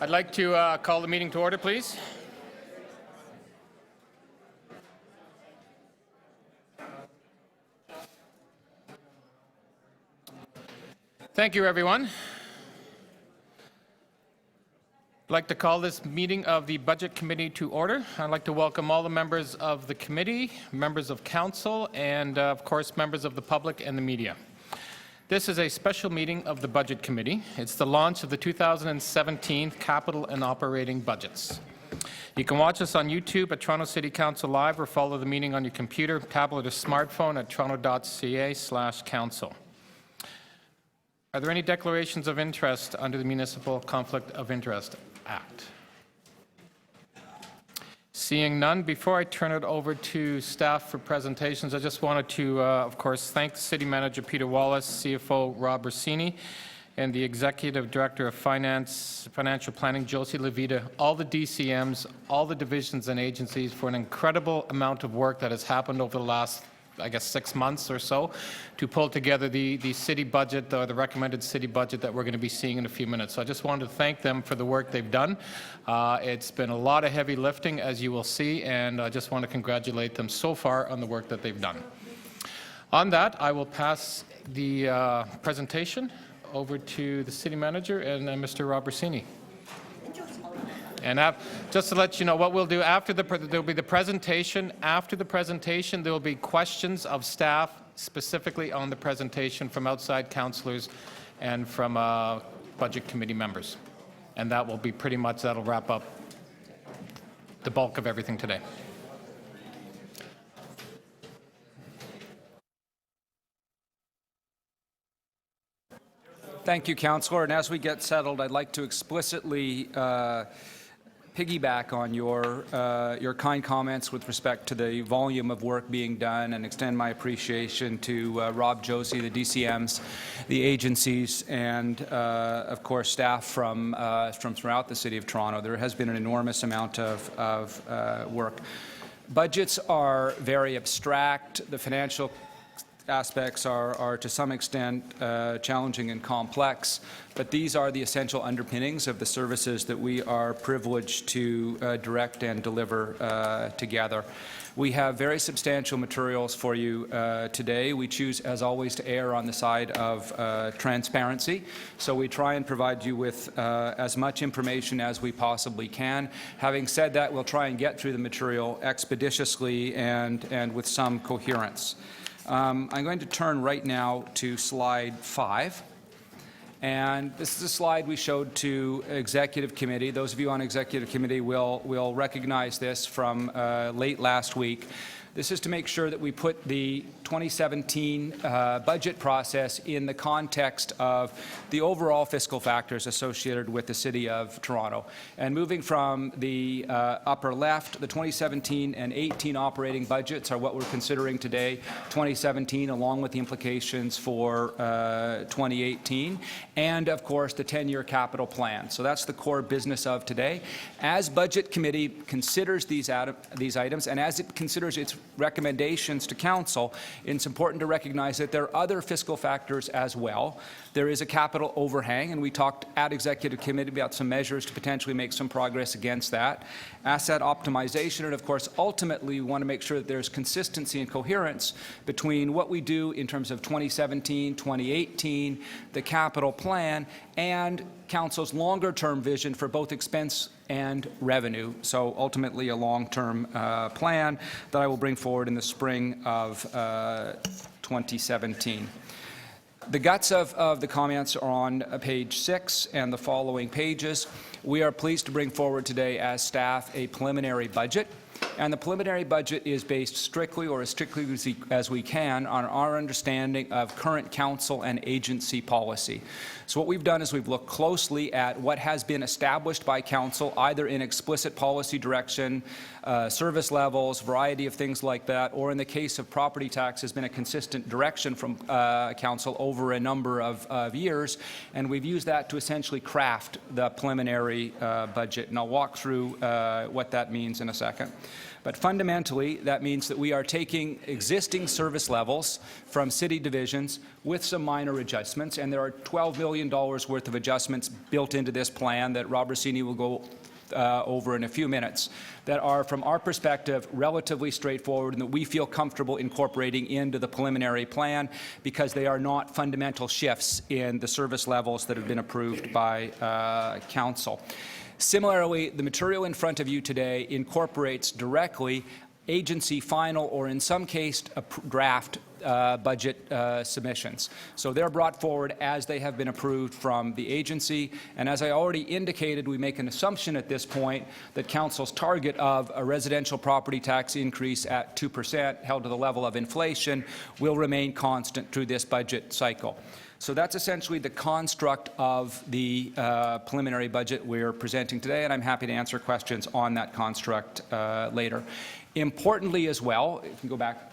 I'd like to call the meeting to order, please. Thank you, everyone. I'd like to call this meeting of the Budget Committee to order. I'd like to welcome all the members of the committee, members of council, and of course, members of the public and the media. This is a special meeting of the Budget Committee. It's the launch of the 2017 capital and operating budgets. You can watch us on YouTube at Toronto City Council Live or follow the meeting on your computer, tablet, or smartphone at toronto.ca/council. Are there any declarations of interest under the Municipal Conflict of Interest Act? Seeing none, before I turn it over to staff for presentations, I just wanted to, of course, thank the City Manager Peter Wallace, CFO Rob Rossini, and the Executive Director of Financial Planning, Josie Levita, all the DCMs, all the divisions and agencies for an incredible amount of work that has happened over the last, I guess, 6 months or so to pull together the city budget, or the recommended city budget that we're going to be seeing in a few minutes. So I just wanted to thank them for the work they've done. It's been a lot of heavy lifting, as you will see, and I just want to congratulate them so far on the work that they've done. On that, I will pass the presentation over to the City Manager and Mr. Rob Rossini. And just to let you know what we'll do after there'll be the presentation. After the presentation, there will be questions of staff specifically on the presentation from outside councillors and from Budget Committee members. And that will be pretty much, that'll wrap up the bulk of everything today. Thank you, Councillor. And as we get settled, I'd like to explicitly piggyback on your kind comments with respect to the volume of work being done, and extend my appreciation to Rob, Josie, the DCMs, the agencies, and of course staff from throughout the City of Toronto. There has been an enormous amount of work. Budgets are very abstract. The financial aspects are to some extent challenging and complex, but these are the essential underpinnings of the services that we are privileged to direct and deliver together. We have very substantial materials for you today. We choose, as always, to err on the side of transparency, so we try and provide you with as much information as we possibly can. Having said that, we'll try and get through the material expeditiously and with some coherence. I'm going to turn right now to slide 5. And this is a slide we showed to Executive Committee. Those of you on Executive Committee will recognize this from late last week. This is to make sure that we put the 2017 budget process in the context of the overall fiscal factors associated with the City of Toronto. And moving from the upper left, the 2017 and 18 operating budgets are what we're considering today, 2017 along with the implications for 2018, and of course the 10-year capital plan. So that's the core business of today. As Budget Committee considers these items, and as it considers its recommendations to Council, it's important to recognize that there are other fiscal factors as well. There is a capital overhang, and we talked at Executive Committee about some measures to potentially make some progress against that. Asset optimization, and of course, ultimately, we want to make sure that there's consistency and coherence between what we do in terms of 2017, 2018, the capital plan, and Council's longer-term vision for both expense and revenue. So ultimately a long-term plan that I will bring forward in the spring of 2017. The guts of the comments are on page 6 and the following pages. We are pleased to bring forward today as staff a preliminary budget. And the preliminary budget is based strictly, or as strictly as we can, on our understanding of current council and agency policy. So what we've done is we've looked closely at what has been established by council, either in explicit policy direction, service levels, variety of things like that, or in the case of property tax has been a consistent direction from council over a number of years, and we've used that to essentially craft the preliminary budget, and I'll walk through what that means in a second. But fundamentally, that means that we are taking existing service levels from city divisions with some minor adjustments, and there are $12 million worth of adjustments built into this plan that Rob Rossini will go over in a few minutes, that are, from our perspective, relatively straightforward and that we feel comfortable incorporating into the preliminary plan because they are not fundamental shifts in the service levels that have been approved by Council. Similarly, the material in front of you today incorporates directly agency final or, in some case, draft budget submissions. So they're brought forward as they have been approved from the agency. And as I already indicated, we make an assumption at this point that Council's target of a residential property tax increase at 2%, held to the level of inflation, will remain constant through this budget cycle. So that's essentially the construct of the preliminary budget we're presenting today, and I'm happy to answer questions on that construct later. Importantly as well, if you can go back,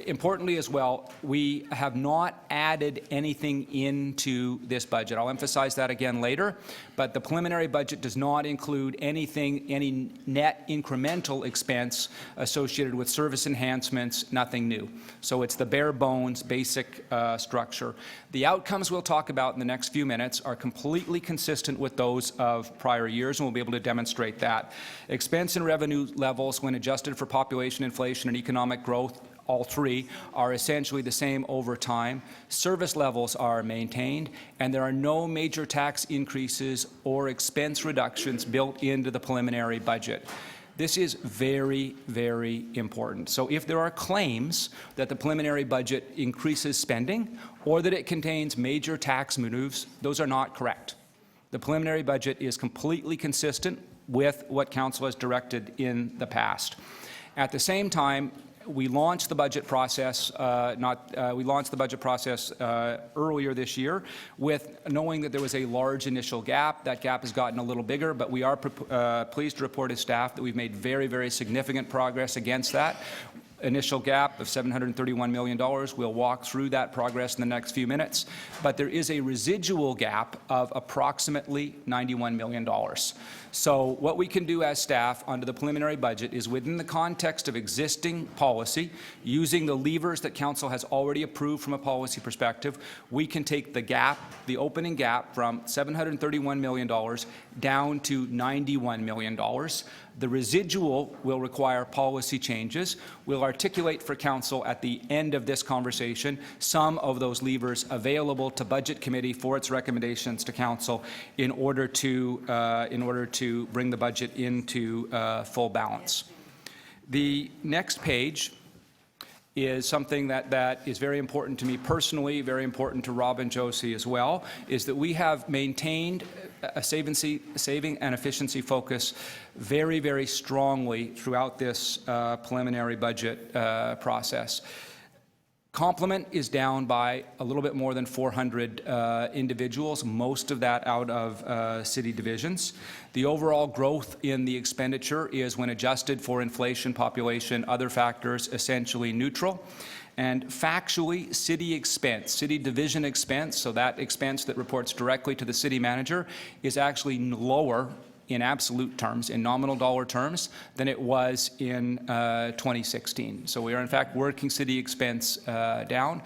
importantly as well, we have not added anything into this budget. I'll emphasize that again later, but the preliminary budget does not include anything, any net incremental expense associated with service enhancements, nothing new. So it's the bare bones, basic structure. The outcomes we'll talk about in the next few minutes are completely consistent with those of prior years, and we'll be able to demonstrate that. Expense and revenue levels, when adjusted for population inflation and economic growth, all three are essentially the same over time. Service levels are maintained, and there are no major tax increases or expense reductions built into the preliminary budget. This is very, very important. So if there are claims that the preliminary budget increases spending or that it contains major tax moves, those are not correct. The preliminary budget is completely consistent with what Council has directed in the past. At the same time, we launched the budget process. Earlier this year, with knowing that there was a large initial gap. That gap has gotten a little bigger, but we are pleased to report as staff that we've made very, very significant progress against that initial gap of $731 million. We'll walk through that progress in the next few minutes. But there is a residual gap of approximately $91 million. So what we can do as staff under the preliminary budget is, within the context of existing policy, using the levers that Council has already approved from a policy perspective, we can take the gap, the opening gap, from $731 million down to $91 million. The residual will require policy changes. We'll articulate for Council at the end of this conversation some of those levers available to Budget Committee for its recommendations to Council in order to bring the budget into full balance. The next page is something that is very important to me personally, very important to Rob and Josie as well, is that we have maintained a saving and efficiency focus very, very strongly throughout this preliminary budget process. Complement is down by a little bit more than 400 individuals, most of that out of city divisions. The overall growth in the expenditure is, when adjusted for inflation, population, other factors, essentially neutral. And factually, city expense, city division expense, so that expense that reports directly to the city manager, is actually lower in absolute terms, in nominal dollar terms, than it was in 2016. So we are in fact working city expense down.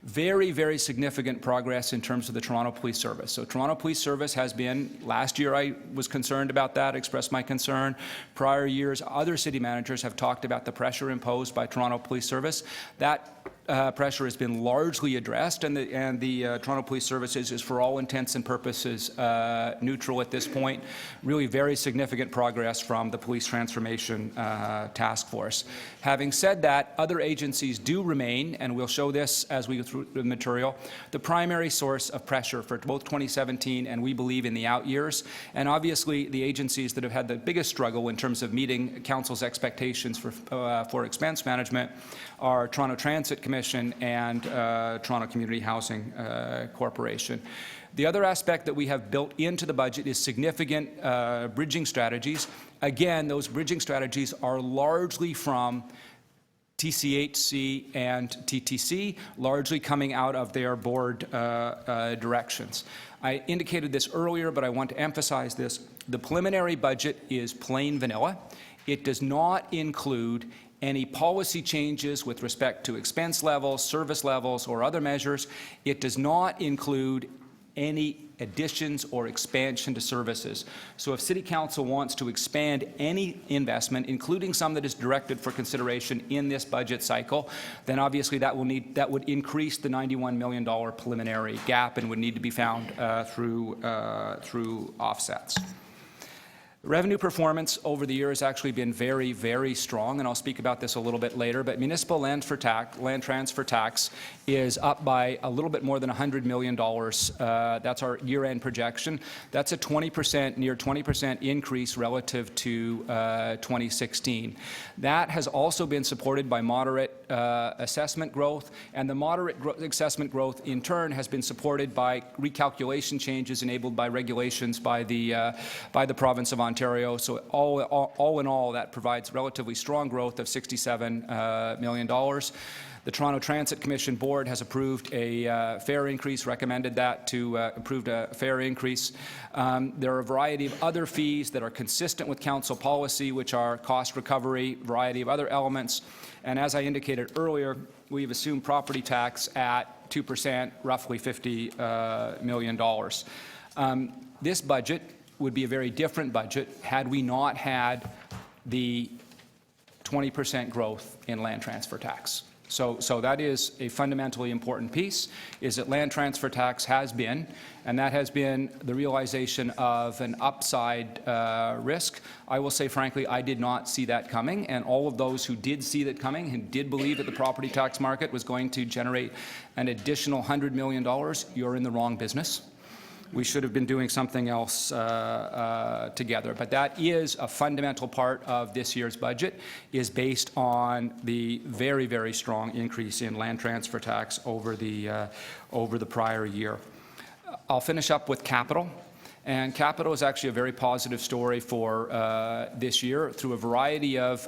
Very, very significant progress in terms of the Toronto Police Service. So Toronto Police Service has been, last year I was concerned about that, expressed my concern. Prior years, other city managers have talked about the pressure imposed by Toronto Police Service. That pressure has been largely addressed, and the Toronto Police Service is, for all intents and purposes, neutral at this point. Really very significant progress from the Police Transformation Task Force. Having said that, other agencies do remain, and we'll show this as we go through the material, the primary source of pressure for both 2017 and, we believe, in the out years. And obviously, the agencies that have had the biggest struggle in terms of meeting Council's expectations for expense management are Toronto Transit Commission and Toronto Community Housing Corporation. The other aspect that we have built into the budget is significant bridging strategies. Again, those bridging strategies are largely from TCHC and TTC, largely coming out of their board directions. I indicated this earlier, but I want to emphasize this. The preliminary budget is plain vanilla. It does not include any policy changes with respect to expense levels, service levels, or other measures. It does not include any additions or expansion to services. So if City Council wants to expand any investment, including some that is directed for consideration in this budget cycle, then obviously that would increase the $91 million preliminary gap and would need to be found through offsets. Revenue performance over the year has actually been very, very strong, and I'll speak about this a little bit later, but municipal land transfer tax is up by a little bit more than $100 million. That's our year-end projection. That's a 20%, near 20% increase relative to 2016. That has also been supported by moderate assessment growth, and the moderate assessment growth in turn has been supported by recalculation changes enabled by regulations by the province of Ontario. So all in all, that provides relatively strong growth of $67 million. The Toronto Transit Commission Board has approved a fare increase, recommended that to approved a fare increase. There are a variety of other fees that are consistent with council policy, which are cost recovery, variety of other elements. And as I indicated earlier, we've assumed property tax at 2%, roughly $50 million. This budget would be a very different budget had we not had the 20% growth in land transfer tax. So that is a fundamentally important piece, is that land transfer tax has been, and that has been the realization of an upside risk. I will say, frankly, I did not see that coming, and all of those who did see that coming and did believe that the property tax market was going to generate an additional $100 million, you're in the wrong business. We should have been doing something else together. But that is a fundamental part of this year's budget, is based on the very, very strong increase in land transfer tax over the prior year. I'll finish up with capital. And capital is actually a very positive story for this year. Through a variety of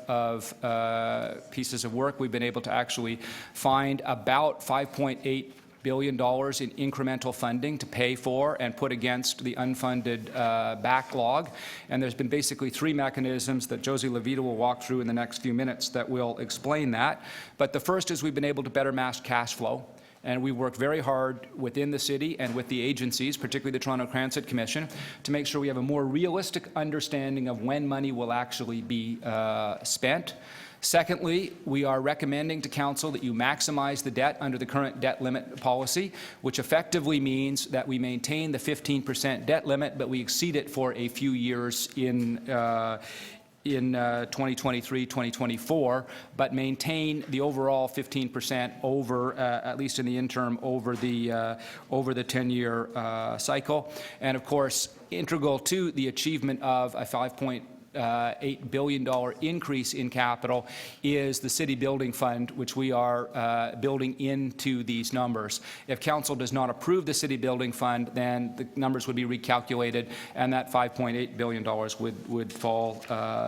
pieces of work, we've been able to actually find about $5.8 billion in incremental funding to pay for and put against the unfunded backlog. And there's been basically three mechanisms that Josie Levita will walk through in the next few minutes that will explain that. But the first is we've been able to better match cash flow. And we work very hard within the city and with the agencies, particularly the Toronto Transit Commission, to make sure we have a more realistic understanding of when money will actually be spent. Secondly, we are recommending to Council that you maximize the debt under the current debt limit policy, which effectively means that we maintain the 15% debt limit, but we exceed it for a few years in 2023, 2024, but maintain the overall 15% over, at least in the interim, over the 10-year cycle. And of course, integral to the achievement of a $5.8 billion increase in capital is the City Building Fund, which we are building into these numbers. If Council does not approve the City Building Fund, then the numbers would be recalculated, and that $5.8 billion would fall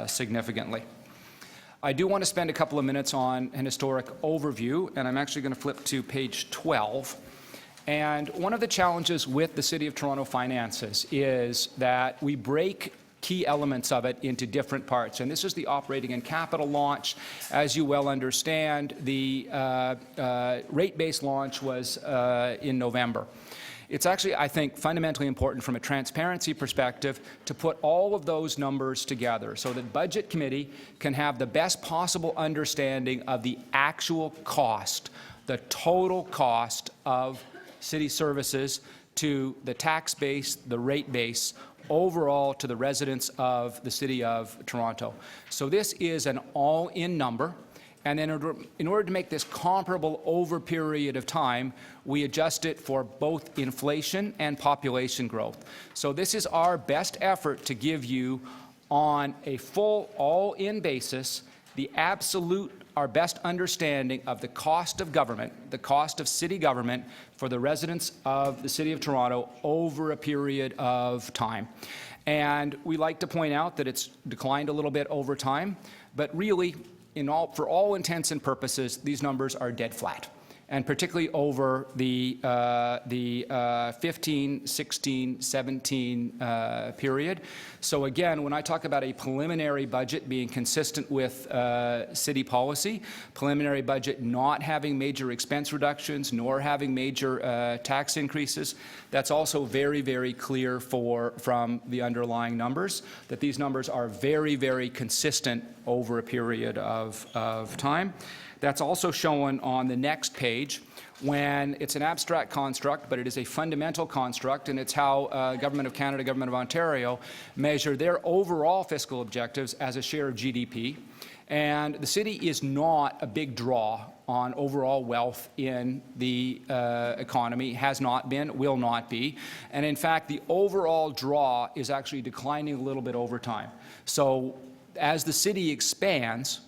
significantly. I do want to spend a couple of minutes on an historic overview, and I'm actually going to flip to page 12. And one of the challenges with the City of Toronto finances is that we break key elements of it into different parts. And this is the operating and capital launch. As you well understand, the rate-based launch was in November. It's actually, I think, fundamentally important from a transparency perspective to put all of those numbers together so that Budget Committee can have the best possible understanding of the actual cost, the total cost of city services to the tax base, the rate base, overall to the residents of the City of Toronto. So this is an all-in number, and then in order to make this comparable over a period of time, we adjust it for both inflation and population growth. So this is our best effort to give you, on a full all-in basis, the absolute, our best understanding of the cost of government, the cost of city government for the residents of the City of Toronto over a period of time. And we like to point out that it's declined a little bit over time, but really, for all intents and purposes, these numbers are dead flat. and particularly over the 15, 16, 17 period. So again, when I talk about a preliminary budget being consistent with city policy, preliminary budget not having major expense reductions nor having major tax increases, that's also very, very clear from the underlying numbers, that these numbers are very, very consistent over a period of time. That's also shown on the next page, when it's an abstract construct, but it is a fundamental construct, and it's how Government of Canada, Government of Ontario measure their overall fiscal objectives as a share of GDP. And the city is not a big draw on overall wealth in the economy, has not been, will not be. And in fact, the overall draw is actually declining a little bit over time. So as the city expands,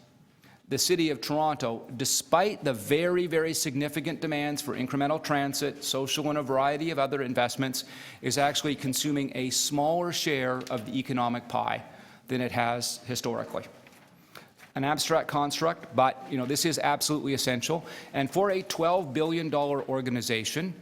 the City of Toronto, despite the very, very significant demands for incremental transit, social, and a variety of other investments, is actually consuming a smaller share of the economic pie than it has historically. An abstract construct, but this is absolutely essential. And for a $12 billion organization,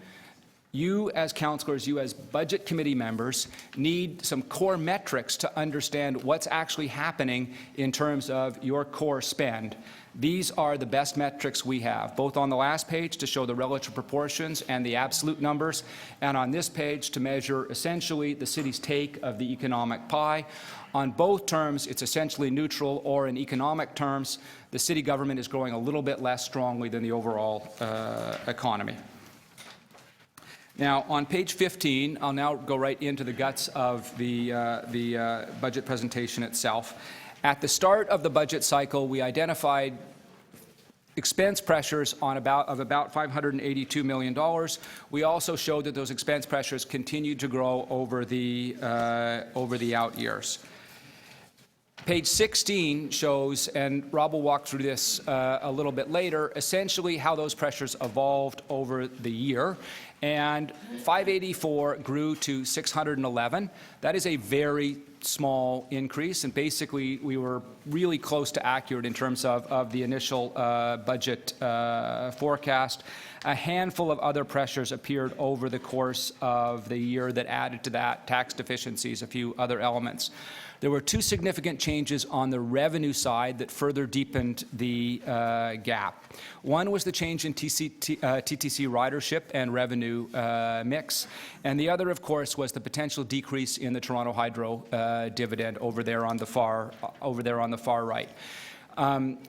you as councillors, you as budget committee members, need some core metrics to understand what's actually happening in terms of your core spend. These are the best metrics we have, both on the last page to show the relative proportions and the absolute numbers, and on this page to measure essentially the city's take of the economic pie. On both terms, it's essentially neutral, or in economic terms, the city government is growing a little bit less strongly than the overall economy. Now, on page 15, I'll now go right into the guts of the budget presentation itself. At the start of the budget cycle, we identified expense pressures of about $582 million. We also showed that those expense pressures continued to grow over the out years. Page 16 shows, and Rob will walk through this a little bit later, essentially how those pressures evolved over the year. And 584 grew to 611. That is a very small increase, and basically we were really close to accurate in terms of the initial budget forecast. A handful of other pressures appeared over the course of the year that added to that: tax deficiencies, a few other elements. There were two significant changes on the revenue side that further deepened the gap. One was the change in TTC ridership and revenue mix, and the other, of course, was the potential decrease in the Toronto Hydro dividend over there on the far right.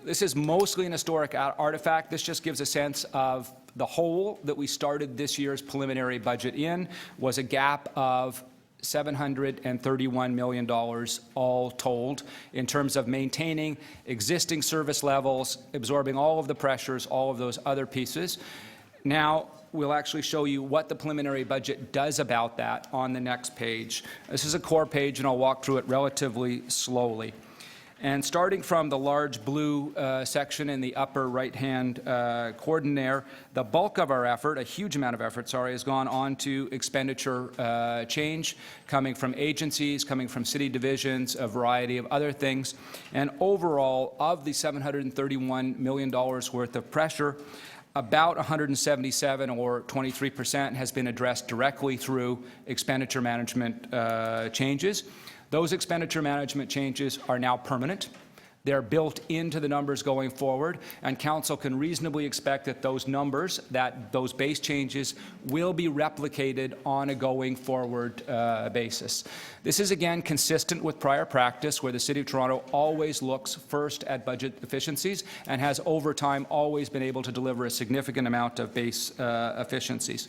This is mostly an historic artifact. This just gives a sense of the hole that we started this year's preliminary budget in was a gap of $731 million all told in terms of maintaining existing service levels, absorbing all of the pressures, all of those other pieces. Now, we'll actually show you what the preliminary budget does about that on the next page. This is a core page, and I'll walk through it relatively slowly. And starting from the large blue section in the upper right-hand quadrant there, the bulk of our effort, a huge amount of effort, has gone on to expenditure change, coming from agencies, coming from city divisions, a variety of other things. And overall, of the $731 million worth of pressure, about 177 or 23% has been addressed directly through expenditure management changes. Those expenditure management changes are now permanent. They're built into the numbers going forward, and Council can reasonably expect that those numbers, those base changes, will be replicated on a going forward basis. This is again consistent with prior practice, where the City of Toronto always looks first at budget efficiencies and has over time always been able to deliver a significant amount of base efficiencies.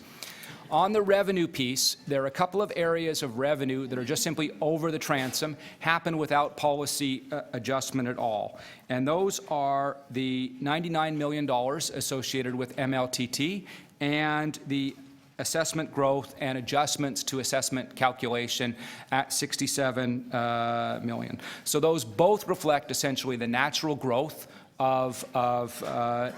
On the revenue piece, there are a couple of areas of revenue that are just simply over the transom, happen without policy adjustment at all. And those are the $99 million associated with MLTT and the assessment growth and adjustments to assessment calculation at $67 million. So those both reflect essentially the natural growth of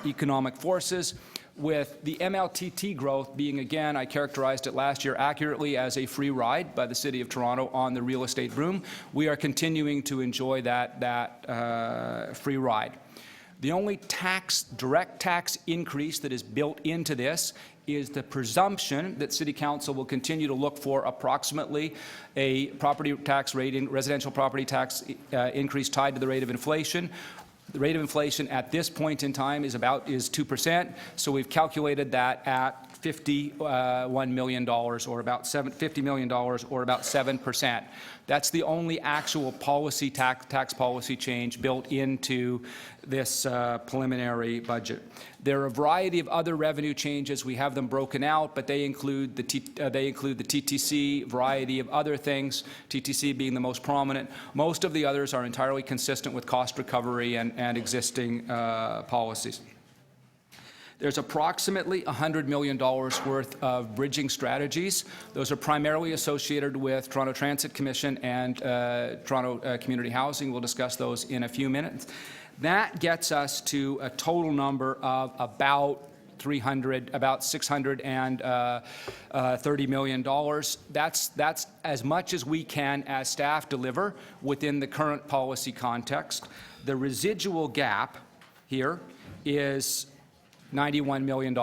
economic forces, with the MLTT growth being, again, I characterized it last year accurately as a free ride by the City of Toronto on the real estate boom. We are continuing to enjoy that free ride. The only direct tax increase that is built into this is the presumption that City Council will continue to look for approximately a property tax rate, residential property tax increase tied to the rate of inflation. The rate of inflation at this point in time is 2%, so we've calculated that at $51 million, or about $50 million, or about 7%. That's the only actual policy tax policy change built into this preliminary budget. There are a variety of other revenue changes. We have them broken out, but they include the TTC, variety of other things, TTC being the most prominent. Most of the others are entirely consistent with cost recovery and existing policies. There's approximately $100 million worth of bridging strategies. Those are primarily associated with Toronto Transit Commission and Toronto Community Housing. We'll discuss those in a few minutes. That gets us to a total number of about $630 million. That's as much as we can, as staff, deliver within the current policy context. The residual gap here is $91 million.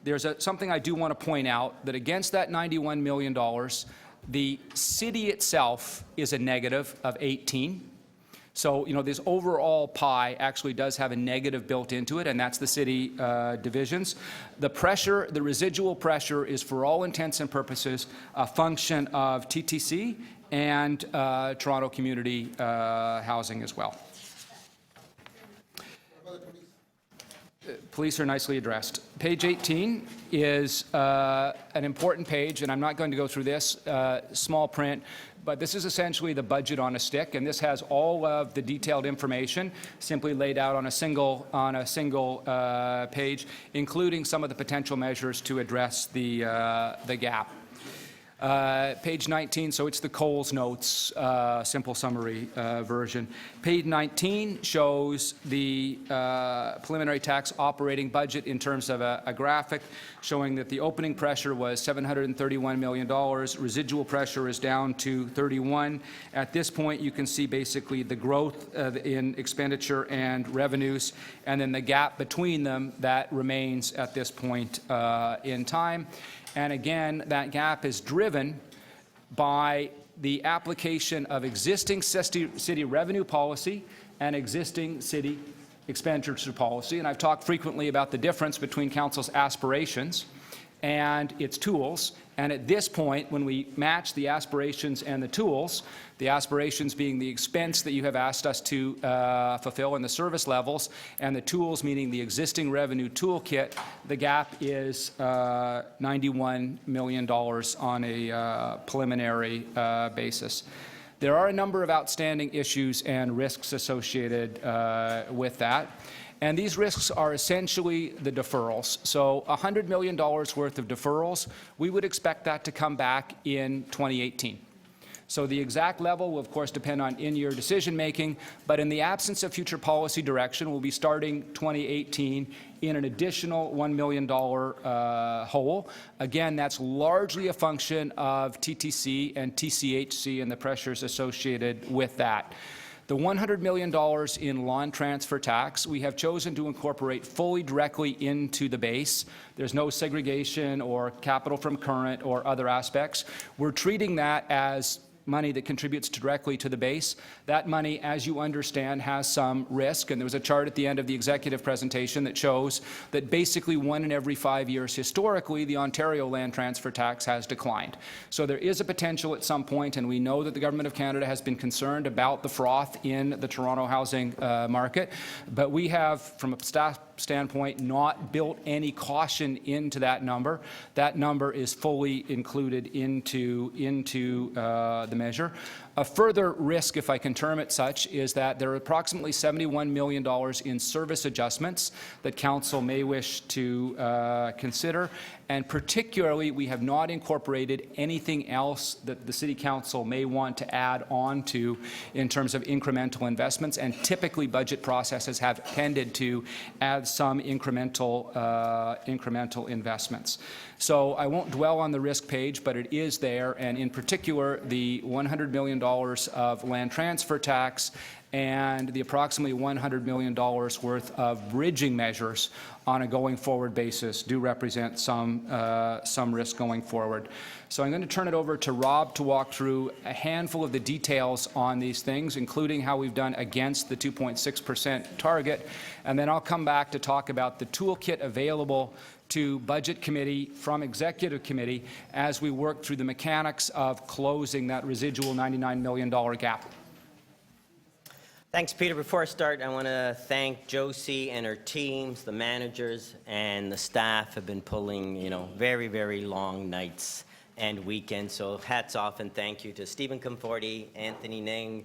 There's something I do want to point out, that against that $91 million, the city itself is a negative of 18. So, this overall pie actually does have a negative built into it, and that's the city divisions. The residual pressure is, for all intents and purposes, a function of TTC and Toronto Community Housing as well. Police are nicely addressed. Page 18 is an important page, and I'm not going to go through this, small print, but this is essentially the budget on a stick, and this has all of the detailed information simply laid out on a single page, including some of the potential measures to address the gap. Page 19, so it's the Coles Notes, simple summary version. Page 19 shows the preliminary tax operating budget in terms of a graphic showing that the opening pressure was $731 million. Residual pressure is down to 31. At this point, you can see basically the growth in expenditure and revenues, and then the gap between them that remains at this point in time. And again, that gap is driven by the application of existing city revenue policy and existing city expenditure policy. And I've talked frequently about the difference between Council's aspirations and its tools. And at this point, when we match the aspirations and the tools, the aspirations being the expense that you have asked us to fulfill in the service levels, and the tools meaning the existing revenue toolkit, the gap is $91 million on a preliminary basis. There are a number of outstanding issues and risks associated with that. And these risks are essentially the deferrals. So $100 million worth of deferrals, we would expect that to come back in 2018. So the exact level will, of course, depend on in-year decision-making, but in the absence of future policy direction, we'll be starting 2018 in an additional $1 million hole. Again, that's largely a function of TTC and TCHC and the pressures associated with that. The $100 million in lawn transfer tax, we have chosen to incorporate fully directly into the base. There's no segregation or capital from current or other aspects. We're treating that as money that contributes directly to the base. That money, as you understand, has some risk, and there was a chart at the end of the executive presentation that shows that basically 1 in every 5 years historically, the Ontario land transfer tax has declined. So there is a potential at some point, and we know that the Government of Canada has been concerned about the froth in the Toronto housing market, but we have, from a staff standpoint, not built any caution into that number. That number is fully included into the measure. A further risk, if I can term it such, is that there are approximately $71 million in service adjustments that Council may wish to consider, and particularly we have not incorporated anything else that the City Council may want to add on to in terms of incremental investments, and typically budget processes have tended to add some incremental investments. So I won't dwell on the risk page, but it is there, and in particular the $100 million of land transfer tax and the approximately $100 million worth of bridging measures on a going forward basis do represent some risk going forward. So I'm going to turn it over to Rob to walk through a handful of the details on these things, including how we've done against the 2.6% target, and then I'll come back to talk about the toolkit available to Budget Committee from Executive Committee as we work through the mechanics of closing that residual $99 million gap. Thanks, Peter. Before I start, I want to thank Josie and her teams, the managers, and the staff have been pulling, very, very long nights and weekends. So hats off and thank you to Stephen Conforti, Anthony Ning,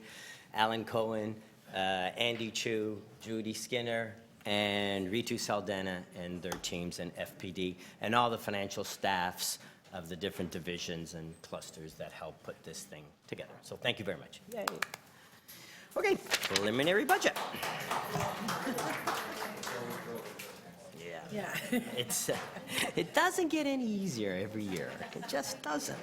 Alan Cohen, Andy Chu, Judy Skinner, and Ritu Saldana and their teams and FPD, and all the financial staffs of the different divisions and clusters that help put this thing together. So thank you very much. Yay. Okay, preliminary budget. Yeah. It doesn't get any easier every year. It just doesn't.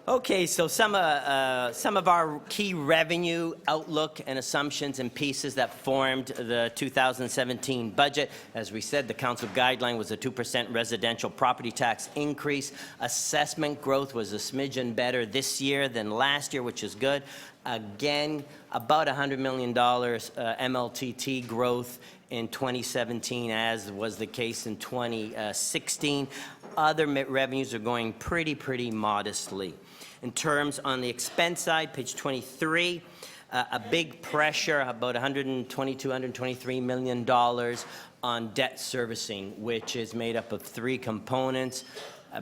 Okay, so some of our key revenue outlook and assumptions and pieces that formed the 2017 budget. As we said, the council guideline was a 2% residential property tax increase. Assessment growth was a smidgen better this year than last year, which is good. Again, about $100 million MLTT growth in 2017, as was the case in 2016. Other revenues are going pretty modestly. In terms on the expense side, page 23, a big pressure, about $122, $123 million on debt servicing, which is made up of three components: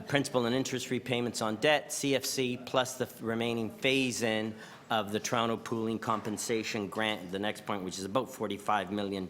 principal and interest repayments on debt, CFC, plus the remaining phase-in of the Toronto Pooling Compensation Grant, the next point, which is about $45 million.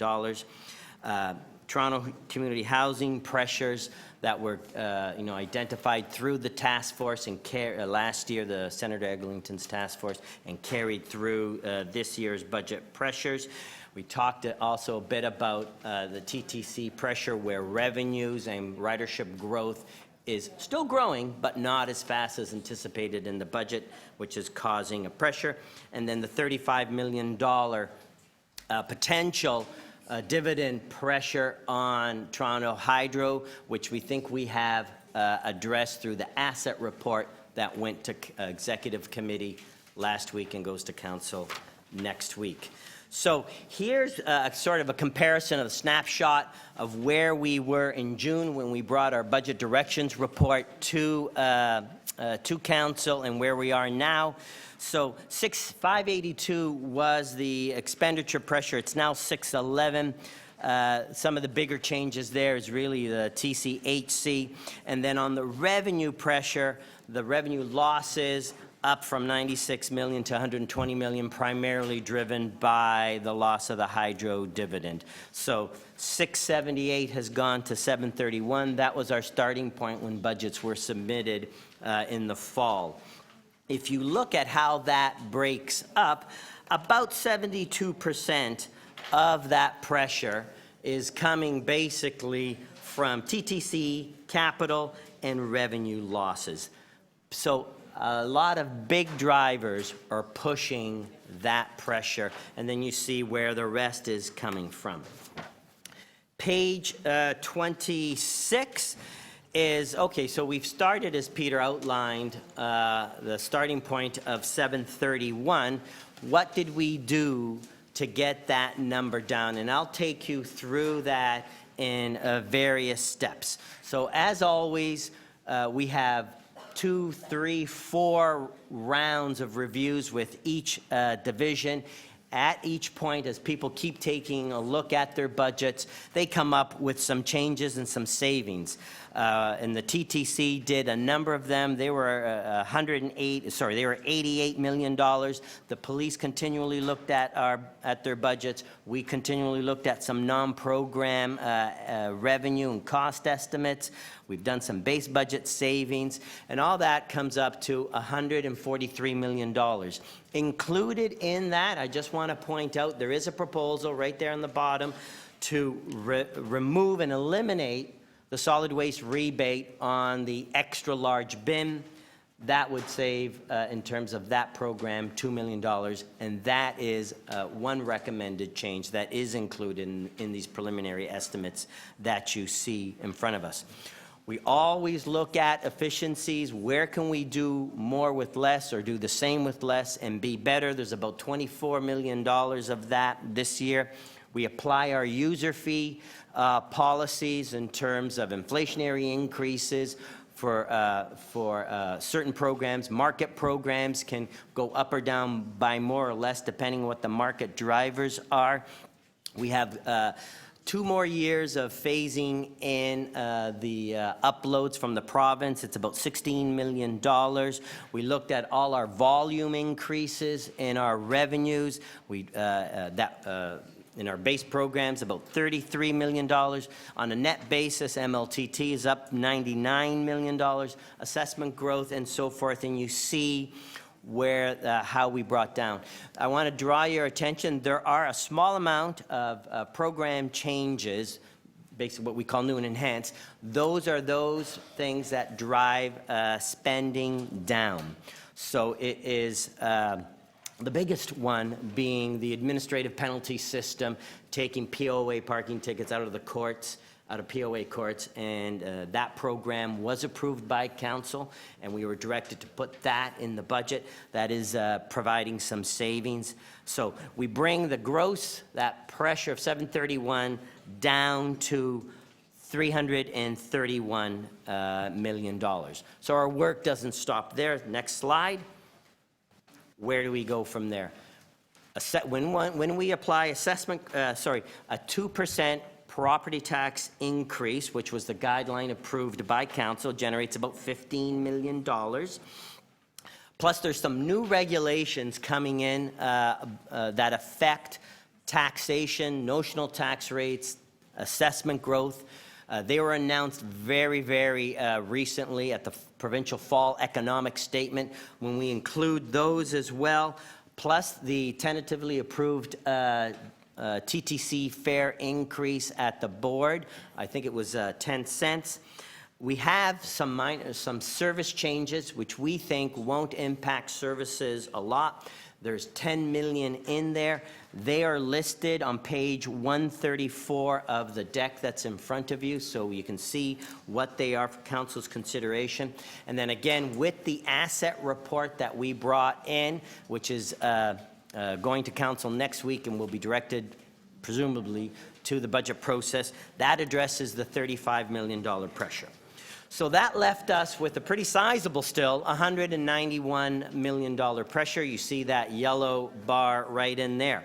Toronto community housing pressures that were identified through the task force and last year, the Senator Eglinton's task force, and carried through this year's budget pressures. We talked also a bit about the TTC pressure, where revenues and ridership growth is still growing, but not as fast as anticipated in the budget, which is causing a pressure. And then the $35 million potential dividend pressure on Toronto Hydro, which we think we have addressed through the asset report that went to Executive Committee last week and goes to Council next week. So here's sort of a comparison of a snapshot of where we were in June when we brought our budget directions report to Council and where we are now. So 582 was the expenditure pressure. It's now 611. Some of the bigger changes there is really the TCHC. And then on the revenue pressure, the revenue losses up from 96 million to 120 million, primarily driven by the loss of the hydro dividend. So 678 has gone to 731. That was our starting point when budgets were submitted in the fall. If you look at how that breaks up, about 72% of that pressure is coming basically from TTC, capital, and revenue losses. So a lot of big drivers are pushing that pressure, and then you see where the rest is coming from. Page 26 is, okay, so we've started, as Peter outlined, the starting point of 731. What did we do to get that number down? And I'll take you through that in various steps. So as always, we have 2, 3, 4 rounds of reviews with each division. At each point, as people keep taking a look at their budgets, they come up with some changes and some savings. And the TTC did a number of them. They were they were $88 million. The police continually looked at their budgets. We continually looked at some non-program revenue and cost estimates. We've done some base budget savings, and all that comes up to $143 million. Included in that, I just want to point out, there is a proposal right there on the bottom to remove and eliminate the solid waste rebate on the extra large bin. that would save, in terms of that program, $2 million, and that is one recommended change that is included in these preliminary estimates that you see in front of us. We always look at efficiencies. Where can we do more with less or do the same with less and be better? There's about $24 million of that this year. We apply our user fee policies in terms of inflationary increases for certain programs. Market programs can go up or down by more or less depending on what the market drivers are. We have 2 more years of phasing in the uploads from the province. It's about $16 million. We looked at all our volume increases in our revenues. In our base programs, about $33 million. On a net basis, MLTT is up $99 million. Assessment growth and so forth, and you see where how we brought down. I want to draw your attention. There are a small amount of program changes, basically what we call new and enhanced. Those are those things that drive spending down. So it is the biggest one being the administrative penalty system, taking POA parking tickets out of the courts, out of POA courts, and that program was approved by council, and we were directed to put that in the budget. That is providing some savings. So we bring the gross, that pressure of 731 down to $331 million. So our work doesn't stop there. Next slide. Where do we go from there? When we apply a 2% property tax increase, which was the guideline approved by council, generates about $15 million. Plus, there's some new regulations coming in that affect taxation, notional tax rates, assessment growth. They were announced very, very recently at the provincial fall economic statement. When we include those as well, plus the tentatively approved TTC fare increase at the board, I think it was 10 cents. We have some service changes which we think won't impact services a lot. There's 10 million in there. They are listed on page 134 of the deck that's in front of you, so you can see what they are for council's consideration. And then again, with the asset report that we brought in, which is going to council next week and will be directed, presumably, to the budget process, that addresses the $35 million pressure. So that left us with a pretty sizable still, $191 million pressure. You see that yellow bar right in there.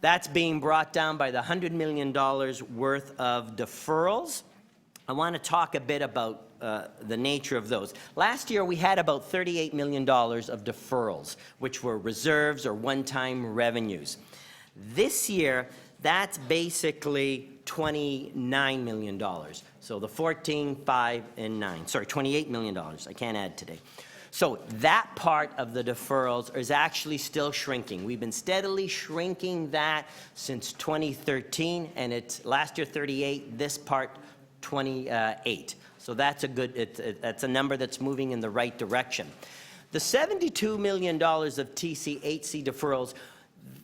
That's being brought down by the $100 million worth of deferrals. I want to talk a bit about the nature of those. Last year, we had about $38 million of deferrals, which were reserves or one-time revenues. This year, that's basically $29 million. So the 14, 5, and 9. Sorry, $28 million. I can't add today. So that part of the deferrals is actually still shrinking. We've been steadily shrinking that since 2013, and it's last year 38, this part 28. So that's a good, that's a number that's moving in the right direction. The $72 million of TC8C deferrals,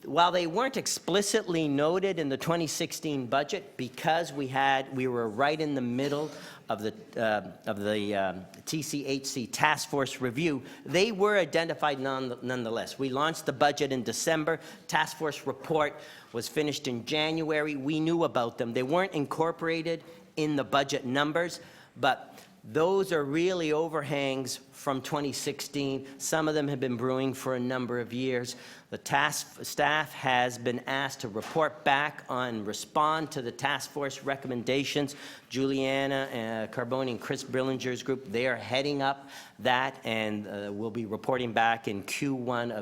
while they weren't explicitly noted in the 2016 budget, because we were right in the middle of the TCHC task force review, they were identified nonetheless. We launched the budget in December. Task force report was finished in January. We knew about them. They weren't incorporated in the budget numbers, but those are really overhangs from 2016. Some of them have been brewing for a number of years. The staff has been asked to report back on, respond to the task force recommendations. Juliana Carboni and Chris Brillinger's group, they are heading up that, and will be reporting back in Q2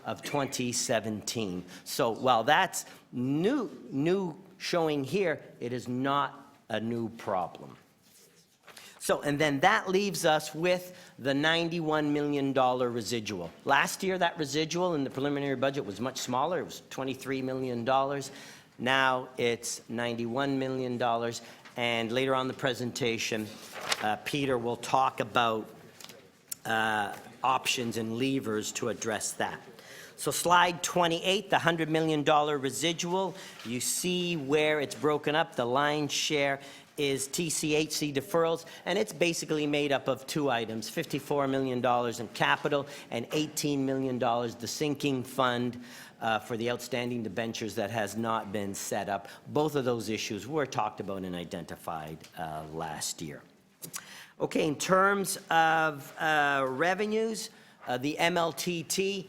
of 2017. So while that's new showing here, it is not a new problem. So, and then that leaves us with the $91 million residual. Last year, that residual in the preliminary budget was much smaller. It was $23 million. Now it's $91 million. And later on in the presentation, Peter will talk about options and levers to address that. So slide 28, the $100 million residual, you see where it's broken up. The lion's share is TCHC deferrals, and it's basically made up of two items, $54 million in capital and $18 million, the sinking fund for the outstanding debentures that has not been set up. Both of those issues were talked about and identified last year. Okay, in terms of revenues, the MLTT,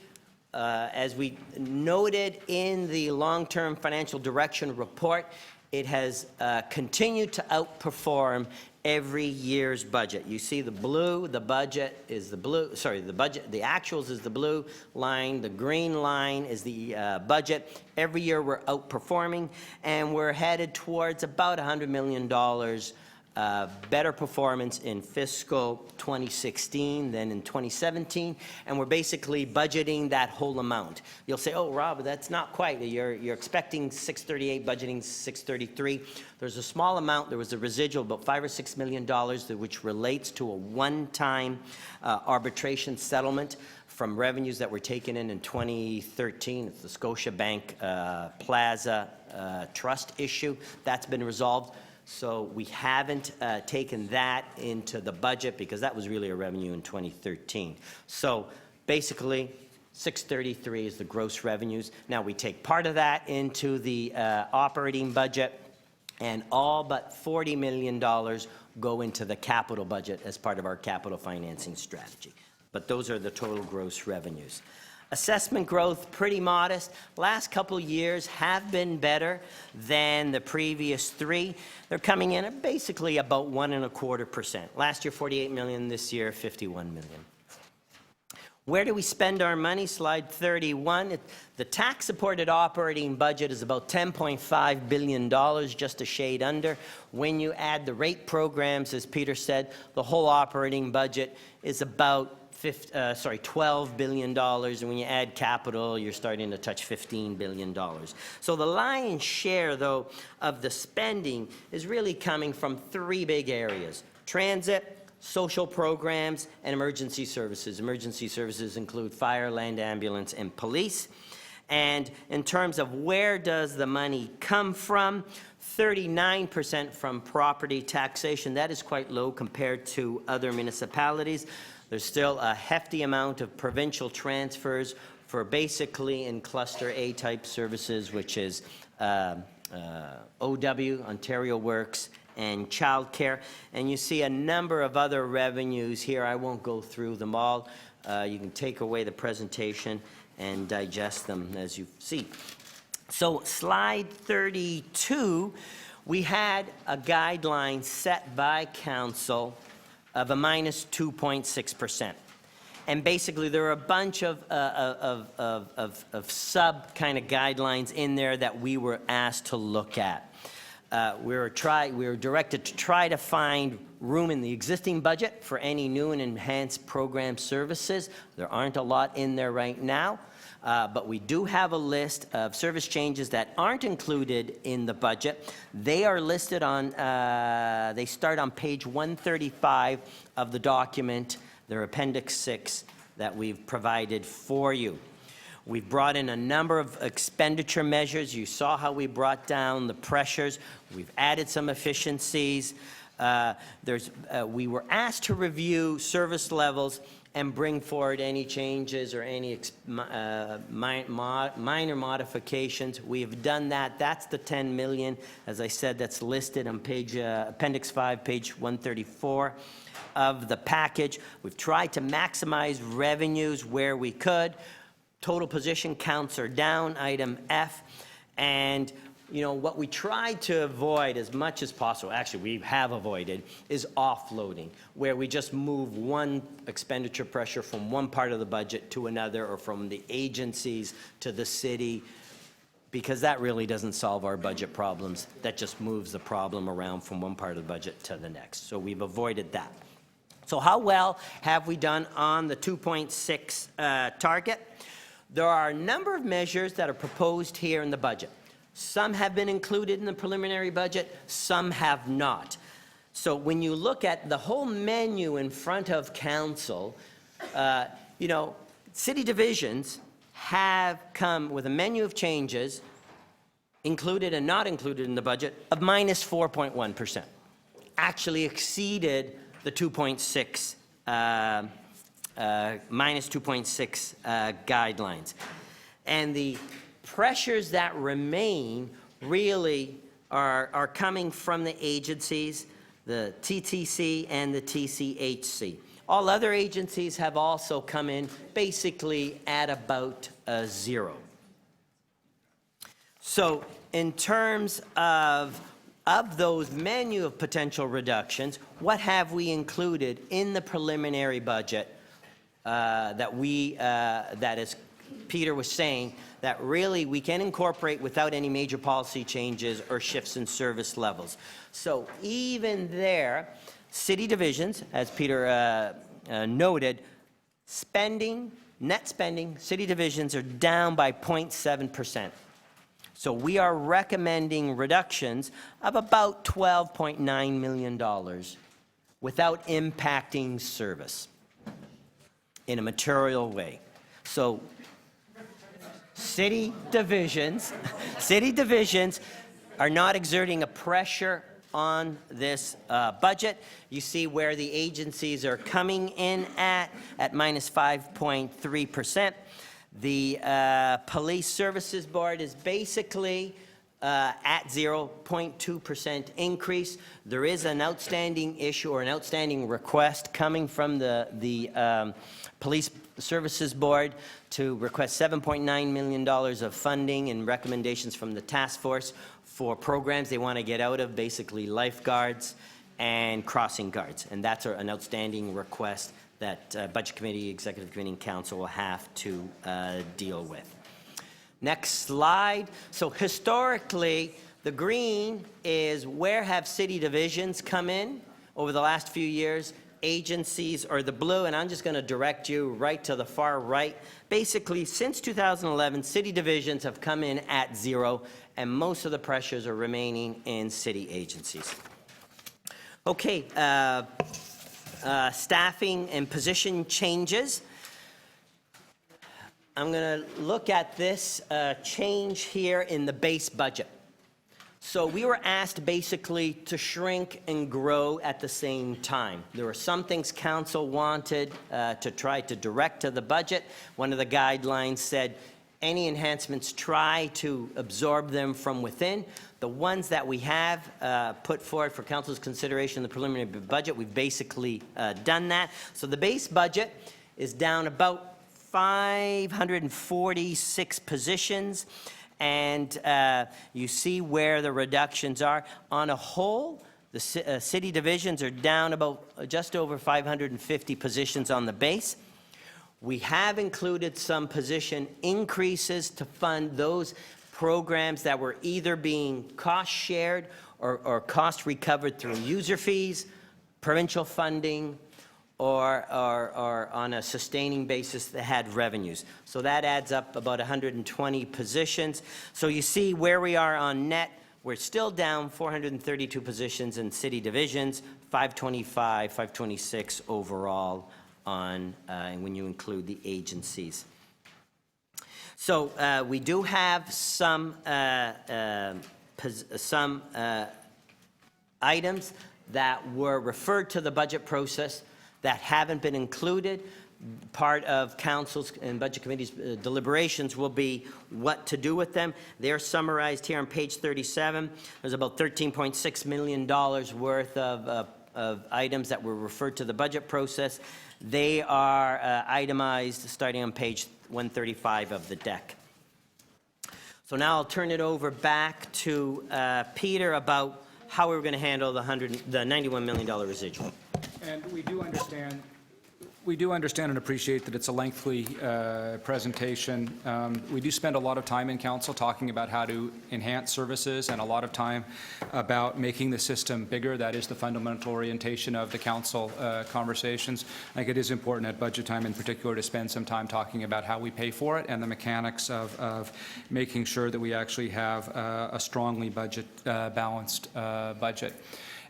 as we noted in the long-term financial direction report, it has continued to outperform every year's budget. You see the blue, the budget is the blue, sorry, the budget, the actuals is the blue line, the green line is the budget. Every year we're outperforming, and we're headed towards about $100 million better performance in fiscal 2016 than in 2017, and we're basically budgeting that whole amount. You'll say, oh, Rob, that's not quite. You're expecting 638, budgeting 633. There's a small amount. There was a residual, about $5 or $6 million, which relates to a one-time arbitration settlement from revenues that were taken in 2013. It's the Scotiabank Plaza Trust issue. That's been resolved. So we haven't taken that into the budget because that was really a revenue in 2013. So basically, 633 is the gross revenues. Now we take part of that into the operating budget, and all but $40 million go into the capital budget as part of our capital financing strategy. But those are the total gross revenues. Assessment growth, pretty modest. Last couple years have been better than the previous three. They're coming in at basically about 1.25%. Last year, 48 million, this year, 51 million. Where do we spend our money? Slide 31. The tax-supported operating budget is about $10.5 billion, just a shade under. When you add the rate programs, as Peter said, the whole operating budget is about $12 billion, and when you add capital, you're starting to touch $15 billion. So the lion's share, though, of the spending is really coming from three big areas: transit, social programs, and emergency services. Emergency services include fire, land ambulance, and police. And in terms of where does the money come from, 39% from property taxation. That is quite low compared to other municipalities. There's still a hefty amount of provincial transfers for basically in Cluster A type services, which is OW, Ontario Works, and childcare. And you see a number of other revenues here. I won't go through them all. You can take away the presentation and digest them as you see. So slide 32, we had a guideline set by council of a minus 2.6%. And basically, there are a bunch of sub kind of guidelines in there that we were asked to look at. We were directed to try to find room in the existing budget for any new and enhanced program services. There aren't a lot in there right now. But we do have a list of service changes that aren't included in the budget. They are listed on, they start on page 135 of the document, their Appendix 6 that we've provided for you. We've brought in a number of expenditure measures. You saw how we brought down the pressures. We've added some efficiencies. We were asked to review service levels and bring forward any changes or any minor modifications. We have done that. That's the 10 million, as I said, that's listed on page Appendix 5, page 134 of the package. We've tried to maximize revenues where we could. Total position counts are down, item F, and you know, what we tried to avoid as much as possible, actually we have avoided, is offloading, where we just move one expenditure pressure from one part of the budget to another, or from the agencies to the city, because that really doesn't solve our budget problems. That just moves the problem around from one part of the budget to the next. So we've avoided that. So how well have we done on the 2.6 target? There are a number of measures that are proposed here in the budget. Some have been included in the preliminary budget, some have not. So when you look at the whole menu in front of council, you know, city divisions have come with a menu of changes, included and not included in the budget, of minus 4.1%. Actually exceeded the 2.6, minus 2.6 guidelines. And the pressures that remain really are coming from the agencies, the TTC and the TCHC. All other agencies have also come in basically at about zero. So in terms of those menu of potential reductions, what have we included in the preliminary budget that as Peter was saying, that really we can incorporate without any major policy changes or shifts in service levels. So even there, city divisions, as Peter noted, spending, net spending, city divisions are down by 0.7%. So we are recommending reductions of about $12.9 million without impacting service in a material way. So city divisions are not exerting a pressure on this budget. You see where the agencies are coming in at minus 5.3%. The Police Services Board is basically at 0.2% increase. There is an outstanding issue or an outstanding request coming from the Police Services Board to request $7.9 million of funding and recommendations from the task force for programs they want to get out of, basically lifeguards and crossing guards. And that's an outstanding request that Budget Committee, Executive Committee, and Council will have to deal with. Next slide. So historically, the green is where have city divisions come in over the last few years. Agencies are the blue, and I'm just going to direct you right to the far right. Basically, since 2011, city divisions have come in at zero, and most of the pressures are remaining in city agencies. Okay. Staffing and position changes. I'm going to look at this change here in the base budget. So we were asked basically to shrink and grow at the same time. There were some things council wanted to try to direct to the budget. One of the guidelines said any enhancements, try to absorb them from within. The ones that we have put forward for council's consideration in the preliminary budget, we've basically done that. So the base budget is down about 546 positions, and you see where the reductions are. On a whole, the city divisions are down about just over 550 positions on the base. We have included some position increases to fund those programs that were either being cost shared or cost recovered through user fees, provincial funding, or on a sustaining basis that had revenues. So that adds up about 120 positions. So you see where we are on net. We're still down 432 positions in city divisions, 525, 526 overall on, and when you include the agencies. So we do have some items that were referred to the budget process that haven't been included. Part of council's and budget committee's deliberations will be what to do with them. They're summarized here on page 37. There's about $13.6 million worth of items that were referred to the budget process. They are itemized starting on page 135 of the deck. So now I'll turn it over back to Peter about how we're going to handle the $91 million residual. And we do understand We do understand and appreciate that it's a lengthy presentation. We do spend a lot of time in council talking about how to enhance services and a lot of time about making the system bigger. That is the fundamental orientation of the council conversations. I think it is important at budget time in particular to spend some time talking about how we pay for it and the mechanics of making sure that we actually have a strongly balanced budget.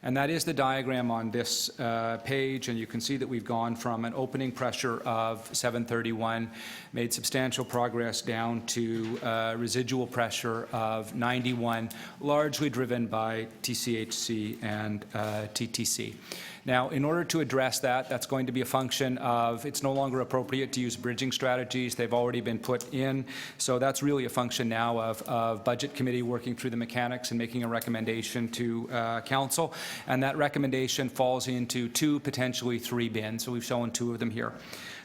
And that is the diagram on this page, and you can see that we've gone from an opening pressure of 731, made substantial progress down to residual pressure of 91, largely driven by TCHC and TTC. Now, in order to address that, that's going to be a function of it's no longer appropriate to use bridging strategies. They've already been put in. So that's really a function now of Budget Committee working through the mechanics and making a recommendation to Council. And that recommendation falls into 2, potentially 3 bins. So we've shown 2 of them here.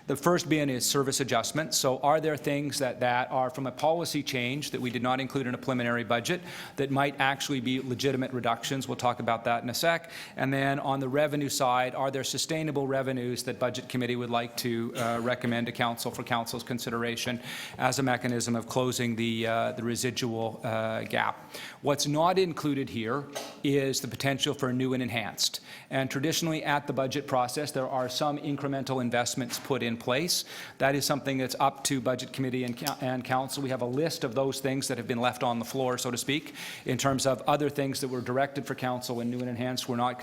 The first bin is service adjustment. So are there things that are from a policy change that we did not include in a preliminary budget that might actually be legitimate reductions? We'll talk about that in a sec. And then on the revenue side, are there sustainable revenues that Budget Committee would like to recommend to Council for Council's consideration as a mechanism of closing the residual gap? What's not included here is the potential for new and enhanced. And traditionally at the budget process, there are some incremental investments put in place. That is something that's up to Budget Committee and Council. We have a list of those things that have been left on the floor, so to speak, in terms of other things that were directed for Council and new and enhanced were not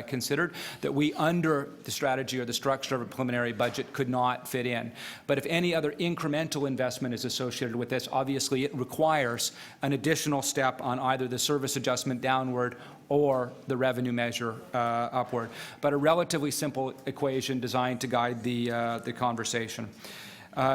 considered, that we, under the strategy or the structure of a preliminary budget, could not fit in. But if any other incremental investment is associated with this, obviously it requires an additional step on either the service adjustment downward or the revenue measure upward. But a relatively simple equation designed to guide the conversation.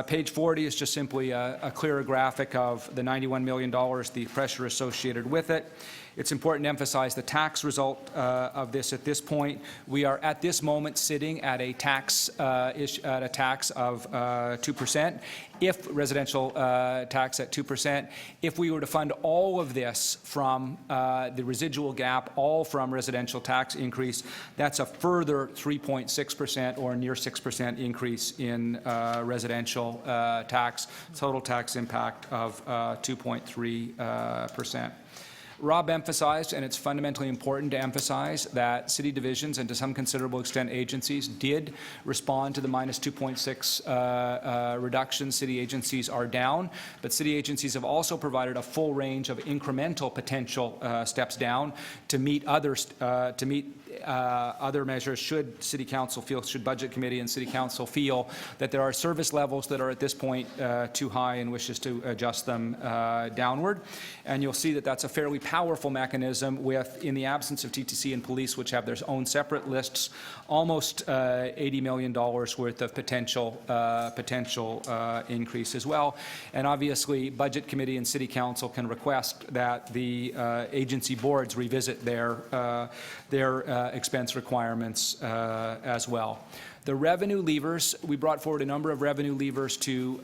Page 40 is just simply a clearer graphic of the $91 million, the pressure associated with it. It's important to emphasize the tax result of this at this point. We are at this moment sitting at a tax of 2%. If residential tax at 2%, if we were to fund all of this from the residual gap, all from residential tax increase, that's a further 3.6% or near 6% increase in residential tax, total tax impact of 2.3%. Rob emphasized, and it's fundamentally important to emphasize, that city divisions and to some considerable extent agencies did respond to the minus 2.6 reduction. City agencies are down, but city agencies have also provided a full range of incremental potential steps down to meet others, other measures should City Council feel, should Budget Committee and City Council feel that there are service levels that are at this point too high and wishes to adjust them downward. And you'll see that that's a fairly powerful mechanism with, in the absence of TTC and police, which have their own separate lists, almost $80 million worth of potential increase as well. And obviously, Budget Committee and City Council can request that the agency boards revisit their expense requirements as well. The revenue levers, we brought forward a number of revenue levers to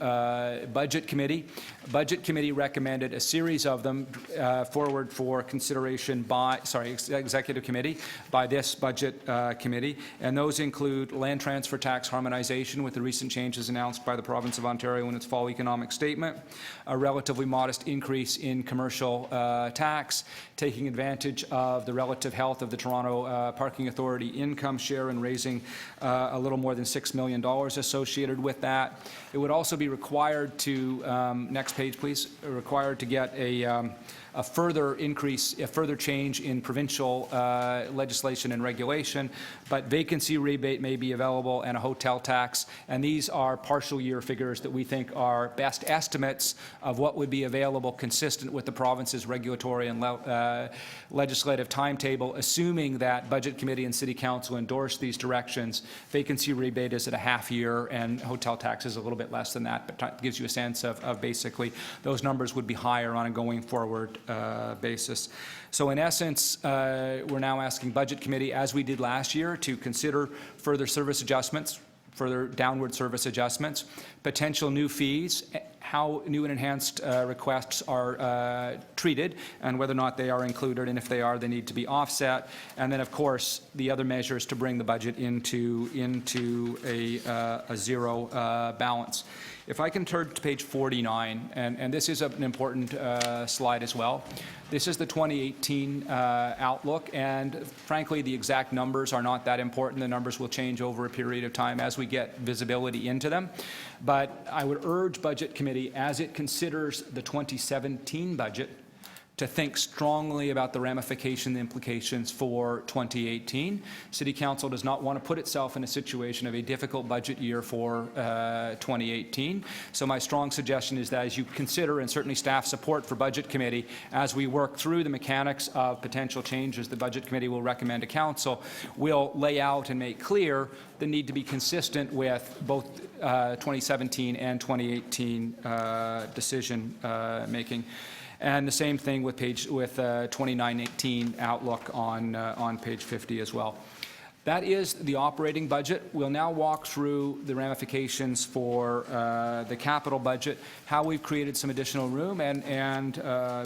Budget Committee. Budget Committee recommended a series of them forward for consideration by, Executive Committee, by this Budget Committee. And those include land transfer tax harmonization with the recent changes announced by the Province of Ontario in its fall economic statement, a relatively modest increase in commercial tax, taking advantage of the relative health of the Toronto Parking Authority income share and raising a little more than $6 million associated with that. It would also be required to, next page please, required to get a further increase, a further change in provincial legislation and regulation, but vacancy rebate may be available and a hotel tax, and these are partial year figures that we think are best estimates of what would be available consistent with the province's regulatory and legislative timetable, assuming that Budget Committee and City Council endorse these directions. Vacancy rebate is at a half year and hotel tax is a little bit less than that, but gives you a sense of basically those numbers would be higher on a going forward basis. So in essence, we're now asking Budget Committee, as we did last year, to consider further service adjustments, further downward service adjustments, potential new fees, how new and enhanced requests are treated and whether or not they are included, and if they are, they need to be offset. And then, of course, the other measures to bring the budget into a zero balance. If I can turn to page 49, and this is an important slide as well. This is the 2018 outlook, and frankly, the exact numbers are not that important. The numbers will change over a period of time as we get visibility into them. But I would urge Budget Committee, as it considers the 2017 budget, to think strongly about the ramification, the implications for 2018. City Council does not want to put itself in a situation of a difficult budget year for 2018. So my strong suggestion is that as you consider, and certainly staff support for Budget Committee, as we work through the mechanics of potential changes the Budget Committee will recommend to Council, we'll lay out and make clear the need to be consistent with both 2017 and 2018 decision making. And the same thing with 2019 outlook on page 50 as well. That is the operating budget. We'll now walk through the ramifications for the capital budget, how we've created some additional room, and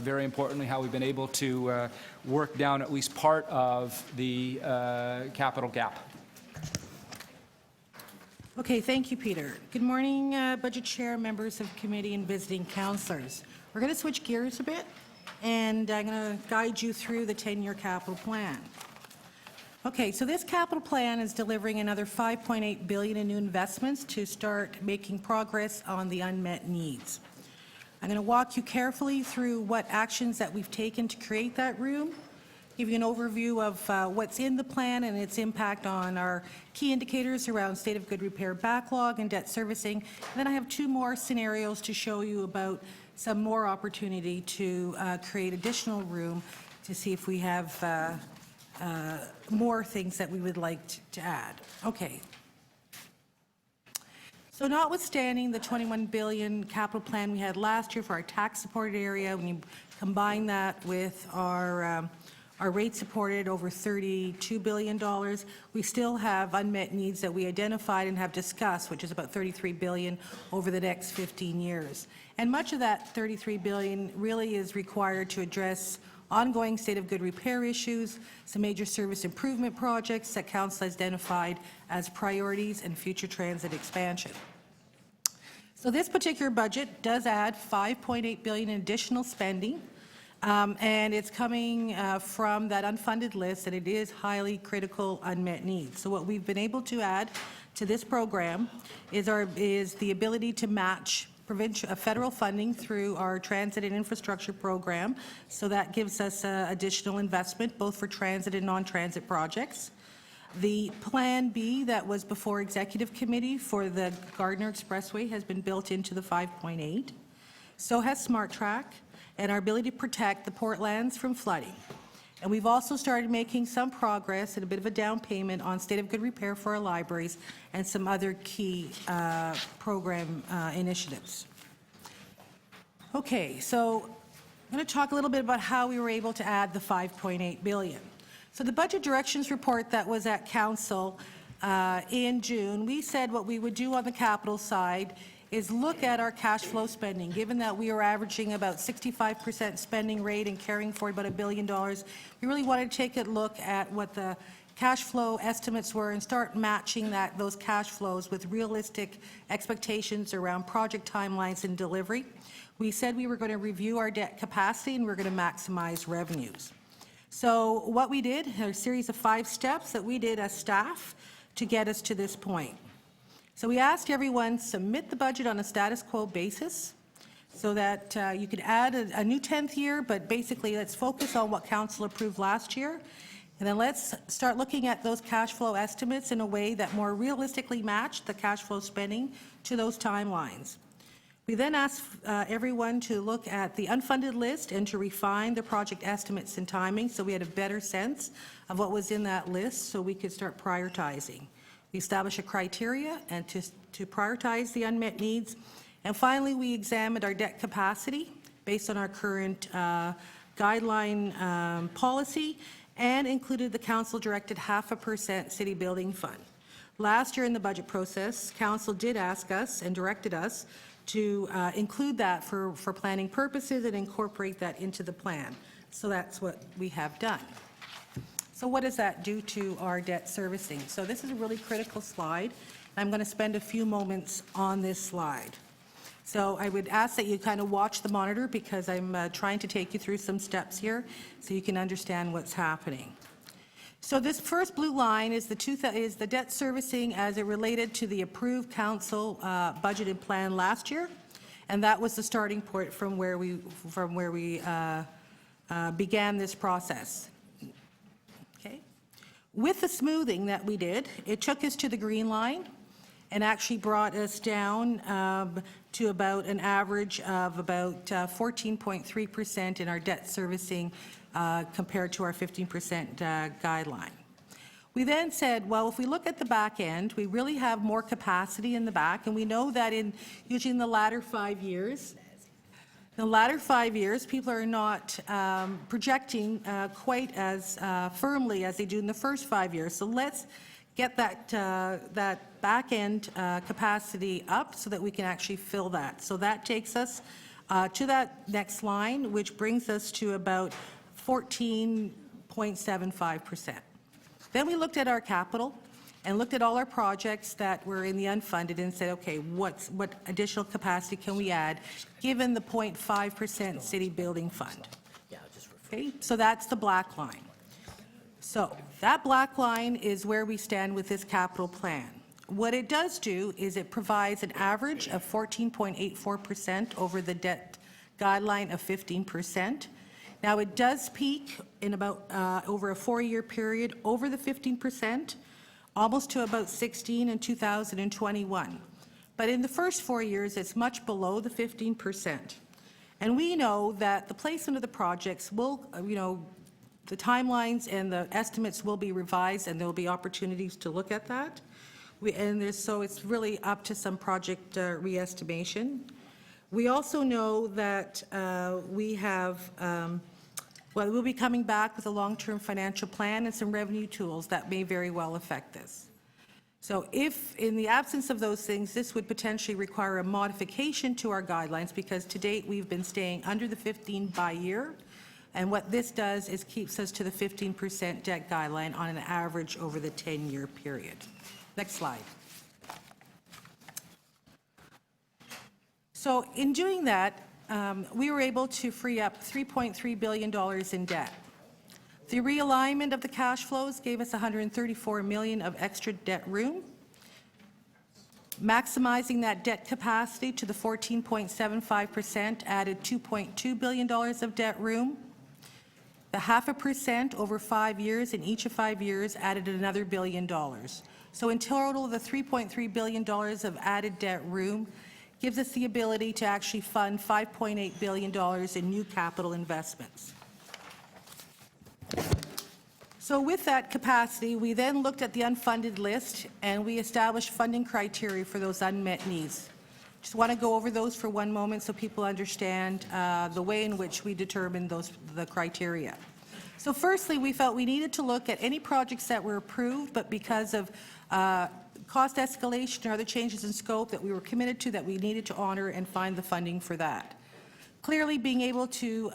very importantly, how we've been able to work down at least part of the capital gap. Okay, thank you, Peter. Good morning, Budget Chair, members of committee, and visiting councillors. We're going to switch gears a bit, and I'm going to guide you through the 10-year capital plan. Okay, so this capital plan is delivering another $5.8 billion in new investments to start making progress on the unmet needs. I'm going to walk you carefully through what actions that we've taken to create that room, give you an overview of what's in the plan and its impact on our key indicators around state of good repair backlog and debt servicing. And then I have two more scenarios to show you about some more opportunity to create additional room to see if we have more things that we would like to add. Okay. So notwithstanding the $21 billion capital plan we had last year for our tax-supported area, when you combine that with our rate-supported over $32 billion, we still have unmet needs that we identified and have discussed, which is about $33 billion over the next 15 years. And much of that $33 billion really is required to address ongoing state of good repair issues, some major service improvement projects that Council has identified as priorities, and future transit expansion. So this particular budget does add $5.8 billion in additional spending, and it's coming from that unfunded list, and it is highly critical unmet needs. So what we've been able to add to this program is the ability to match federal funding through our transit and infrastructure program. So that gives us additional investment both for transit and non-transit projects. The Plan B that was before Executive Committee for the Gardiner Expressway has been built into the 5.8. So has Smart Track and our ability to protect the Portlands from flooding. And we've also started making some progress and a bit of a down payment on state of good repair for our libraries and some other key program initiatives. Okay, so I'm going to talk a little bit about how we were able to add the $5.8 billion. So the budget directions report that was at Council in June, we said what we would do on the capital side is look at our cash flow spending. Given that we are averaging about 65% spending rate and carrying forward about $1 billion, we really wanted to take a look at what the cash flow estimates were and start matching those cash flows with realistic expectations around project timelines and delivery. We said we were going to review our debt capacity and we're going to maximize revenues. So what we did, a series of 5 steps that we did as staff to get us to this point. So we asked everyone to submit the budget on a status quo basis so that you could add a new 10th year, but basically let's focus on what Council approved last year. And then let's start looking at those cash flow estimates in a way that more realistically matched the cash flow spending to those timelines. We then asked everyone to look at the unfunded list and to refine the project estimates and timing so we had a better sense of what was in that list so we could start prioritizing. We established a criteria and to prioritize the unmet needs. And finally, we examined our debt capacity based on our current guideline policy and included the Council-directed 0.5% city building fund. Last year in the budget process, Council did ask us and directed us to include that for planning purposes and incorporate that into the plan. So that's what we have done. So what does that do to our debt servicing? So this is a really critical slide. I'm going to spend a few moments on this slide. So I would ask that you kind of watch the monitor because I'm trying to take you through some steps here so you can understand what's happening. So this first blue line is the debt servicing as it related to the approved council budget and plan last year, and that was the starting point from where we began this process. Okay. With the smoothing that we did, it took us to the green line and actually brought us down to about an average of about 14.3% in our debt servicing compared to our 15% guideline. We then said, well, if we look at the back end, we really have more capacity in the back, and we know that usually in the latter 5 years, people are not projecting quite as firmly as they do in the first 5 years. So let's get that back end capacity up so that we can actually fill that. So that takes us to that next line, which brings us to about 14.75%. Then we looked at our capital and looked at all our projects that were in the unfunded and said, okay, what additional capacity can we add given the 0.5% city building fund? Okay, so that's the black line. So that black line is where we stand with this capital plan. What it does do is it provides an average of 14.84% over the debt guideline of 15%. Now it does peak in about over a 4-year period over the 15%, almost to about 16 in 2021. But in the first 4 years, it's much below the 15%. And we know that the placement of the projects will, the timelines and the estimates will be revised, and there will be opportunities to look at that. So it's really up to some project re-estimation. We also know that we'll be coming back with a long-term financial plan and some revenue tools that may very well affect this. So if, in the absence of those things, this would potentially require a modification to our guidelines, because to date we've been staying under the 15 by year, and what this does is keeps us to the 15% debt guideline on an average over the 10-year period. Next slide. So in doing that, we were able to free up $3.3 billion in debt. The realignment of the cash flows gave us $134 million of extra debt room. Maximizing that debt capacity to the 14.75% added $2.2 billion of debt room. The 0.5% over 5 years in each of 5 years added another $1 billion. So in total, the $3.3 billion of added debt room gives us the ability to actually fund $5.8 billion in new capital investments. So with that capacity, we then looked at the unfunded list and we established funding criteria for those unmet needs. Just want to go over those for one moment so people understand the way in which we determined the criteria. So firstly, we felt we needed to look at any projects that were approved, but because of cost escalation or other changes in scope that we were committed to, that we needed to honor and find the funding for that. Clearly, being able to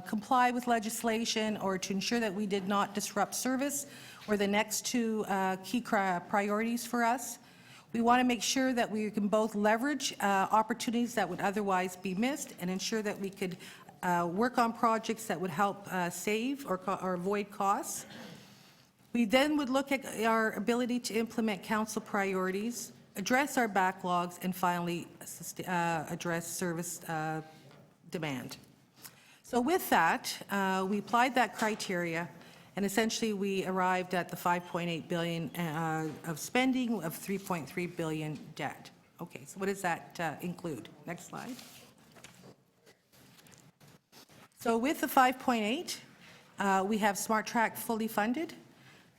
comply with legislation or to ensure that we did not disrupt service were the next two key priorities for us. We want to make sure that we can both leverage opportunities that would otherwise be missed and ensure that we could work on projects that would help save or avoid costs. We then would look at our ability to implement council priorities, address our backlogs, and finally address service demand. So with that, we applied that criteria, and essentially we arrived at the $5.8 billion of spending of $3.3 billion debt. Okay, so what does that include? Next slide. So with the 5.8, we have Smart Track fully funded.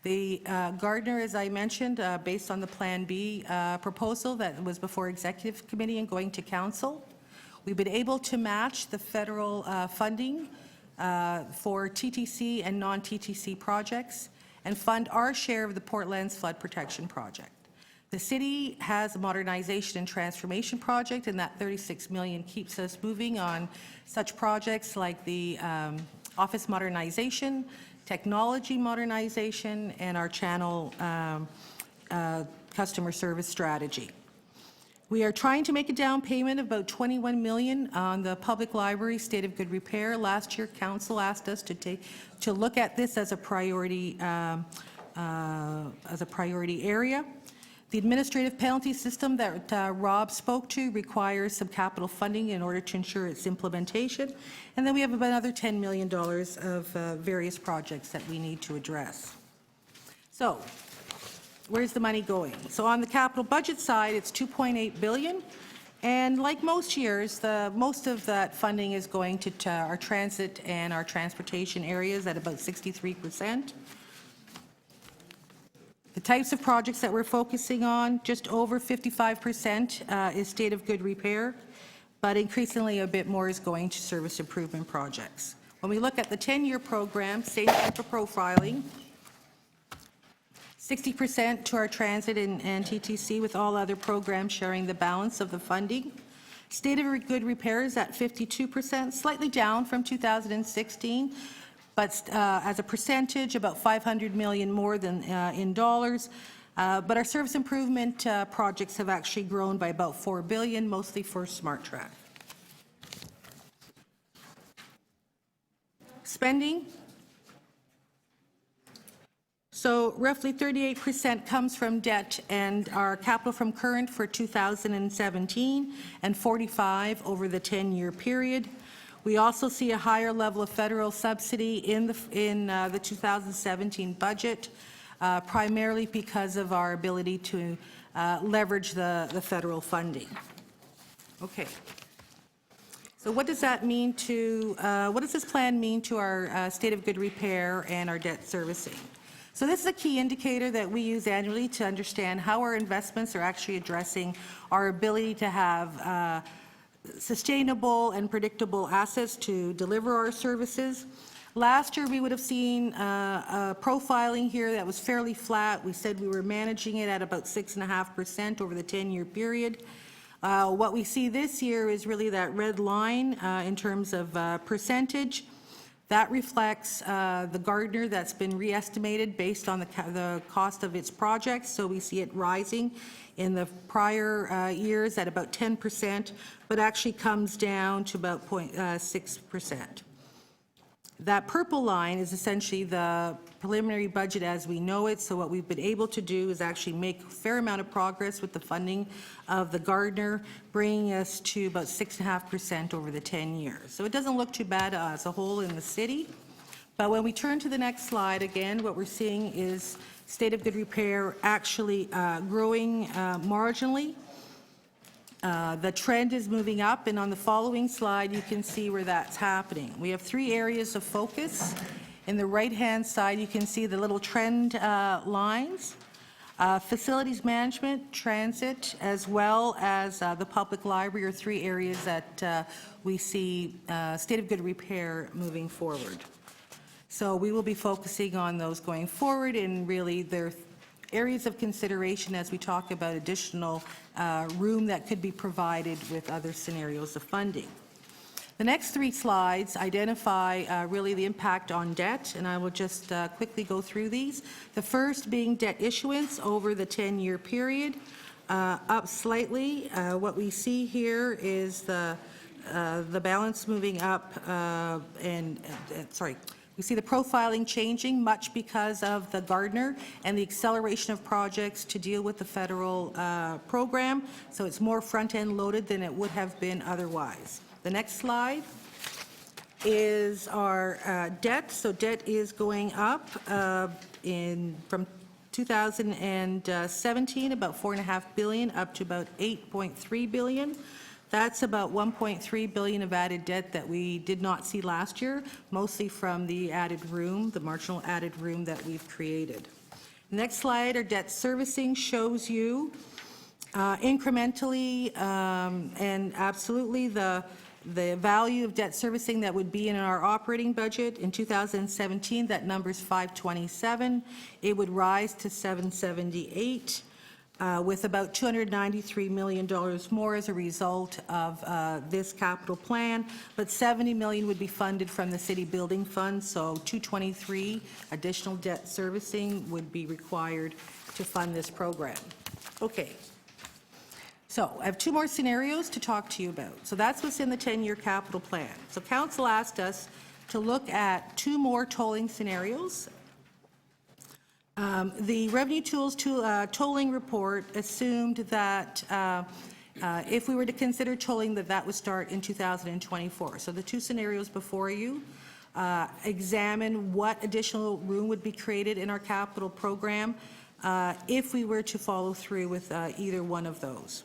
The Gardner, as I mentioned, based on the Plan B proposal that was before Executive Committee and going to Council. We've been able to match the federal funding for TTC and non-TTC projects and fund our share of the Portland's flood protection project. The city has a modernization and transformation project, and that 36 million keeps us moving on such projects like the office modernization, technology modernization, and our channel customer service strategy. We are trying to make a down payment of about 21 million on the public library state of good repair. Last year, council asked us to look at this as a priority area. The administrative penalty system that Rob spoke to requires some capital funding in order to ensure its implementation. And then we have about another $10 million of various projects that we need to address. So, where's the money going? So on the capital budget side, it's $2.8 billion. And like most years, most of that funding is going to our transit and our transportation areas at about 63%. The types of projects that we're focusing on, just over 55% is state of good repair, but increasingly a bit more is going to service improvement projects. When we look at the 10-year program, same type of profiling, 60% to our transit and TTC, with all other programs sharing the balance of the funding. State of good repair is at 52%, slightly down from 2016. But as a percentage, about 500 million more than in dollars. But our service improvement projects have actually grown by about 4 billion, mostly for Smart Track. Spending. So roughly 38% comes from debt and our capital from current for 2017 and 45% over the 10-year period. We also see a higher level of federal subsidy in the 2017 budget, primarily because of our ability to leverage the federal funding. Okay. So what does that mean to, what does this plan mean to our state of good repair and our debt servicing? So this is a key indicator that we use annually to understand how our investments are actually addressing our ability to have sustainable and predictable assets to deliver our services. Last year, we would have seen a profiling here that was fairly flat. We said we were managing it at about 6.5% over the 10-year period. What we see this year is really that red line in terms of percentage. That reflects the Gardner that's been re-estimated based on the cost of its projects. So we see it rising in the prior years at about 10%, but actually comes down to about 0.6%. That purple line is essentially the preliminary budget as we know it. So what we've been able to do is actually make a fair amount of progress with the funding of the Gardner, bringing us to about 6.5% over the 10 years. So it doesn't look too bad as a whole in the city. But when we turn to the next slide, again, what we're seeing is state of good repair actually growing marginally. The trend is moving up, and on the following slide, you can see where that's happening. We have 3 areas of focus. In the right-hand side, you can see the little trend lines. Facilities management, transit, as well as the public library are 3 areas that we see state of good repair moving forward. So we will be focusing on those going forward, and really they're areas of consideration as we talk about additional room that could be provided with other scenarios of funding. The next 3 slides identify really the impact on debt, and I will just quickly go through these. The first being debt issuance over the 10-year period, up slightly. What we see here is the balance moving up, we see the profiling changing much because of the Gardner and the acceleration of projects to deal with the federal program. So it's more front-end loaded than it would have been otherwise. The next slide is our debt. So debt is going up from 2017, about $4.5 billion, up to about $8.3 billion. That's about $1.3 billion of added debt that we did not see last year, mostly from the added room, the marginal added room that we've created. Next slide, our debt servicing shows you incrementally and absolutely the value of debt servicing that would be in our operating budget. In 2017, that number is $527. It would rise to $778. with about $293 million more as a result of this capital plan, but $70 million would be funded from the city building fund, so $223 additional debt servicing would be required to fund this program. Okay. So I have two more scenarios to talk to you about. So that's what's in the 10-year capital plan. So council asked us to look at two more tolling scenarios. The revenue tools tolling report assumed that if we were to consider tolling, that would start in 2024. So the two scenarios before you examine what additional room would be created in our capital program if we were to follow through with either one of those.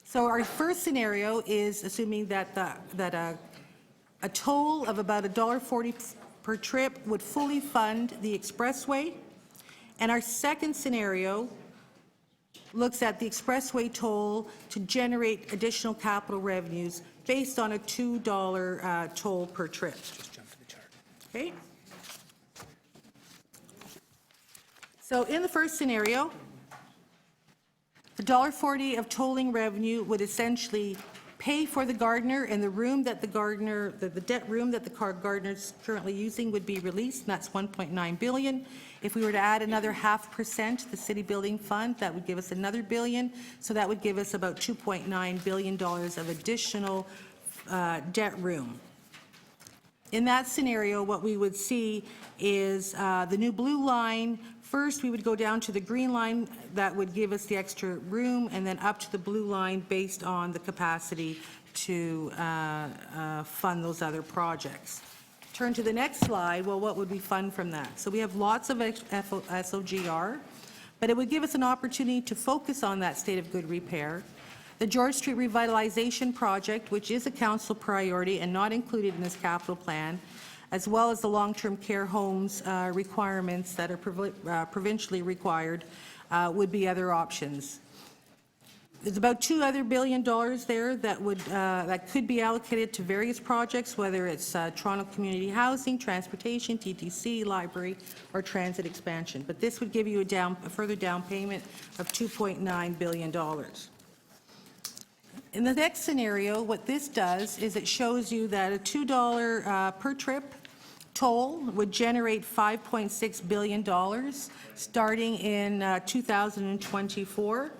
So our first scenario is assuming that a toll of about $1.40 per trip would fully fund the expressway. And our second scenario looks at the expressway toll to generate additional capital revenues based on a $2 toll per trip. Just jump to the chart. Okay. So in the first scenario, the $1.40 of tolling revenue would essentially pay for the gardener, and the room that the gardener, the debt room that the gardener is currently using would be released, and that's $1.9 billion. If we were to add another 0.5% to the city building fund, that would give us another $1 billion, so that would give us about $2.9 billion of additional debt room. In that scenario, what we would see is the new blue line. First, we would go down to the green line. That would give us the extra room, and then up to the blue line based on the capacity to fund those other projects. Turn to the next slide. Well, what would we fund from that? So we have lots of SOGR, but it would give us an opportunity to focus on that state of good repair. The George Street Revitalization Project, which is a council priority and not included in this capital plan, as well as the long-term care homes requirements that are provincially required, would be other options. There's about $2 other billion there that could be allocated to various projects, whether it's Toronto community housing, transportation, TTC, library, or transit expansion. But this would give you a further down payment of $2.9 billion. In the next scenario, what this does is it shows you that a $2 per trip toll would generate $5.6 billion starting in 2024.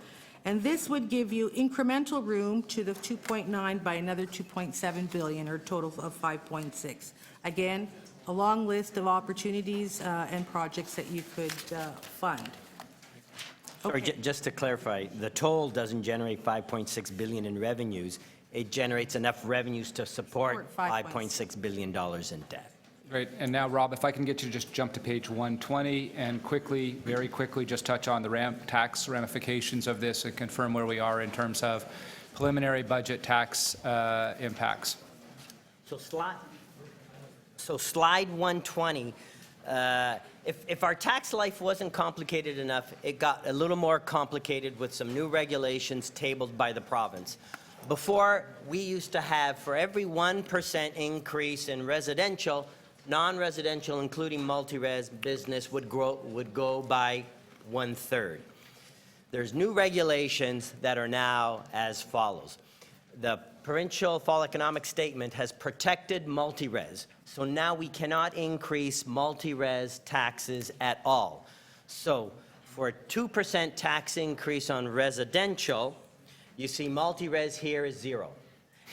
And this would give you incremental room to the 2.9 by another 2.7 billion, or a total of 5.6. Again, a long list of opportunities and projects that you could fund. Sorry, just to clarify, the toll doesn't generate $5.6 billion in revenues. It generates enough revenues to support $5.6 billion in debt. Great. And now, Rob, if I can get you to just jump to page 120 and quickly, very quickly, just touch on the tax ramifications of this and confirm where we are in terms of preliminary budget tax impacts. So slide 120, if our tax life wasn't complicated enough, it got a little more complicated with some new regulations tabled by the province. Before, we used to have, for every 1% increase in residential, non-residential, including multi-res business, would go by 1/3. There's new regulations that are now as follows. The provincial fall economic statement has protected multi-res, so now we cannot increase multi-res taxes at all. So for a 2% tax increase on residential, you see multi-res here is 0.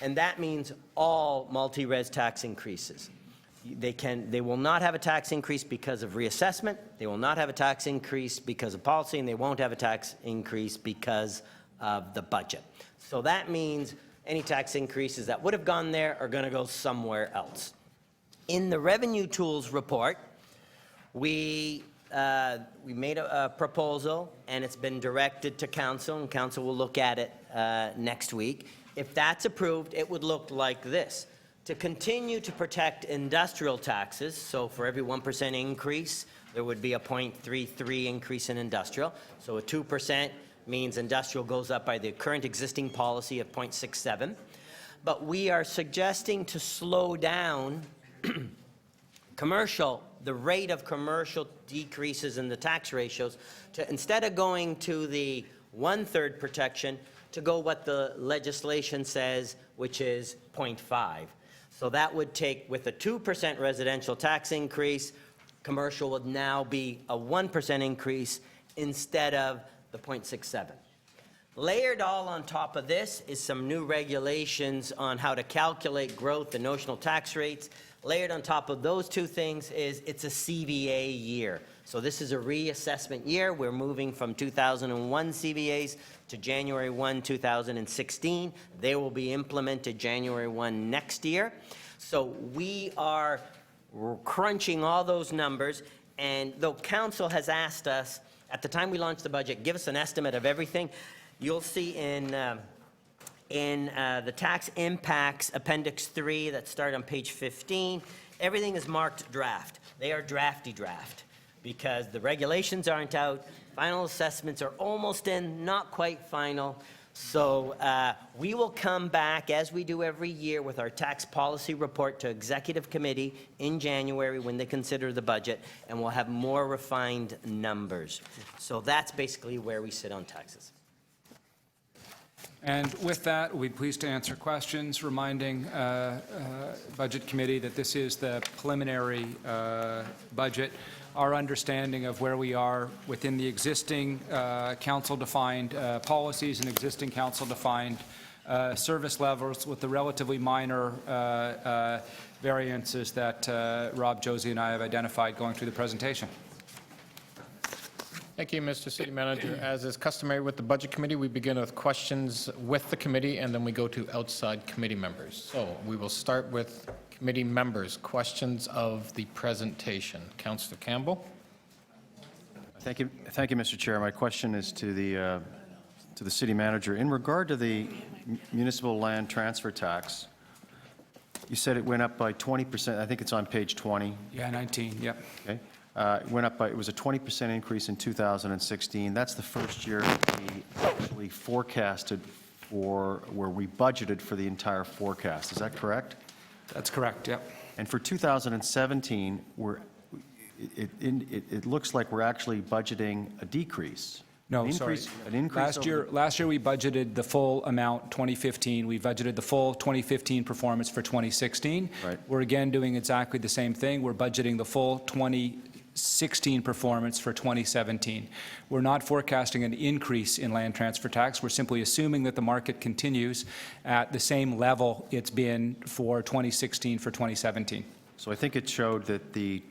And that means all multi-res tax increases. They will not have a tax increase because of reassessment, they will not have a tax increase because of policy, and they won't have a tax increase because of the budget. So that means any tax increases that would have gone there are going to go somewhere else. In the Revenue Tools report, we made a proposal, and it's been directed to council, and council will look at it next week. If that's approved, it would look like this. To continue to protect industrial taxes, so for every 1% increase, there would be a 0.33 increase in industrial. So a 2% means industrial goes up by the current existing policy of 0.67. But we are suggesting to slow down commercial, the rate of commercial decreases in the tax ratios, to instead of going to the 1/3 protection to go what the legislation says, which is 0.5. So that would take, with a 2% residential tax increase, commercial would now be a 1% increase instead of the 0.67. Layered all on top of this is some new regulations on how to calculate growth and notional tax rates. Layered on top of those two things is it's a CVA year. So this is a reassessment year. We're moving from 2001 CVAs to January 1, 2016. They will be implemented January 1 next year. So we are crunching all those numbers, and though council has asked us, at the time we launched the budget, give us an estimate of everything, you'll see in the tax impacts, Appendix 3, that start on page 15, everything is marked draft. They are drafty draft because the regulations aren't out. Final assessments are almost in, not quite final. So we will come back, as we do every year, with our tax policy report to Executive Committee in January when they consider the budget, and we'll have more refined numbers. So that's basically where we sit on taxes. And with that, we'll be pleased to answer questions, reminding Budget Committee that this is the preliminary budget. Our understanding of where we are within the existing council-defined policies and existing council-defined service levels with the relatively minor variances that Rob, Josie, and I have identified going through the presentation. Thank you, Mr. City Manager. As is customary with the Budget Committee, we begin with questions with the committee, and then we go to outside committee members. So we will start with committee members. Questions of the presentation. Councillor Campbell. Thank you, Mr. Chair. My question is to the City Manager. In regard to the municipal land transfer tax, you said it went up by 20%. I think it's on page 20. Yeah, 19, yep. Okay. It went up by, it was a 20% increase in 2016. That's the first year we actually forecasted for, where we budgeted for the entire forecast. Is that correct? That's correct, yep. And for 2017, it looks like we're actually budgeting a decrease. No, An sorry. increase, An increase Last year we budgeted the full amount 2015. We budgeted the full 2015 performance for 2016. Right. We're again doing exactly the same thing. We're budgeting the full 2016 performance for 2017. We're not forecasting an increase in land transfer tax. We're simply assuming that the market continues at the same level it's been for 2016 for 2017. So I think it showed that the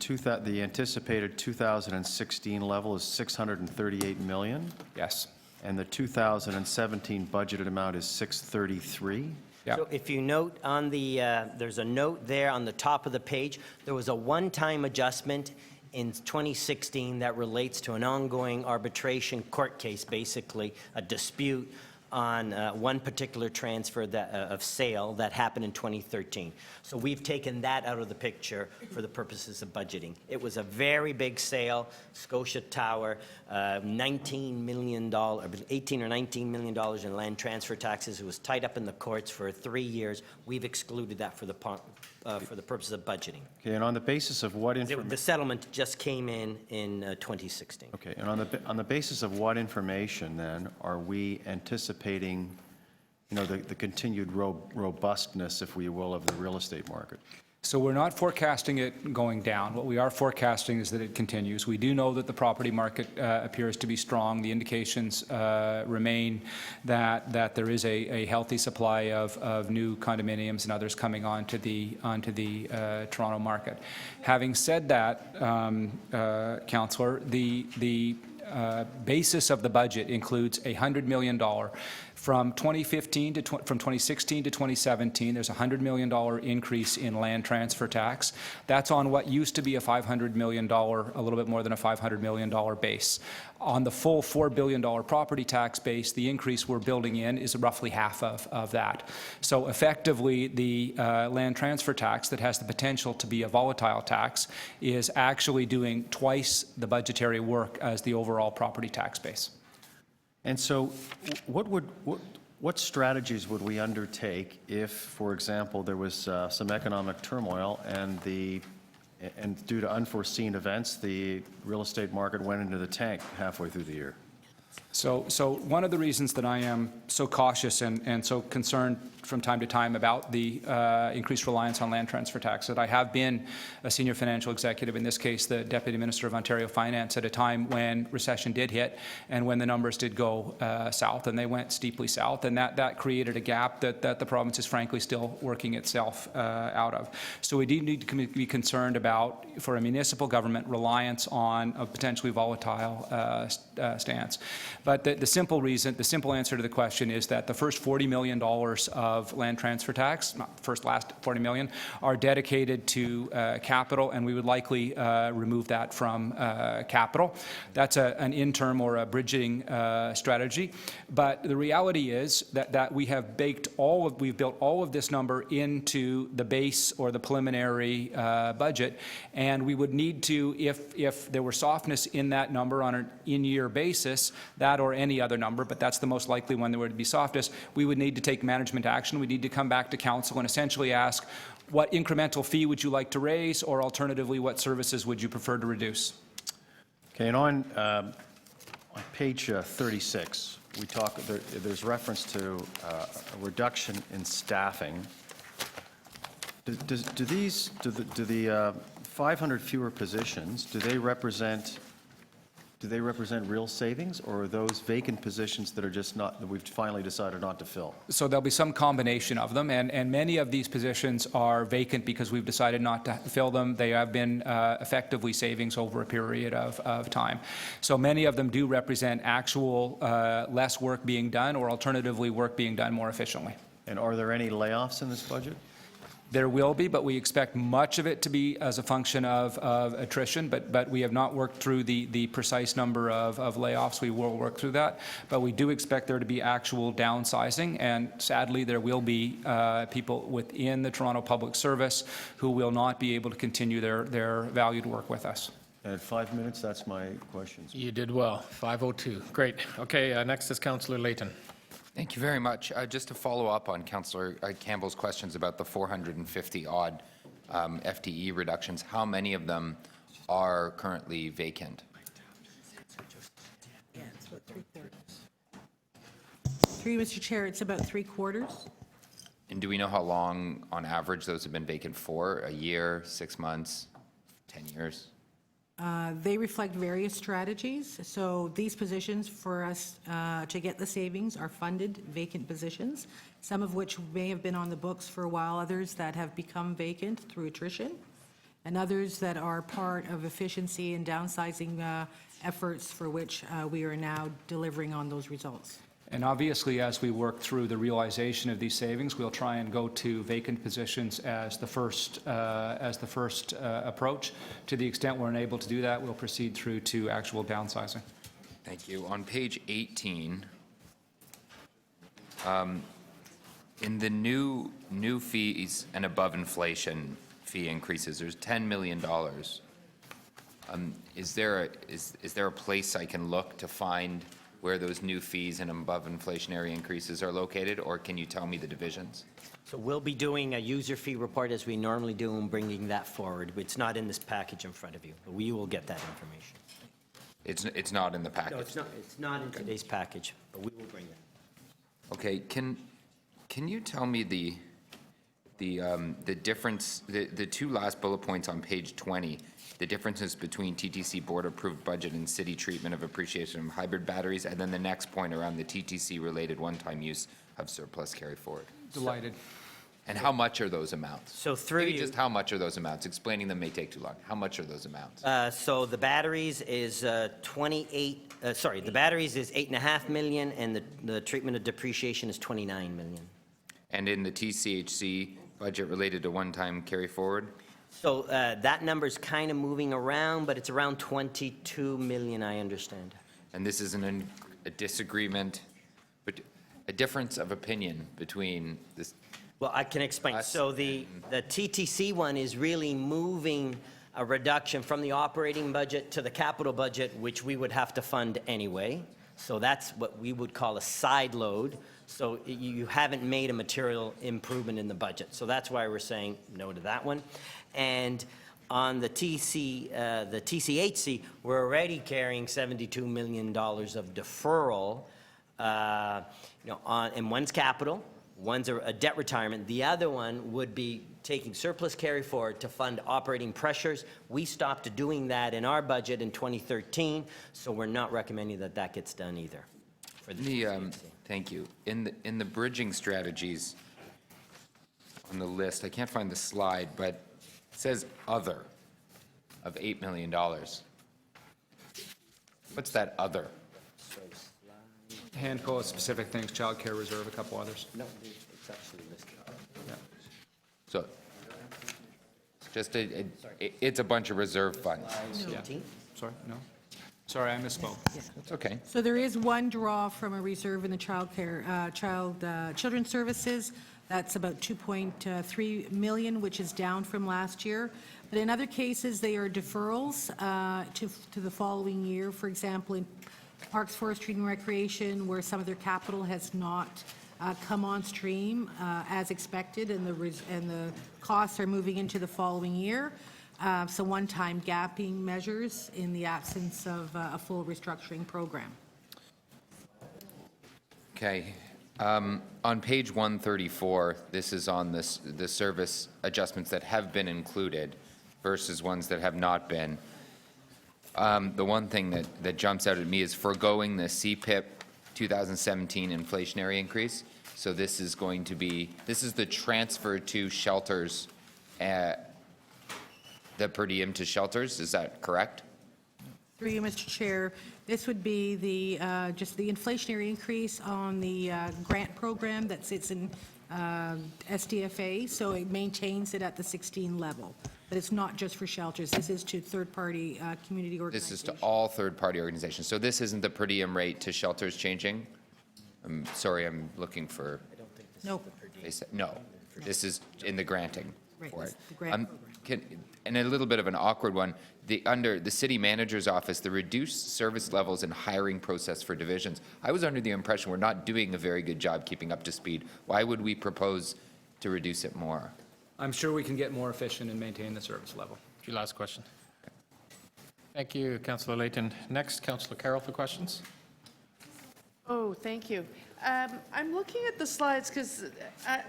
anticipated 2016 level is $638 million, Yes. and the 2017 budgeted amount is $633. Yeah. So if you note on the, there's a note there on the top of the page, there was a one-time adjustment in 2016 that relates to an ongoing arbitration court case, basically a dispute on one particular transfer that, of sale that happened in 2013. So we've taken that out of the picture for the purposes of budgeting. It was a very big sale, Scotia Tower, $19 million, 18 or $19 million in land transfer taxes. It was tied up in the courts for 3 years. We've excluded that for the purposes of budgeting. Okay, and on the basis of what The information? settlement just came in 2016. Okay, and on the basis of what information then are we anticipating, you know, the continued robustness, if we will, of the real estate market? So we're not forecasting it going down. What we are forecasting is that it continues. We do know that the property market appears to be strong. The indications remain that there is a healthy supply of new condominiums and others coming onto the Toronto market. Having said that, Councillor, the basis of the budget includes $100 million. From 2016 to 2017, there's a $100 million increase in land transfer tax. That's on what used to be a $500 million, a little bit more than a $500 million base. On the full $4 billion property tax base, the increase we're building in is roughly half of that. So effectively, the land transfer tax that has the potential to be a volatile tax is actually doing twice the budgetary work as the overall property tax base. And so what strategies would we undertake if, for example, there was some economic turmoil and due to unforeseen events, the real estate market went into the tank halfway through the year? So one of the reasons that I am so cautious and so concerned from time to time about the increased reliance on land transfer tax, that I have been a senior financial executive, in this case the Deputy Minister of Ontario Finance, at a time when recession did hit and when the numbers did go south, and they went steeply south, and that created a gap that the province is frankly still working itself out of. So we do need to be concerned about, for a municipal government, reliance on a potentially volatile stance. But the simple answer to the question is that the first $40 million of land transfer tax, not the last $40 million, are dedicated to capital, and we would likely remove that from capital. That's an interim or a bridging strategy. But the reality is that we have we've built all of this number into the base or the preliminary budget, and we would need to, if there were softness in that number on an in-year basis, that or any other number, but that's the most likely one there would be softness, we would need to take management action. We need to come back to council and essentially ask, what incremental fee would you like to raise, or alternatively, what services would you prefer to reduce? Okay, and on page 36, we talk, there's reference to a reduction in staffing. Do the 500 fewer positions, do they represent real savings, or are those vacant positions that are just not, that we've finally decided not to fill? So there'll be some combination of them, and many of these positions are vacant because we've decided not to fill them. They have been effectively savings over a period of time. So many of them do represent actual less work being done, or alternatively work being done more efficiently. And are there any layoffs in this budget? There will be, but we expect much of it to be as a function of attrition, but we have not worked through the precise number of layoffs. We will work through that, but we do expect there to be actual downsizing, and sadly there will be people within the Toronto Public Service who will not be able to continue their valued work with us. At 5 minutes, that's my questions. You did well. 5:02. Great. Okay, next is Councillor Layton. Thank you very much. Just to follow up on Councillor Campbell's questions about the 450-odd FTE reductions, how many of them are currently vacant? Yeah, it's about three-quarters. Through you, Mr. Chair, it's about three-quarters. And do we know how long, on average, those have been vacant for? A year, 6 months, 10 years? They reflect various strategies. So these positions for us to get the savings are funded vacant positions, some of which may have been on the books for a while, others that have become vacant through attrition, and others that are part of efficiency and downsizing efforts for which we are now delivering on those results. And obviously, as we work through the realization of these savings, we'll try and go to vacant positions as the first approach. To the extent we're unable to do that, we'll proceed through to actual downsizing. Thank you. On page 18, in the new fees and above inflation fee increases, there's $10 million. Is there a place I can look to find where those new fees and above inflationary increases are located, or can you tell me the divisions? So we'll be doing a user fee report as we normally do and bringing that forward. It's not in this package in front of you, but we will get that information. It's not in the package? No, it's not in today's package, but we will bring that. Okay, can you tell me the difference, the two last bullet points on page 20, the differences between TTC board-approved budget and city treatment of appreciation of hybrid batteries, and then the next point around the TTC-related one-time use of surplus carry forward? Delighted. And how much are those amounts? So through Maybe you, just how much are those amounts? Explaining them may take too long. How much are those amounts? so the batteries is the batteries is $8.5 million, and the treatment of depreciation is $29 million. And in the TCHC budget related to one-time carry forward? So that number's kind of moving around, but it's around $22 million, I understand. And this is a disagreement, but a difference of opinion between this. Well, I can explain. So the TTC one is really moving a reduction from the operating budget to the capital budget, which we would have to fund anyway. So that's what we would call a side load. So you haven't made a material improvement in the budget. So that's why we're saying no to that one. And On the TCHC, we're already carrying $72 million of deferral, and one's capital, one's a debt retirement. The other one would be taking surplus carry forward to fund operating pressures. We stopped doing that in our budget in 2013, so we're not recommending that that gets done either. For the TCHC. Thank you. In the bridging strategies on the list, I can't find the slide, but it says other of $8 million. What's that other? Handful of specific things, childcare reserve, a couple others. No, it's actually listed. So, just it's a bunch of reserve funds. Yeah. Sorry, no? Sorry, I misspoke. That's okay. So there is one draw from a reserve in the children's services. That's about 2.3 million, which is down from last year. But in other cases, they are deferrals to the following year. For example, in Parks, Forestry, and Recreation, where some of their capital has not come on stream as expected, and the costs are moving into the following year. So one-time gapping measures in the absence of a full restructuring program. Okay. On page 134, this is on the service adjustments that have been included versus ones that have not been. The one thing that jumps out at me is foregoing the CPIP 2017 inflationary increase. So this is the transfer to shelters, the per diem to shelters, is that correct? Through you, Mr. Chair, this would be just the inflationary increase on the grant program that sits in SDFA, so it maintains it at the 16 level. But it's not just for shelters. This is to third-party community organizations. This is to all third-party organizations. So this isn't the per diem rate to shelters changing? I'm sorry, I'm looking for. No. No, this is in the granting Right, for it's it. the grant And a little bit of an awkward one, under the city manager's office, the reduced service levels and hiring process for divisions. I was under the impression we're not doing a very good job keeping up to speed. Why would we propose to reduce it more? I'm sure we can get more efficient and maintain the service level. Your last question. Thank you, Councillor Layton. Next, Councillor Carroll for questions. Oh, thank you. I'm looking at the slides because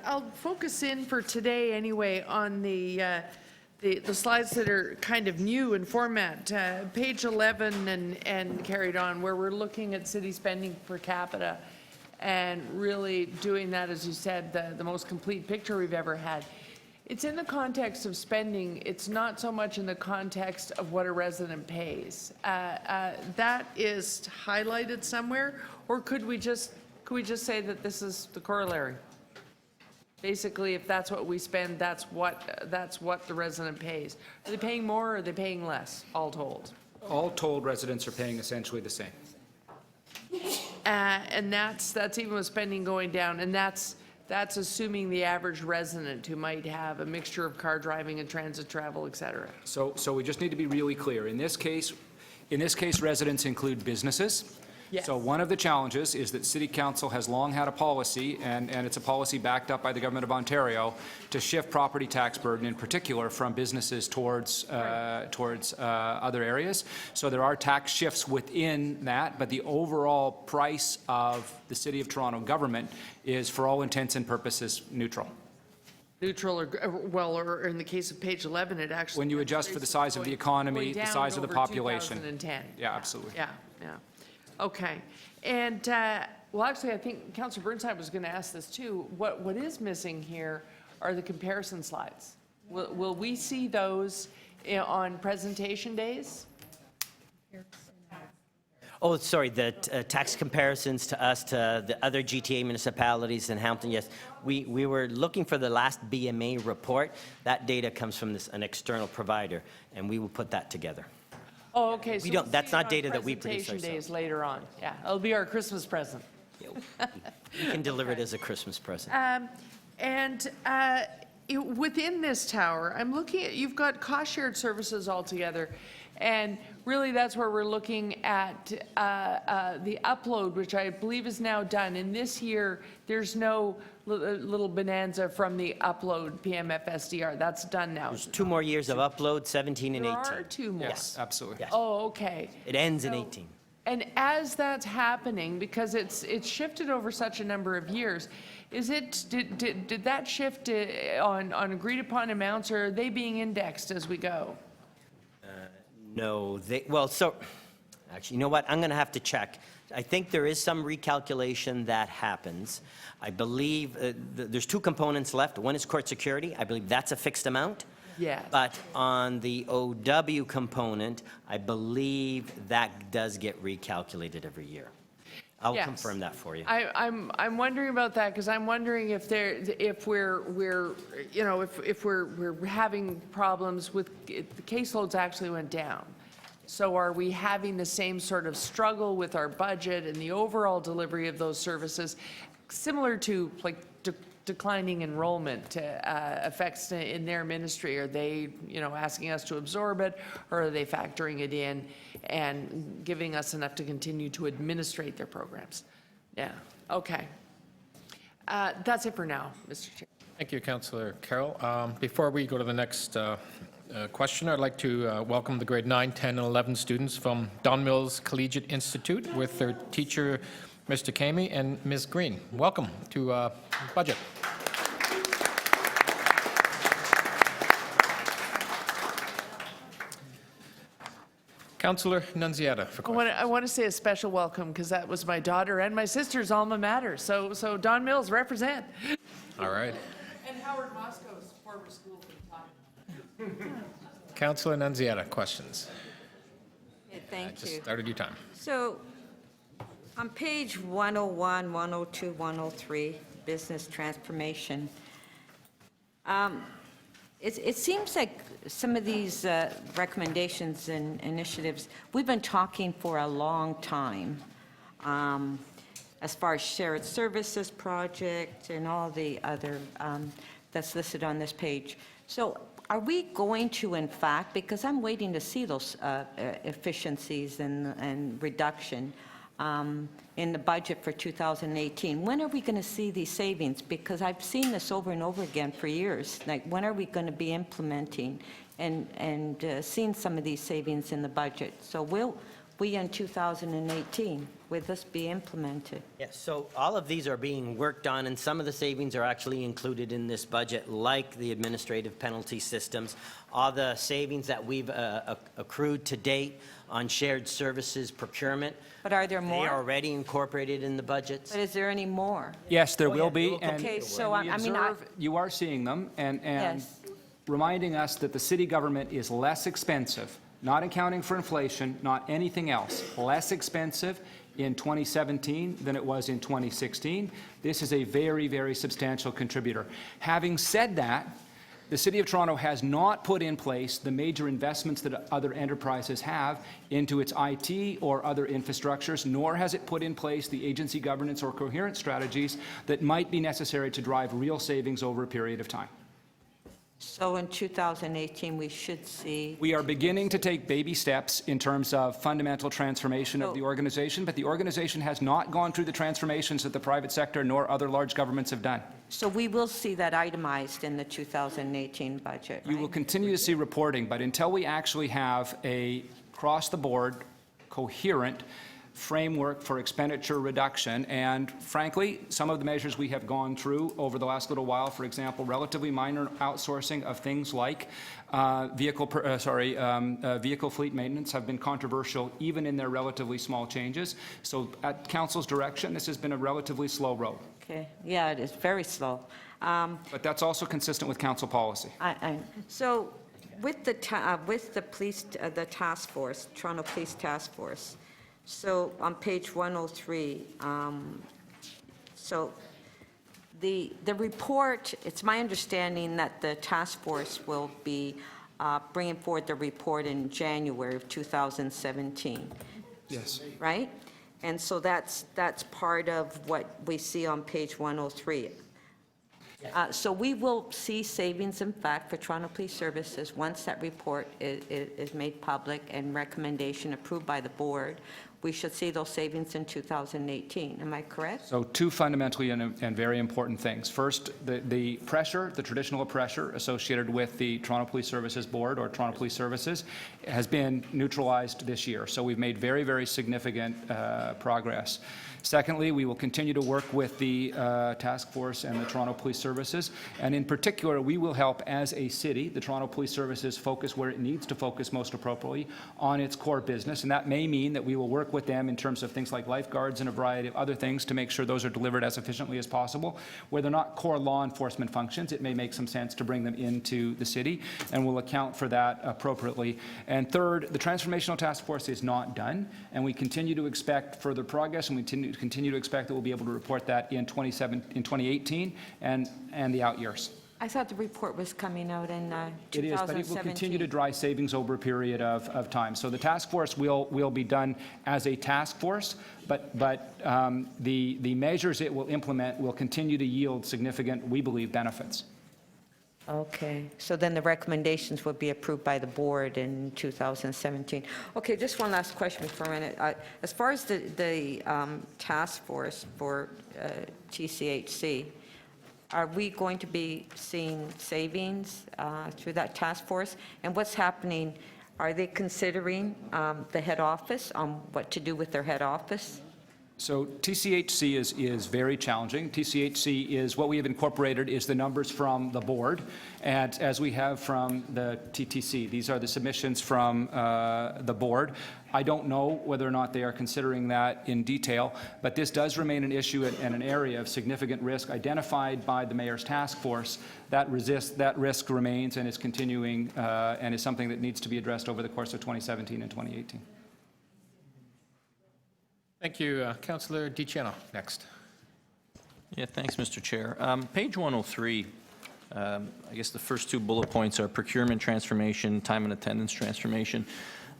I'll focus in for today anyway on the slides that are kind of new in format, page 11 and carried on, where we're looking at city spending per capita and really doing that, as you said, the most complete picture we've ever had. It's in the context of spending. It's not so much in the context of what a resident pays. That is highlighted somewhere, or could we just say that this is the corollary? Basically, if that's what we spend, that's what the resident pays. Are they paying more or are they paying less, all told? All told, residents are paying essentially the same. And that's even with spending going down, and that's assuming the average resident who might have a mixture of car driving and transit travel, et cetera. So we just need to be really clear. In this case, residents include businesses. Yes. So one of the challenges is that City Council has long had a policy, and it's a policy backed up by the Government of Ontario, to shift property tax burden in particular from businesses towards other areas. So there are tax shifts within that, but the overall price of the City of Toronto government is, for all intents and purposes, neutral. Neutral, or in the case of page 11, it actually. When you adjust for the size of the economy, going the down size of the over population. 2010. Yeah, absolutely. Yeah. Okay. And, well, actually, I think Councillor Burnside was going to ask this too. What is missing here are the comparison slides. Will we see those on presentation days? Oh, sorry, the tax comparisons to us, to the other GTA municipalities in Hamilton, yes. We were looking for the last BMA report. That data comes from an external provider, and we will put that together. Oh, okay. So we'll that's see it not on data that we produce presentation ourselves. days later on. Yeah, it'll be our Christmas present. We can deliver it as a Christmas present. Within this tower, I'm looking at, you've got cost-shared services altogether, and really that's where we're looking at the upload, which I believe is now done. And this year, there's no little bonanza from the upload PMFSDR. That's done now. There's 2 more years of upload, 17 and There 18. are 2 more. Yes, absolutely. Yes. Oh, okay. It ends in So- 18. And as that's happening, because it's shifted over such a number of years, did that shift on agreed upon amounts, or are they being indexed as we go? No, actually, you know what? I'm going to have to check. I think there is some recalculation that happens. I believe there's 2 components left. One is court security. I believe that's a fixed amount. Yes. But on the OW component, I believe that does get recalculated every year. I'll Yes. confirm that for you. I'm wondering about that, because I'm wondering if we're having problems with, the caseloads actually went down. So are we having the same sort of struggle with our budget and the overall delivery of those services, similar to like declining enrollment effects in their ministry? Are they, asking us to absorb it, or are they factoring it in and giving us enough to continue to administrate their programs? Yeah, okay. That's it for now, Mr. Chair. Thank you, Councillor Carroll. Before we go to the next question, I'd like to welcome the grade 9, 10, and 11 students from Don Mills Collegiate Institute with their teacher, Mr. Kamey and Ms. Green. Welcome to budget. Councillor Nunziata for question. I want to say a special welcome, because that was my daughter and my sister's alma mater. So Don Mills, represent. All right. And Howard Moscow's former school for the time. Councillor Nunziata, questions? Thank Just you. started your time. So on page 101, 102, 103, business transformation, it seems like some of these recommendations and initiatives, we've been talking for a long time, as far as shared services project and all the other that's listed on this page. So are we going to, in fact, because I'm waiting to see those efficiencies and reduction in the budget for 2018, when are we going to see these savings? Because I've seen this over and over again for years. Like, when are we going to be implementing and seeing some of these savings in the budget? So will we, in 2018, will this be implemented? Yes, so all of these are being worked on, and some of the savings are actually included in this budget, like the administrative penalty systems. All the savings that we've accrued to date on shared services procurement, But are there they more? are already incorporated in the budgets. But is there any more? Yes, there Oh, will yeah, be. they will and Okay, so we I mean, I- observe- You are seeing them, and Yes. reminding us that the city government is less expensive, not accounting for inflation, not anything else, less expensive in 2017 than it was in 2016. This is a very, very substantial contributor. Having said that, the City of Toronto has not put in place the major investments that other enterprises have into its IT or other infrastructures, nor has it put in place the agency governance or coherent strategies that might be necessary to drive real savings over a period of time. So in 2018, we should see, We are beginning to take baby steps in terms of fundamental transformation of the organization, but the organization has not gone through the transformations that the private sector nor other large governments have done. so we will see that itemized in the 2018 budget, You will right? continue to see reporting, but until we actually have a across-the-board, coherent framework for expenditure reduction, and frankly, some of the measures we have gone through over the last little while, for example, relatively minor outsourcing of things like vehicle fleet maintenance have been controversial even in their relatively small changes. So at Council's direction, this has been a relatively slow road. Okay, yeah, it is very slow. But that's also consistent with council policy. So with the police, the task force, Toronto Police Task Force, so on page 103, so the report, it's my understanding that the task force will be bringing forward the report in January of 2017, Yes. right? And so that's part of what we see on page 103. So we will see savings, in fact, for Toronto Police Services once that report is made public and recommendation approved by the board. We should see those savings in 2018. Am I correct? So two fundamentally and very important things. First, the pressure, the traditional pressure associated with the Toronto Police Services Board or Toronto Police Services has been neutralized this year. So we've made very, very significant progress. Secondly, we will continue to work with the task force and the Toronto Police Services, and in particular, we will help as a city, the Toronto Police Services focus where it needs to focus most appropriately on its core business, and that may mean that we will work with them in terms of things like lifeguards and a variety of other things to make sure those are delivered as efficiently as possible. Where they're not core law enforcement functions, it may make some sense to bring them into the city, and we'll account for that appropriately. And third, the Transformational Task Force is not done, and we continue to expect further progress, and we continue to expect that we'll be able to report that in 2018 and the out years. I thought the report was coming out in 2017. It is, but it will continue to drive savings over a period of time. So the task force will be done as a task force, but the measures it will implement will continue to yield significant, we believe, benefits. Okay, so then the recommendations will be approved by the board in 2017. Okay, just one last question for a minute. As far as the task force for TCHC, are we going to be seeing savings through that task force? And what's happening? Are they considering the head office on what to do with their head office? So TCHC is very challenging. TCHC is, what we have incorporated is the numbers from the board, and as we have from the TTC. These are the submissions from the board. I don't know whether or not they are considering that in detail, but this does remain an issue and an area of significant risk identified by the mayor's task force. That risk remains and is continuing and is something that needs to be addressed over the course of 2017 and 2018. Thank you. Councillor DiCiano, next. Yeah, thanks, Mr. Chair. Page 103, I guess the first two bullet points are procurement transformation, time and attendance transformation.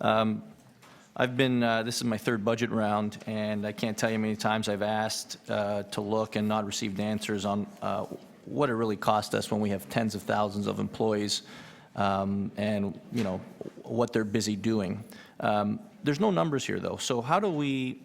I've been, this is my third budget round, and I can't tell you how many times I've asked to look and not received answers on what it really cost us when we have tens of thousands of employees and, you know, what they're busy doing. There's no numbers here, though, so how do we,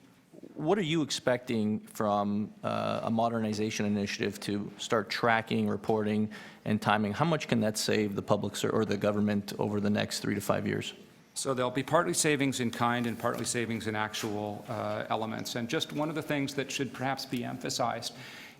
what are you expecting from a modernization initiative to start tracking, reporting, and timing? How much can that save the public or the government over the next 3 to 5 years? So there'll be partly savings in kind and partly savings in actual elements. And just one of the things that should perhaps be emphasized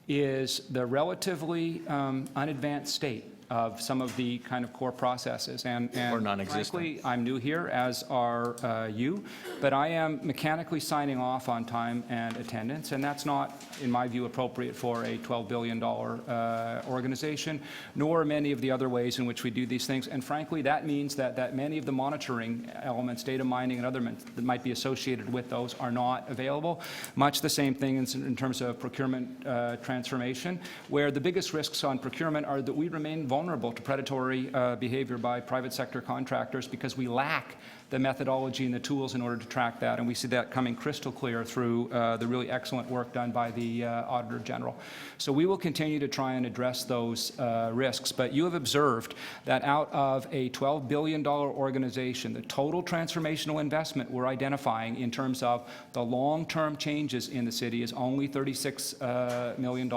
is the relatively unadvanced state of some of the kind of core processes. And or non-existent. Frankly, I'm new here, as are you, but I am mechanically signing off on time and attendance, and that's not, in my view, appropriate for a $12 billion organization, nor many of the other ways in which we do these things. And frankly, that means that many of the monitoring elements, data mining and other that might be associated with those are not available. Much the same thing in terms of procurement transformation, where the biggest risks on procurement are that we remain vulnerable to predatory behavior by private sector contractors because we lack the methodology and the tools in order to track that, and we see that coming crystal clear through the really excellent work done by the Auditor General. So we will continue to try and address those risks, but you have observed that out of a $12 billion organization, the total transformational investment we're identifying in terms of the long-term changes in the city is only $36 million.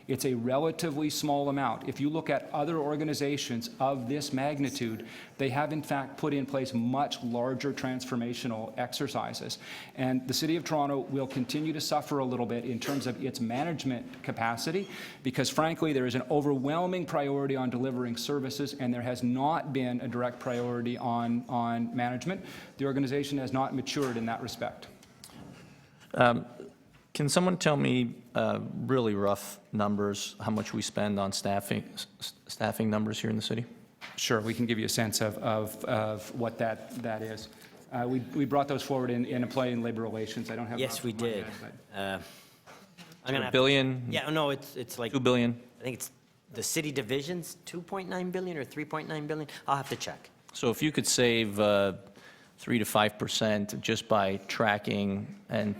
It's a relatively small amount. If you look at other organizations of this magnitude, they have in fact put in place much larger transformational exercises. And the City of Toronto will continue to suffer a little bit in terms of its management capacity because frankly there is an overwhelming priority on delivering services and there has not been a direct priority on management. The organization has not matured in that respect. Can someone tell me really rough numbers, how much we spend on staffing numbers here in the city? Sure, we can give you a sense of what that is. We brought those forward in employee and labor relations. I don't have. Yes, we did. I'm gonna $1 billion? Yeah, no, it's like $2 billion? I think it's the city divisions, 2.9 billion or 3.9 billion. I'll have to check. So if you could save 3 to 5% just by tracking and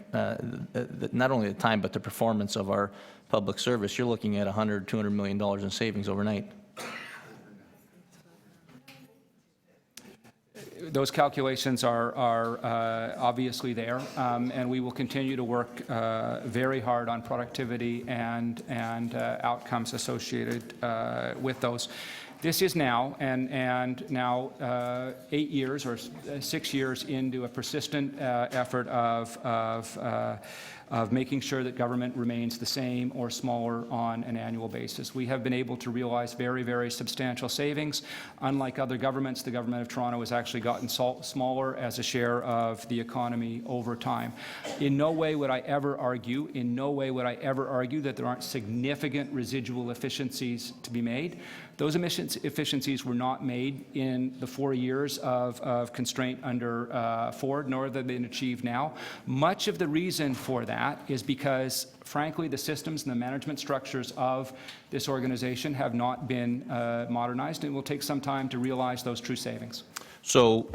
not only the time but the performance of our public service, you're looking at $100, $200 million in savings overnight. Those calculations are obviously there, and we will continue to work very hard on productivity and outcomes associated with those. This is now, and now 8 years or 6 years into a persistent effort of making sure that government remains the same or smaller on an annual basis. We have been able to realize very, very substantial savings. Unlike other governments, the Government of Toronto has actually gotten smaller as a share of the economy over time. In no way would I ever argue, that there aren't significant residual efficiencies to be made. Those efficiencies were not made in the 4 years of constraint under Ford, nor have they been achieved now. Much of the reason for that is because, frankly, the systems and the management structures of this organization have not been modernized, and it will take some time to realize those true savings. So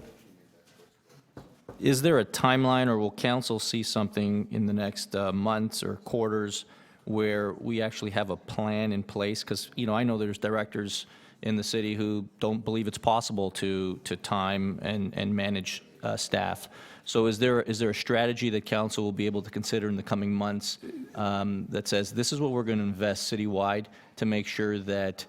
is there a timeline, or will council see something in the next months or quarters where we actually have a plan in place? Because, you know, I know there's directors in the city who don't believe it's possible to time and manage staff. So is there a strategy that council will be able to consider in the coming months that says this is what we're going to invest citywide to make sure that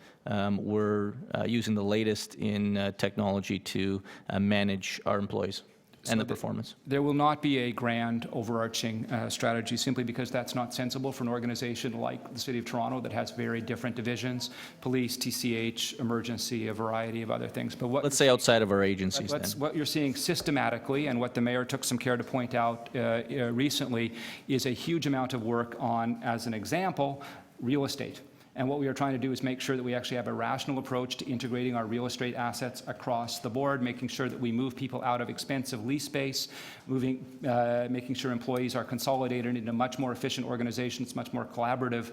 we're using the latest in technology to manage our employees and the performance? There will not be a grand overarching strategy, simply because that's not sensible for an organization like the City of Toronto that has very different divisions: police, TCH, emergency, a variety of other things. But what Let's say outside of our agencies then. what you're seeing systematically, and what the mayor took some care to point out recently, is a huge amount of work on, as an example, real estate. And what we are trying to do is make sure that we actually have a rational approach to integrating our real estate assets across the board, making sure that we move people out of expensive lease space, making sure employees are consolidated into much more efficient organizations, much more collaborative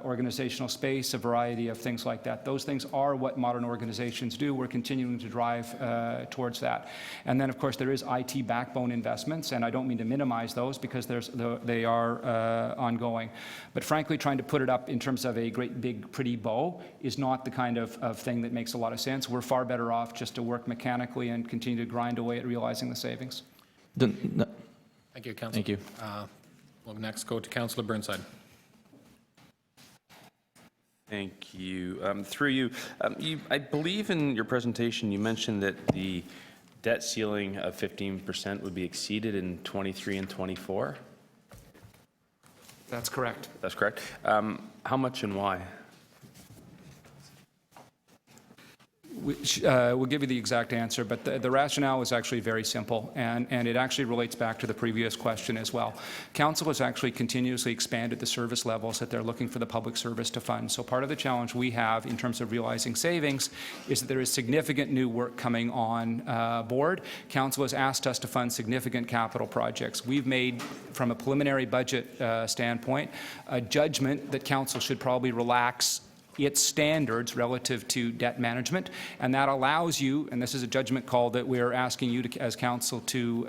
organizational space, a variety of things like that. Those things are what modern organizations do. We're continuing to drive towards that. And then, of course, there is IT backbone investments, and I don't mean to minimize those because they are ongoing. But frankly, trying to put it up in terms of a great big pretty bow is not the kind of thing that makes a lot of sense. We're far better off just to work mechanically and continue to grind away at realizing the savings. Thank you, Councillor. Thank you. We'll next go to Councillor Burnside. Thank you. Through you, I believe in your presentation you mentioned that the debt ceiling of 15% would be exceeded in 23 and 24. That's correct. That's correct. How much and why? We'll give you the exact answer, but the rationale is actually very simple, and it actually relates back to the previous question as well. Council has actually continuously expanded the service levels that they're looking for the public service to fund. So part of the challenge we have in terms of realizing savings is that there is significant new work coming on board. Council has asked us to fund significant capital projects. We've made, from a preliminary budget standpoint, a judgment that Council should probably relax its standards relative to debt management, and that allows you, and this is a judgment call that we're asking you to, as council to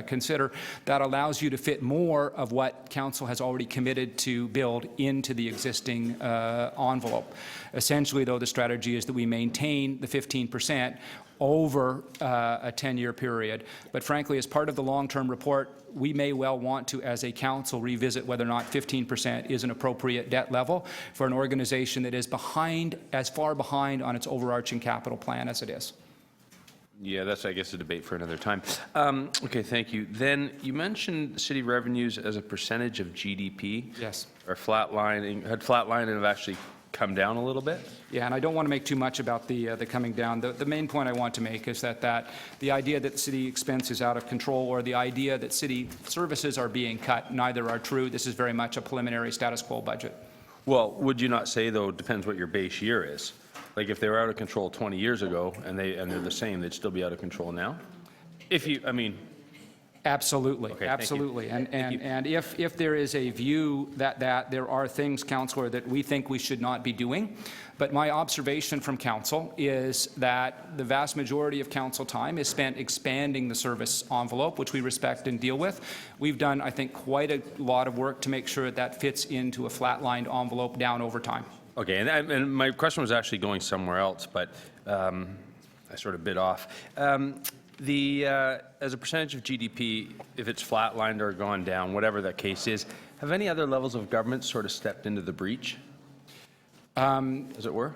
consider, that allows you to fit more of what council has already committed to build into the existing envelope. Essentially, though, the strategy is that we maintain the 15% over a 10-year period. But frankly, as part of the long-term report, we may well want to, as a council, revisit whether or not 15% is an appropriate debt level for an organization that is behind, as far behind on its overarching capital plan as it is. Yeah, that's, I guess, a debate for another time. Okay, thank you. Then you mentioned city revenues as a percentage of GDP. Yes. Are flatlining, had flatlined and have actually come down a little bit? Yeah, and I don't want to make too much about the coming down. The main point I want to make is that the idea that city expense is out of control, or the idea that city services are being cut, neither are true. This is very much a preliminary status quo budget. Well, would you not say, though, it depends what your base year is? Like if they were out of control 20 years ago and they're the same, they'd still be out of control now? If you, I mean... Absolutely, Okay, thank you. absolutely. And, Thank you. and if there is a view that there are things, Councillor, that we think we should not be doing, but my observation from council is that the vast majority of council time is spent expanding the service envelope, which we respect and deal with. We've done, I think, quite a lot of work to make sure that fits into a flat-lined envelope down over time. Okay, and my question was actually going somewhere else, but I sort of bit off. As a percentage of GDP, if it's flatlined or gone down, whatever the case is, have any other levels of government sort of stepped into the breach, as it were?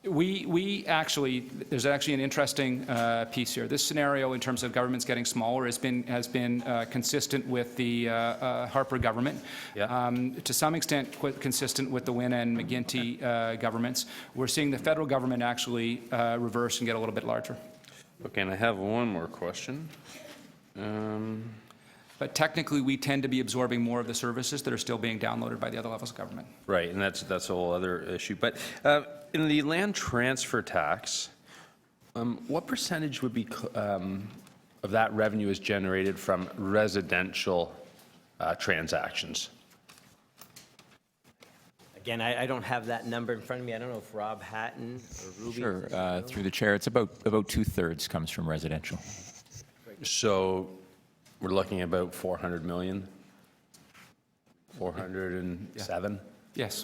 We actually, there's actually an interesting piece here. This scenario in terms of governments getting smaller has been consistent with the Harper government. Yeah. To some extent consistent with the Wynne and McGuinty governments. We're seeing the federal government actually reverse and get a little bit larger. Okay, and I have one more question. But technically, we tend to be absorbing more of the services that are still being downloaded by the other levels of government. Right, and that's a whole other issue. But in the land transfer tax, what percentage would be of that revenue is generated from residential transactions? Again, I don't have that number in front of me. I don't know if Rob Hatton or Ruby. Sure, through the chair, it's about 2/3 comes from residential. So we're looking at about 400 million? 407? Yes,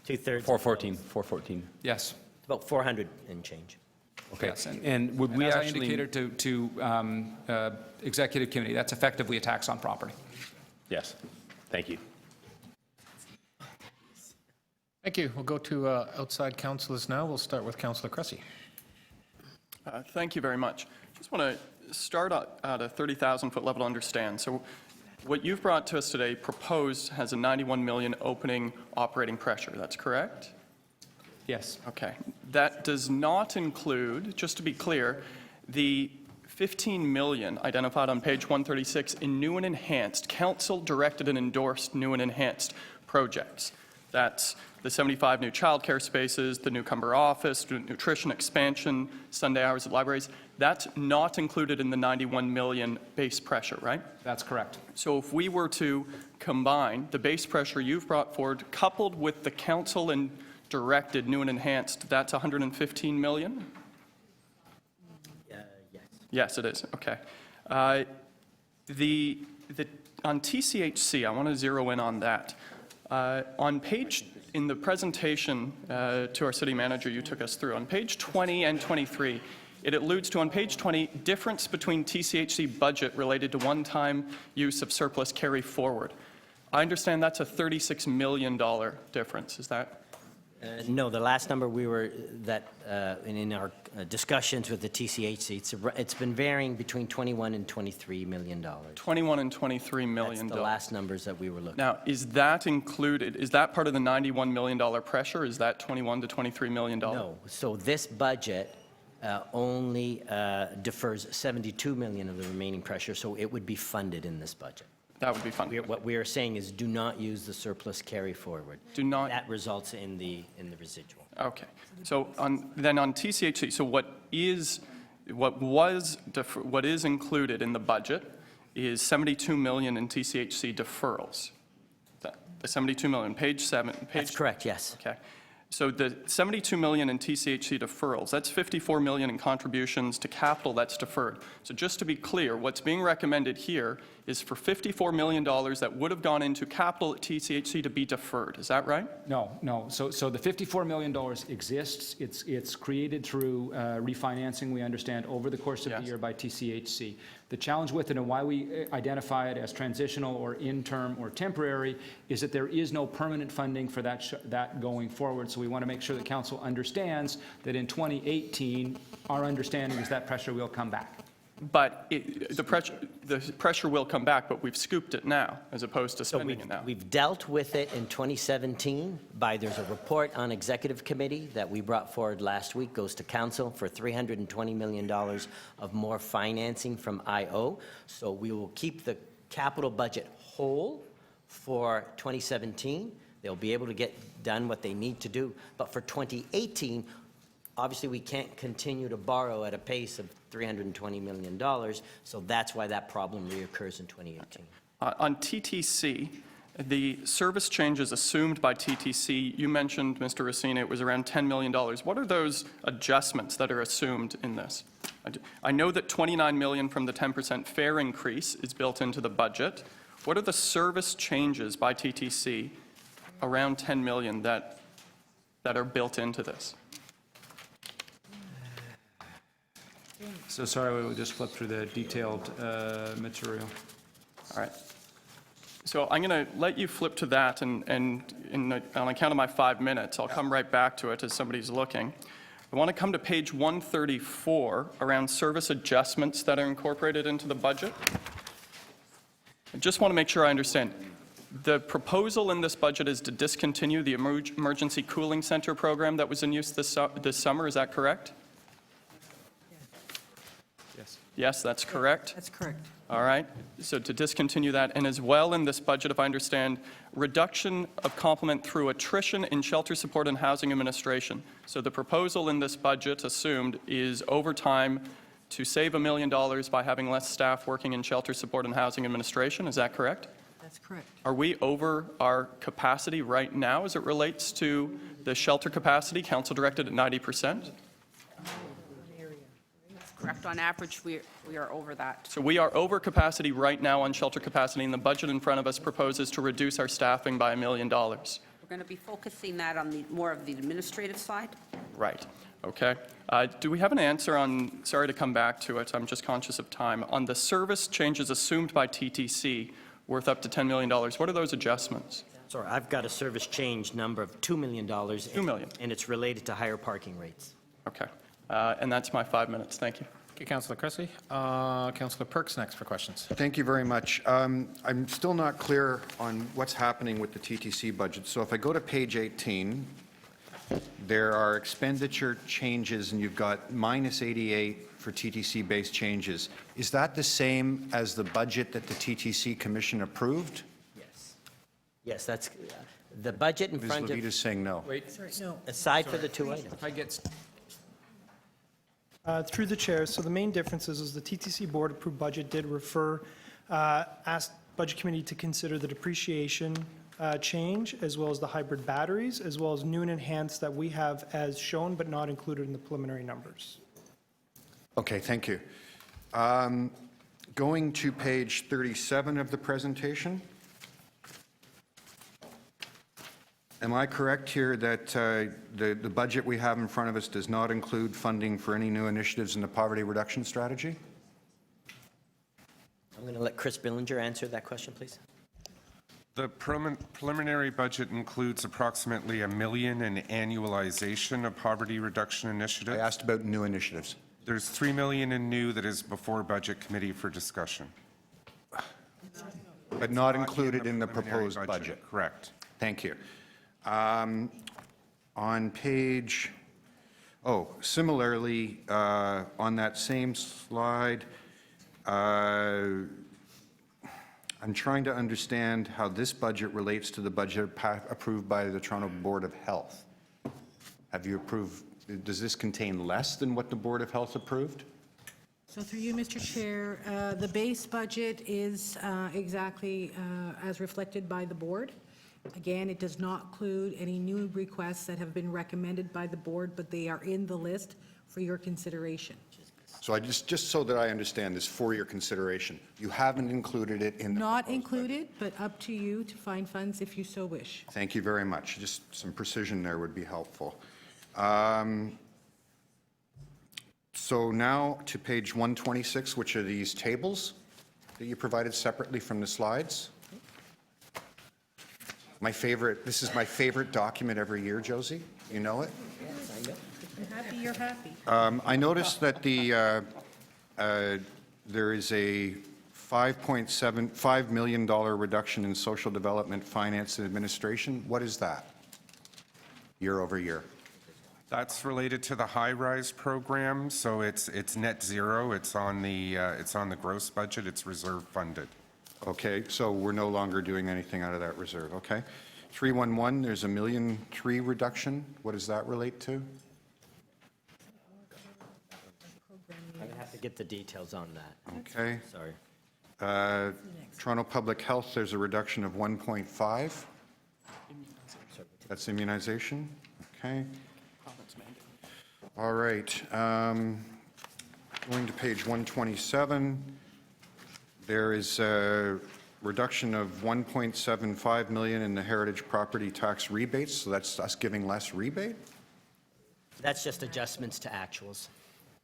Two-thirds. 414. yes. About 400 and change. Okay, Yes, and would we as I actually? indicated to executive committee, that's effectively a tax on property. Yes, thank you. Thank you. We'll go to outside councillors now. We'll start with Councillor Cressy. Thank you very much. Just want to start at a 30,000-foot level to understand. So what you've brought to us today proposed has a 91 million opening operating pressure. That's correct? Yes. Okay. That does not include, just to be clear, the 15 million identified on page 136 in new and enhanced, council-directed and endorsed new and enhanced projects. That's the 75 new childcare spaces, the newcomer office, nutrition expansion, Sunday hours at libraries. That's not included in the 91 million base pressure, right? That's correct. So if we were to combine the base pressure you've brought forward, coupled with the council and directed new and enhanced, that's 115 million? Yes. Yes, it is. Okay. On TCHC, I want to zero in on that. On page, in the presentation to our city manager you took us through, on page 20 and 23, it alludes to, on page 20, difference between TCHC budget related to one-time use of surplus carry forward. I understand that's a $36 million difference. Is that? No, the last number we were, in our discussions with the TCHC, it's been varying between $21 and $23 million. 21 and 23 million. That's the last numbers that we were looking Now, at. is that included, is that part of the $91 million pressure? Is that 21 to 23 million? No, so this budget only defers 72 million of the remaining pressure, so it would be funded in this budget. That would be fun. What we are saying is do not use the surplus carry forward. Do not. That results in the residual. Okay. So then on TCHC, so what is included in the budget is 72 million in TCHC deferrals. The 72 million, page 7. That's correct, yes. Okay. So the 72 million in TCHC deferrals, that's 54 million in contributions to capital that's deferred. So just to be clear, what's being recommended here is for $54 million that would have gone into capital at TCHC to be deferred. Is that right? No. So the $54 million exists. It's created through refinancing, we understand, over the course of the Yes. year by TCHC. The challenge with it and why we identify it as transitional or interim or temporary is that there is no permanent funding for that going forward. So we want to make sure that council understands that in 2018, our understanding is that pressure will come back. But the pressure will come back, but we've scooped it now as opposed to So spending it now. we've dealt with it in 2017 there's a report on executive committee that we brought forward last week, goes to council for $320 million of more financing from IO. So we will keep the capital budget whole for 2017. They'll be able to get done what they need to do. But for 2018, Obviously, we can't continue to borrow at a pace of $320 million, so that's why that problem reoccurs in 2018. On TTC, the service changes assumed by TTC, you mentioned, Mr. Racine, it was around $10 million. What are those adjustments that are assumed in this? I know that $29 million from the 10% fare increase is built into the budget. What are the service changes by TTC around $10 million that are built into this? So sorry, we'll just flip through the detailed material. All right. So I'm going to let you flip to that, and on account of my 5 minutes, I'll come right back to it as somebody's looking. I want to come to page 134 around service adjustments that are incorporated into the budget. I just want to make sure I understand. The proposal in this budget is to discontinue the emergency cooling center program that was in use this summer. Is that correct? Yes. Yes, that's correct. That's correct. All right, so to discontinue that, and as well in this budget, if I understand, reduction of complement through attrition in shelter support and housing administration. So the proposal in this budget assumed is overtime to save $1 million by having less staff working in shelter support and housing administration. Is that correct? That's correct. Are we over our capacity right now as it relates to the shelter capacity, council directed at 90%? Correct. On average, we are over that. So we are over capacity right now on shelter capacity, and the budget in front of us proposes to reduce our staffing by $1 million. We're going to be focusing that on the more of the administrative side. Right, okay. Do we have an answer on, sorry to come back to it, I'm just conscious of time, on the service changes assumed by TTC worth up to $10 million? What are those adjustments? Sorry, I've got a service change number of $2 million. $2 million. And it's related to higher parking rates. Okay, and that's my 5 minutes, thank you. Okay, Councillor Cressy. Councillor Perks next for questions. Thank you very much. I'm still not clear on what's happening with the TTC budget. So if I go to page 18, there are expenditure changes, and you've got -88 for TTC-based changes. Is that the same as the budget that the TTC Commission approved? Yes. Yes, that's, the budget in Ms. front of, Levita's saying no. No. aside for the two items. If I get Through the chair, so the main difference is the TTC board approved budget did asked Budget Committee to consider the depreciation change, as well as the hybrid batteries, as well as new and enhanced that we have as shown but not included in the preliminary numbers. Okay, thank you. Going to page 37 of the presentation. Am I correct here that the budget we have in front of us does not include funding for any new initiatives in the poverty reduction strategy? I'm going to let Chris Billinger answer that question, please. The preliminary budget includes approximately $1 million in annualization of poverty reduction I initiatives. asked about new initiatives. There's $3 million in new that is before Budget Committee for discussion. But not included in the preliminary proposed budget. Correct. Thank you. On page, similarly, on that same slide, I'm trying to understand how this budget relates to the budget approved by the Toronto Board of Health. Have you approved, does this contain less than what the Board of Health approved? So through you, Mr. Chair, the base budget is exactly as reflected by the board. Again, it does not include any new requests that have been recommended by the board, but they are in the list for your consideration. So I just so that I understand this, for your consideration, you haven't included it in the Not proposed budget. included, but up to you to find funds if you so wish. Thank you very much. Just some precision there would be helpful. So now to page 126, which are these tables that you provided separately from the slides. This is my favorite document every year, Josie. You know it? I'm happy you're happy. I noticed that there is a $5 million reduction in social development, finance, and administration. What is that, year over year? That's related to the high-rise program, so it's net zero. It's on the gross budget. It's reserve funded. Okay, so we're no longer doing anything out of that reserve, okay? 311, there's a $1.3 million reduction. What does that relate to? get the details on that. Okay. Sorry. Toronto Public Health, there's a reduction of 1.5. That's immunization. Okay. All right. Going to page 127, there is a reduction of 1.75 million in the heritage property tax rebates, so that's us giving less rebate? That's just adjustments to actuals.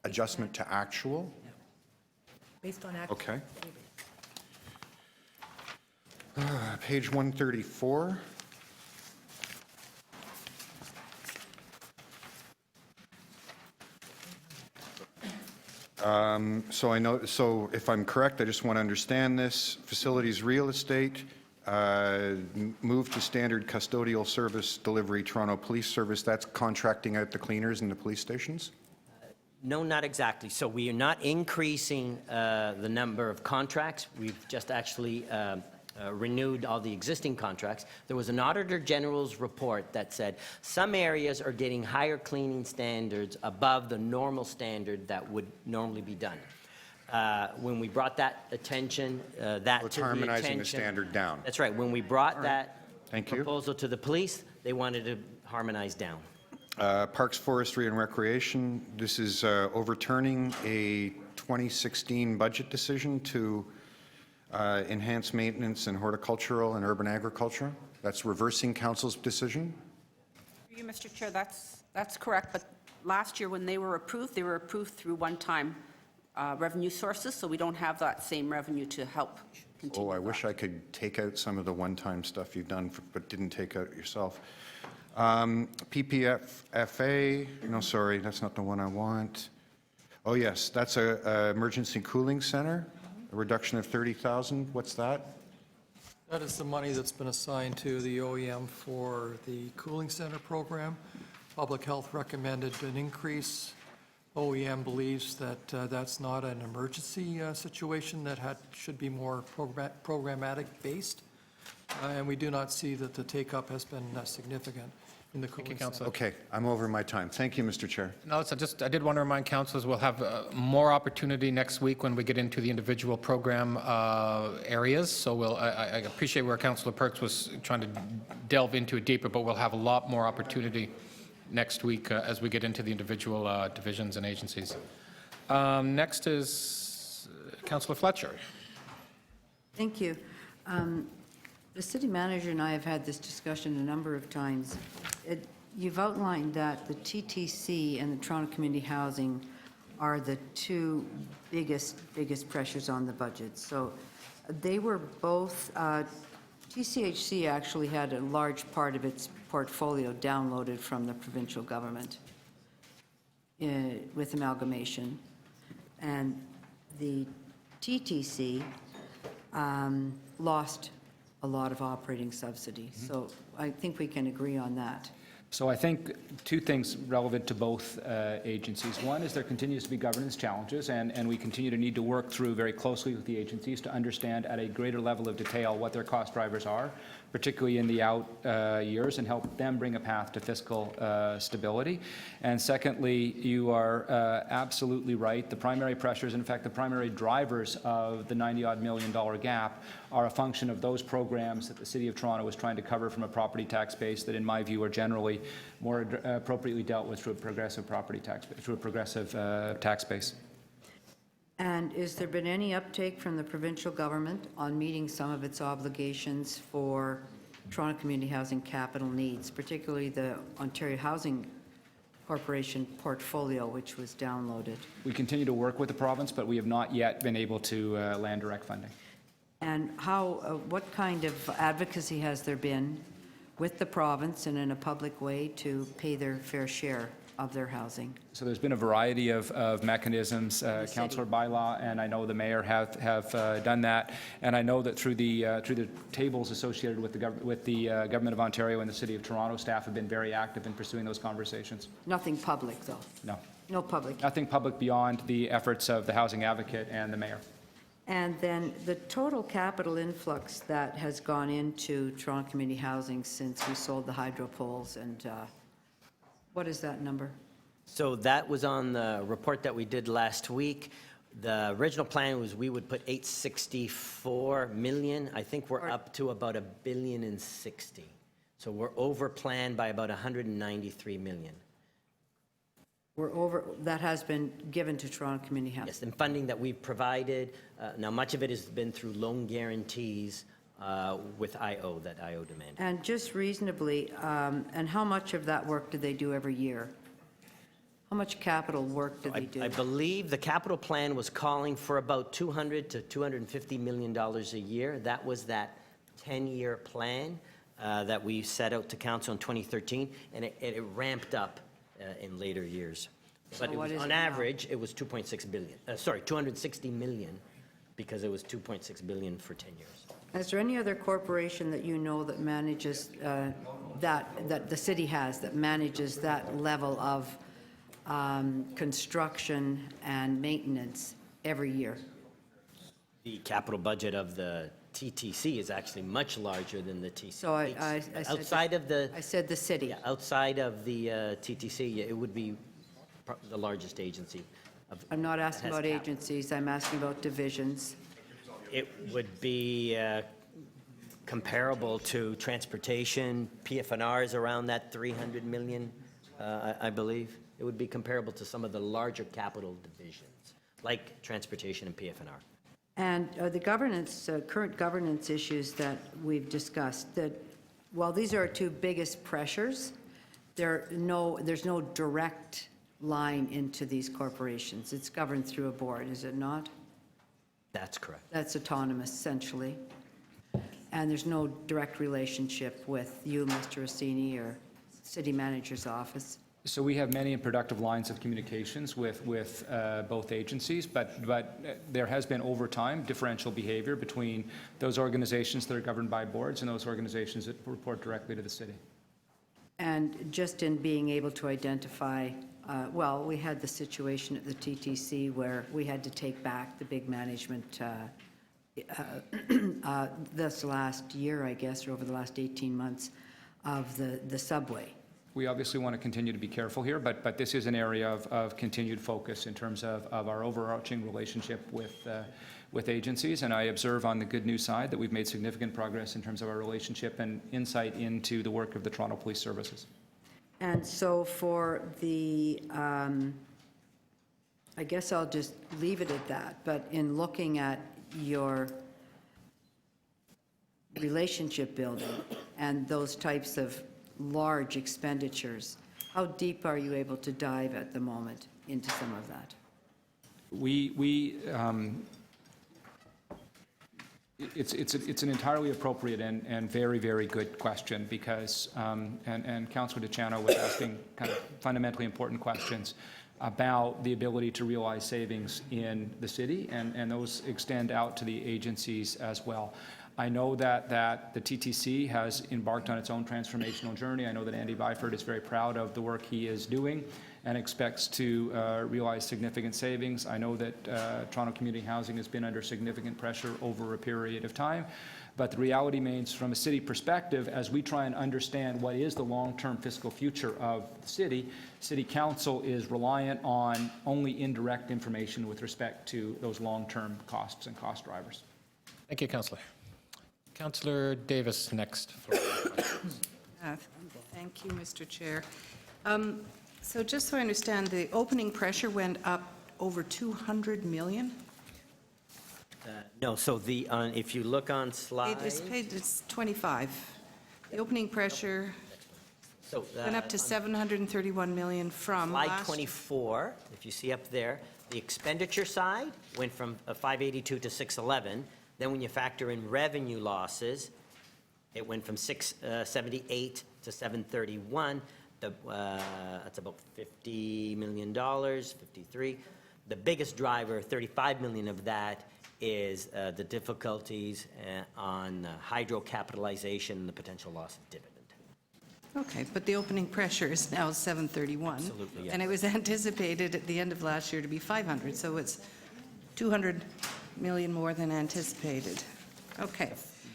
Adjustment to actual? Based on actual. Okay. Page 134. So I know, so if I'm correct, I just want to understand this. Facilities real estate, move to standard custodial service delivery, Toronto Police Service, that's contracting out the cleaners in the police stations? No, not exactly. So we are not increasing the number of contracts. We've just actually renewed all the existing contracts. There was an Auditor General's report that said some areas are getting higher cleaning standards above the normal standard that would normally be done. When we brought that attention, So it's to the harmonizing the attention. standard down. That's right. When we brought that Thank you. proposal to the police, they wanted to harmonize down. Parks, Forestry, and Recreation, this is overturning a 2016 budget decision to enhance maintenance in horticultural and urban agriculture. That's reversing council's decision. Through you, Mr. Chair, that's correct, but last year when they were approved through one-time revenue sources, so we don't have that same revenue to help continue. Oh, I wish I could take out some of the one-time stuff you've done, but didn't take out yourself. PPFA, no, sorry, that's not the one I want. Oh, yes, that's a emergency cooling center, a reduction of 30,000. What's that? That is the money that's been assigned to the OEM for the cooling center program. Public Health recommended an increase. OEM believes that that's not an emergency situation, that should be more programmatic based. And we do not see that the take-up has been significant in the cooling center. Okay, I'm over my time. Thank you, Mr. Chair. No, so I did want to remind councilors we'll have more opportunity next week when we get into the individual program areas. So I appreciate where Councillor Perks was trying to delve into it deeper, but we'll have a lot more opportunity next week as we get into the individual divisions and agencies. Next is Councillor Fletcher. Thank you. The city manager and I have had this discussion a number of times. You've outlined that the TTC and the Toronto Community Housing are the two biggest pressures on the budget. So they were both, TCHC actually had a large part of its portfolio downloaded from the provincial government with amalgamation. And the TTC lost a lot of operating subsidy. So I think we can agree on that. So I think two things relevant to both agencies. One is there continues to be governance challenges, and we continue to need to work through very closely with the agencies to understand at a greater level of detail what their cost drivers are, particularly in the out years, and help them bring a path to fiscal stability. And secondly, you are absolutely right. The primary pressures, in fact, the primary drivers of the $90-odd million gap are a function of those programs that the City of Toronto is trying to cover from a property tax base that, in my view, are generally more appropriately dealt with through a progressive property tax, through a progressive tax base. And has there been any uptake from the provincial government on meeting some of its obligations for Toronto Community Housing capital needs, particularly the Ontario Housing Corporation portfolio, which was downloaded? We continue to work with the province, but we have not yet been able to land direct funding. And how, what kind of advocacy has there been with the province and in a public way to pay their fair share of their housing? So there's been a variety of mechanisms, councillor bylaw, and I know the mayor have done that, and I know that through the tables associated with the government of Ontario and the City of Toronto, staff have been very active in pursuing those conversations. Nothing public, though? No. No public? Nothing public beyond the efforts of the housing advocate and the mayor. And then the total capital influx that has gone into Toronto Community Housing since we sold the hydro poles, and what is that number? So that was on the report that we did last week. The original plan was we would put 864 million. I think we're up to about $1.06 billion. So we're over plan by about 193 million. We're over, that has been given to Toronto Community Housing. Yes, and funding that we've provided, now much of it has been through loan guarantees with IO, that IO demanded. And just reasonably, and how much of that work do they do every year? How much capital work do they do? I believe the capital plan was calling for about $200 to $250 million a year. That was that 10-year plan that we set out to council in 2013, and it ramped up in later years. But So it what was, is on it now? average, it was 2.6 billion, sorry, 260 million, because it was 2.6 billion for 10 years. Is there any other corporation that you know that manages, that the city has, that manages that level of construction and maintenance every year? The capital budget of the TTC is actually much larger than the TC. So I said Outside of the, I said the city. outside of the TTC, it would be the largest agency. I'm not asking has about capital. agencies, I'm asking about divisions. It would be comparable to transportation. PF&R is around that 300 million, I believe. It would be comparable to some of the larger capital divisions, like transportation and PF&R. And the governance, current governance issues that we've discussed, that while these are our two biggest pressures, there's no direct line into these corporations. It's governed through a board, is it not? That's correct. That's autonomous, essentially. And there's no direct relationship with you, Mr. Rossini, or city manager's office. So we have many and productive lines of communications with both agencies, but there has been over time differential behavior between those organizations that are governed by boards and those organizations that report directly to the city. And just in being able to identify, well, we had the situation at the TTC where we had to take back the big management this last year, I guess, or over the last 18 months of the subway. We obviously want to continue to be careful here, but this is an area of continued focus in terms of our overarching relationship with agencies. And I observe on the good news side that we've made significant progress in terms of our relationship and insight into the work of the Toronto Police Services. And so for the, I guess I'll just leave it at that, but in looking at your relationship building and those types of large expenditures, how deep are you able to dive at the moment into some of that? It's an entirely appropriate and very, very good question because, and Councillor DeChano was asking kind of fundamentally important questions about the ability to realize savings in the city, and those extend out to the agencies as well. I know that the TTC has embarked on its own transformational journey. I know that Andy Byford is very proud of the work he is doing and expects to realize significant savings. I know that Toronto Community Housing has been under significant pressure over a period of time. But the reality means, from a city perspective, as we try and understand what is the long-term fiscal future of the city council is reliant on only indirect information with respect to those long-term costs and cost drivers. Thank you, Councillor. Councillor Davis next. Thank you, Mr. Chair. So just so I understand, the opening pressure went up over 200 million? No, so if you look on slide... It's 25. The opening pressure went up to 731 million from Slide last... 24, if you see up there, the expenditure side went from 582 to 611. Then when you factor in revenue losses, it went from 678 to 731. That's about $50 million, 53. The biggest driver, 35 million of that, is the difficulties on hydro capitalization and the potential loss of dividend. Okay, but the opening pressure is now 731. Absolutely, yeah. And it was anticipated at the end of last year to be 500, so it's 200 million more than anticipated. Okay.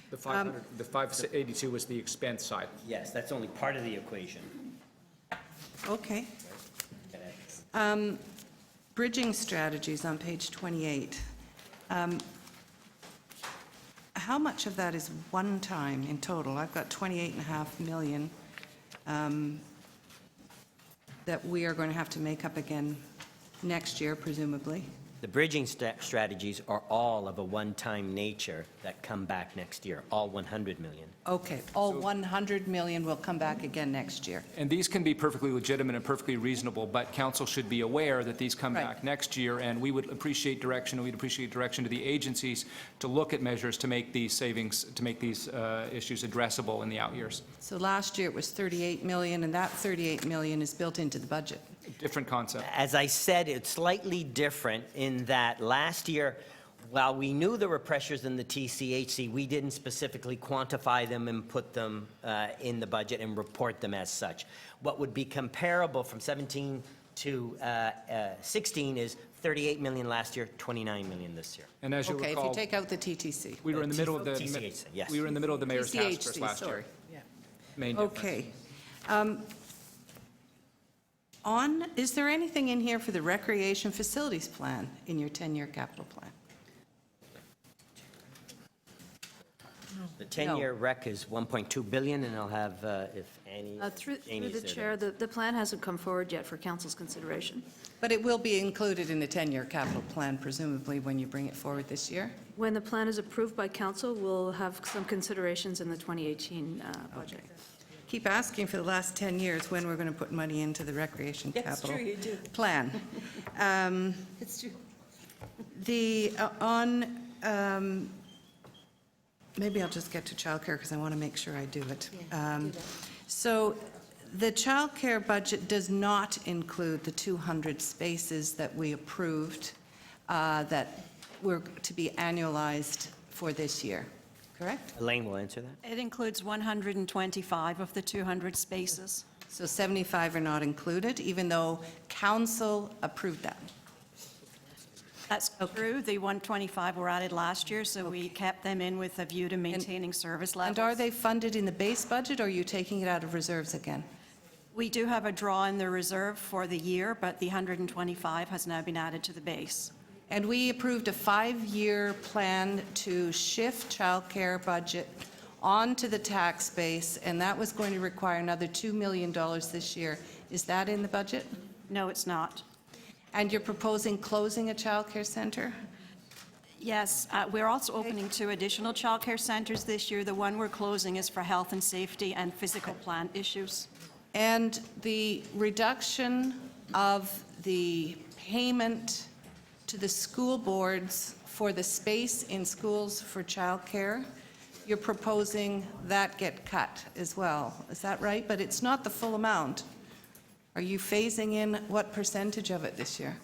The 582 was the expense side. Yes, that's only part Bridging strategies on page 28. How much of that is one-time in total? I've got 28.5 million that we are going to have to make up again next year, presumably. The bridging strategies are all of a one-time nature that come back next year, all 100 million. Okay, all 100 million will come back again next year. And these can be perfectly legitimate and perfectly reasonable, but council should be aware that these come Right. back next year, and we would appreciate direction, and we'd appreciate direction to the agencies to look at measures to make these savings, to make these issues addressable in the out years. So last year it was 38 million, and that 38 million is built into the budget. Different concept. As I said, it's slightly different in that last year, while we knew there were pressures in the TCHC, we didn't specifically quantify them and put them in the budget and report them as such. What would be comparable from 17 to 16 is 38 million last year, 29 million this year. And as you Okay, if recall, you take out the TTC. we were in the middle of the TCHC, yes. we were in the middle of the mayor's task force TCHC, last year. sorry. Main difference. Okay. Is there anything in here for the recreation facilities plan in your 10-year capital plan? The 10-year rec is 1.2 billion, and I'll have, if Annie, Through Janie's the there, chair, the plan hasn't come forward yet for council's consideration. But it will be included in the 10-year capital plan, presumably, when you bring it forward this year? When the plan is approved by council, we'll have some considerations in the 2018 budget. Keep asking for the last 10 years when we're going to put money into the recreation capital plan. It's true. Maybe I'll just get to childcare because I want to make sure I do it. So the childcare budget does not include the 200 spaces that we approved that were to be annualized for this year, correct? Elaine will answer that. It includes 125 of the 200 spaces. So 75 are not included, even though council approved that. That's true. The 125 were added last year, so we kept them in with a view to maintaining service levels. And are they funded in the base budget, or are you taking it out of reserves again? We do have a draw in the reserve for the year, but the 125 has now been added to the base. And we approved a 5-year plan to shift childcare budget onto the tax base, and that was going to require another $2 million this year. Is that in the budget? No, it's not. And you're proposing closing a childcare center? Yes, we're also opening 2 additional childcare centers this year. The one we're closing is for health and safety and physical plant issues. And the reduction of the payment to the school boards for the space in schools for childcare, you're proposing that get cut as well. Is that right? But it's not the full amount. Are you phasing in what percentage of it this year?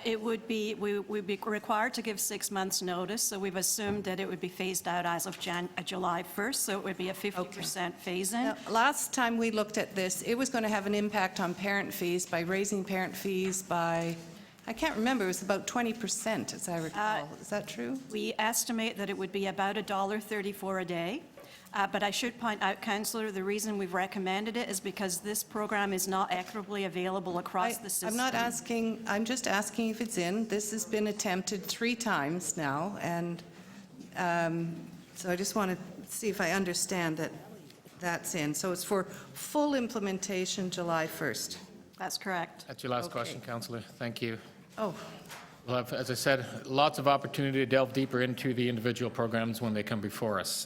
It would be, we'd be required to give 6 months' notice, so we've assumed that it would be phased out as of July 1st, so it would be a 50% phase-in. Now, last time we looked at this, it was going to have an impact on parent fees by raising parent fees by, I can't remember, it was about 20%, as I recall. Is that true? We estimate that it would be about $1.34 a day. But I should point out, Councillor, the reason we've recommended it is because this program is not equitably available across the system. I'm not asking, I'm just asking if it's in. This has been attempted 3 times now, and so I just want to see if I understand that that's in. So it's for full implementation July 1st. That's correct. That's your last Okay. question, Councillor. Thank you. Oh, We'll have, as I said, lots of opportunity to delve deeper into the individual programs when they come before us.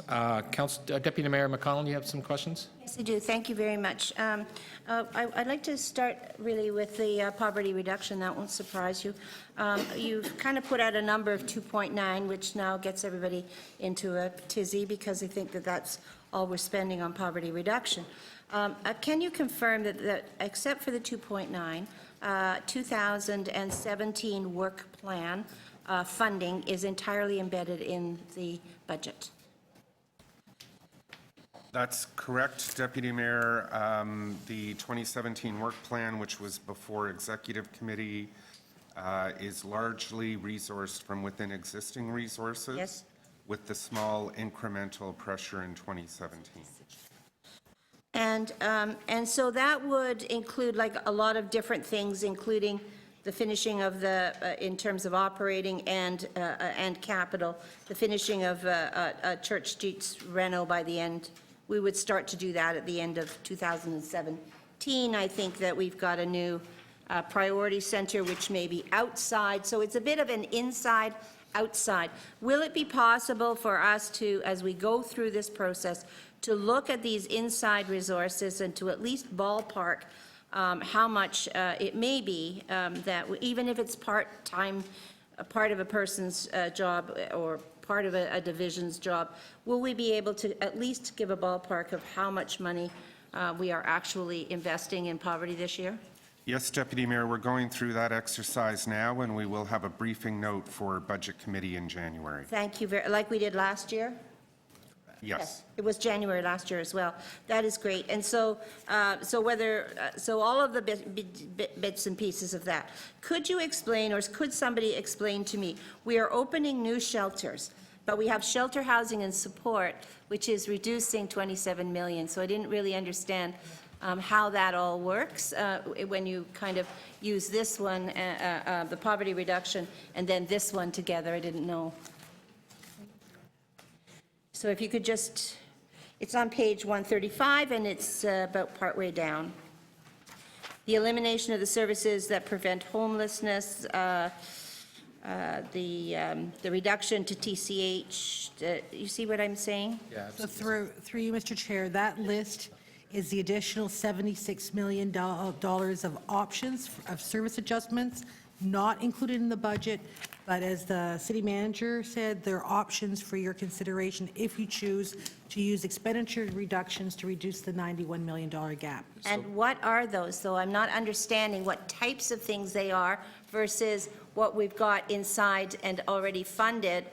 Deputy Mayor McConnell, you have some questions? Yes, I do. Thank you very much. I'd like to start really with the poverty reduction. That won't surprise you. You've kind of put out a number of 2.9, which now gets everybody into a tizzy because they think that that's all we're spending on poverty reduction. Can you confirm that except for the 2.9, 2017 work plan funding is entirely embedded in the budget? That's correct, Deputy Mayor. The 2017 work plan, which was before Executive Committee, is largely resourced from within existing resources. Yes. With the small incremental pressure in 2017. And so that would include like a lot of different things, including the finishing of the, in terms of operating and capital, the finishing of Church Street's reno by the end. We would start to do that at the end of 2017. I think that we've got a new priority center, which may be outside. So it's a bit of an inside, outside. Will it be possible for us to, as we go through this process, to look at these inside resources and to at least ballpark how much it may be that, even if it's part-time, a part of a person's job or part of a division's job, will we be able to at least give a ballpark of how much money we are actually investing in poverty this year? Yes, Deputy Mayor, we're going through that exercise now, and we will have a briefing note for Budget Committee in January. Thank you, like we did last year? Yes. It was January last year as well. That is great. And so, so all of the bits and pieces of that. Could you explain, or could somebody explain to me, we are opening new shelters, but we have shelter housing and support, which is reducing 27 million. So I didn't really understand how that all works when you kind of use this one, the poverty reduction, and then this one together. I didn't know. So if you could just, it's on page 135, and it's about partway down. The elimination of the services that prevent homelessness, the reduction to TCH, you see what I'm saying? Yeah. So through you, Mr. Chair, that list is the additional $76 million of options of service adjustments, not included in the budget, but as the city manager said, there are options for your consideration if you choose to use expenditure reductions to reduce the $91 million gap. And what are those, though? I'm not understanding what types of things they are versus what we've got inside and already funded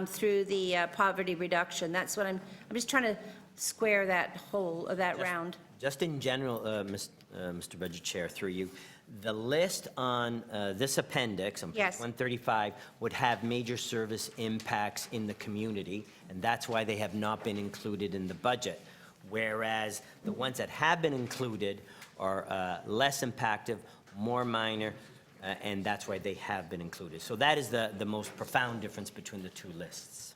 through the poverty reduction. That's what I'm just trying to square that hole, that round. Just in general, Mr. Budget Chair, through you, the list on this appendix on page Yes. 135 would have major service impacts in the community, and that's why they have not been included in the budget. Whereas the ones that have been included are less impactful, more minor, and that's why they have been included. So that is the most profound difference between the two lists.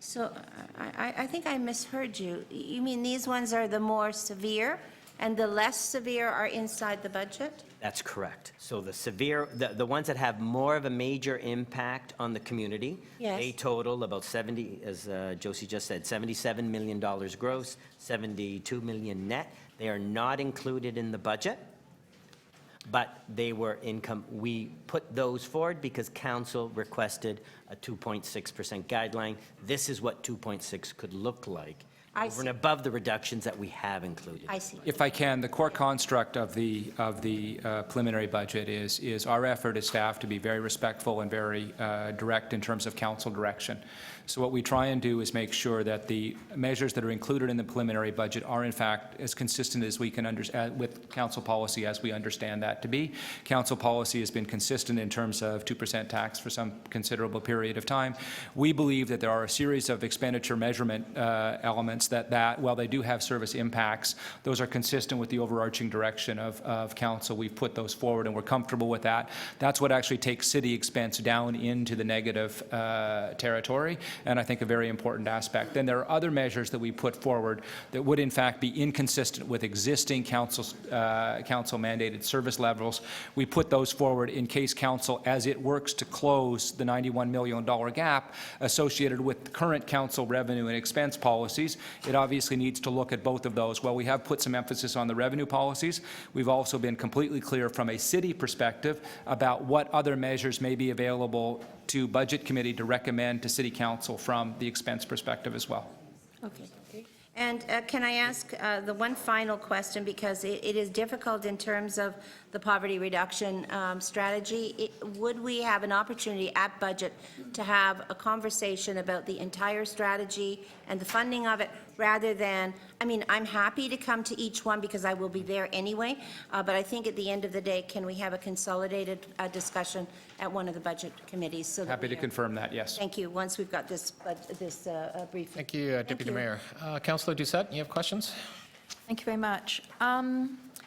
So I think I misheard you. You mean these ones are the more severe, and the less severe are inside the budget? That's correct. So the severe, the ones that have more of a major impact on the community, Yes. they total about 70, as Josie just said, $77 million gross, 72 million net. They are not included in the budget, but they were income. We put those forward because council requested a 2.6% guideline. This is what 2.6 could look like. I Over see. and above the reductions that we have included. I see. If I can, the core construct of the preliminary budget is our effort as staff to be very respectful and very direct in terms of council direction. So what we try and do is make sure that the measures that are included in the preliminary budget are in fact as consistent as we can understand with council policy as we understand that to be. Council policy has been consistent in terms of 2% tax for some considerable period of time. We believe that there are a series of expenditure measurement elements that while they do have service impacts, those are consistent with the overarching direction of council. We've put those forward and we're comfortable with that. That's what actually takes city expense down into the negative territory, and I think a very important aspect. Then there are other measures that we put forward that would in fact be inconsistent with existing council mandated service levels. We put those forward in case council, as it works to close the $91 million gap associated with current council revenue and expense policies, it obviously needs to look at both of those. While we have put some emphasis on the revenue policies, we've also been completely clear from a city perspective about what other measures may be available to Budget Committee to recommend to City Council from the expense perspective as well. Okay. And can I ask the one final question, because it is difficult in terms of the poverty reduction strategy. Would we have an opportunity at budget to have a conversation about the entire strategy and the funding of it, rather than, I mean, I'm happy to come to each one because I will be there anyway, but I think at the end of the day, can we have a consolidated discussion at one of the budget committees? So Happy to confirm that, yes. Thank you, once we've got this briefing. Thank you, Deputy Mayor. Councillor Doucette, you have questions? Thank you very much.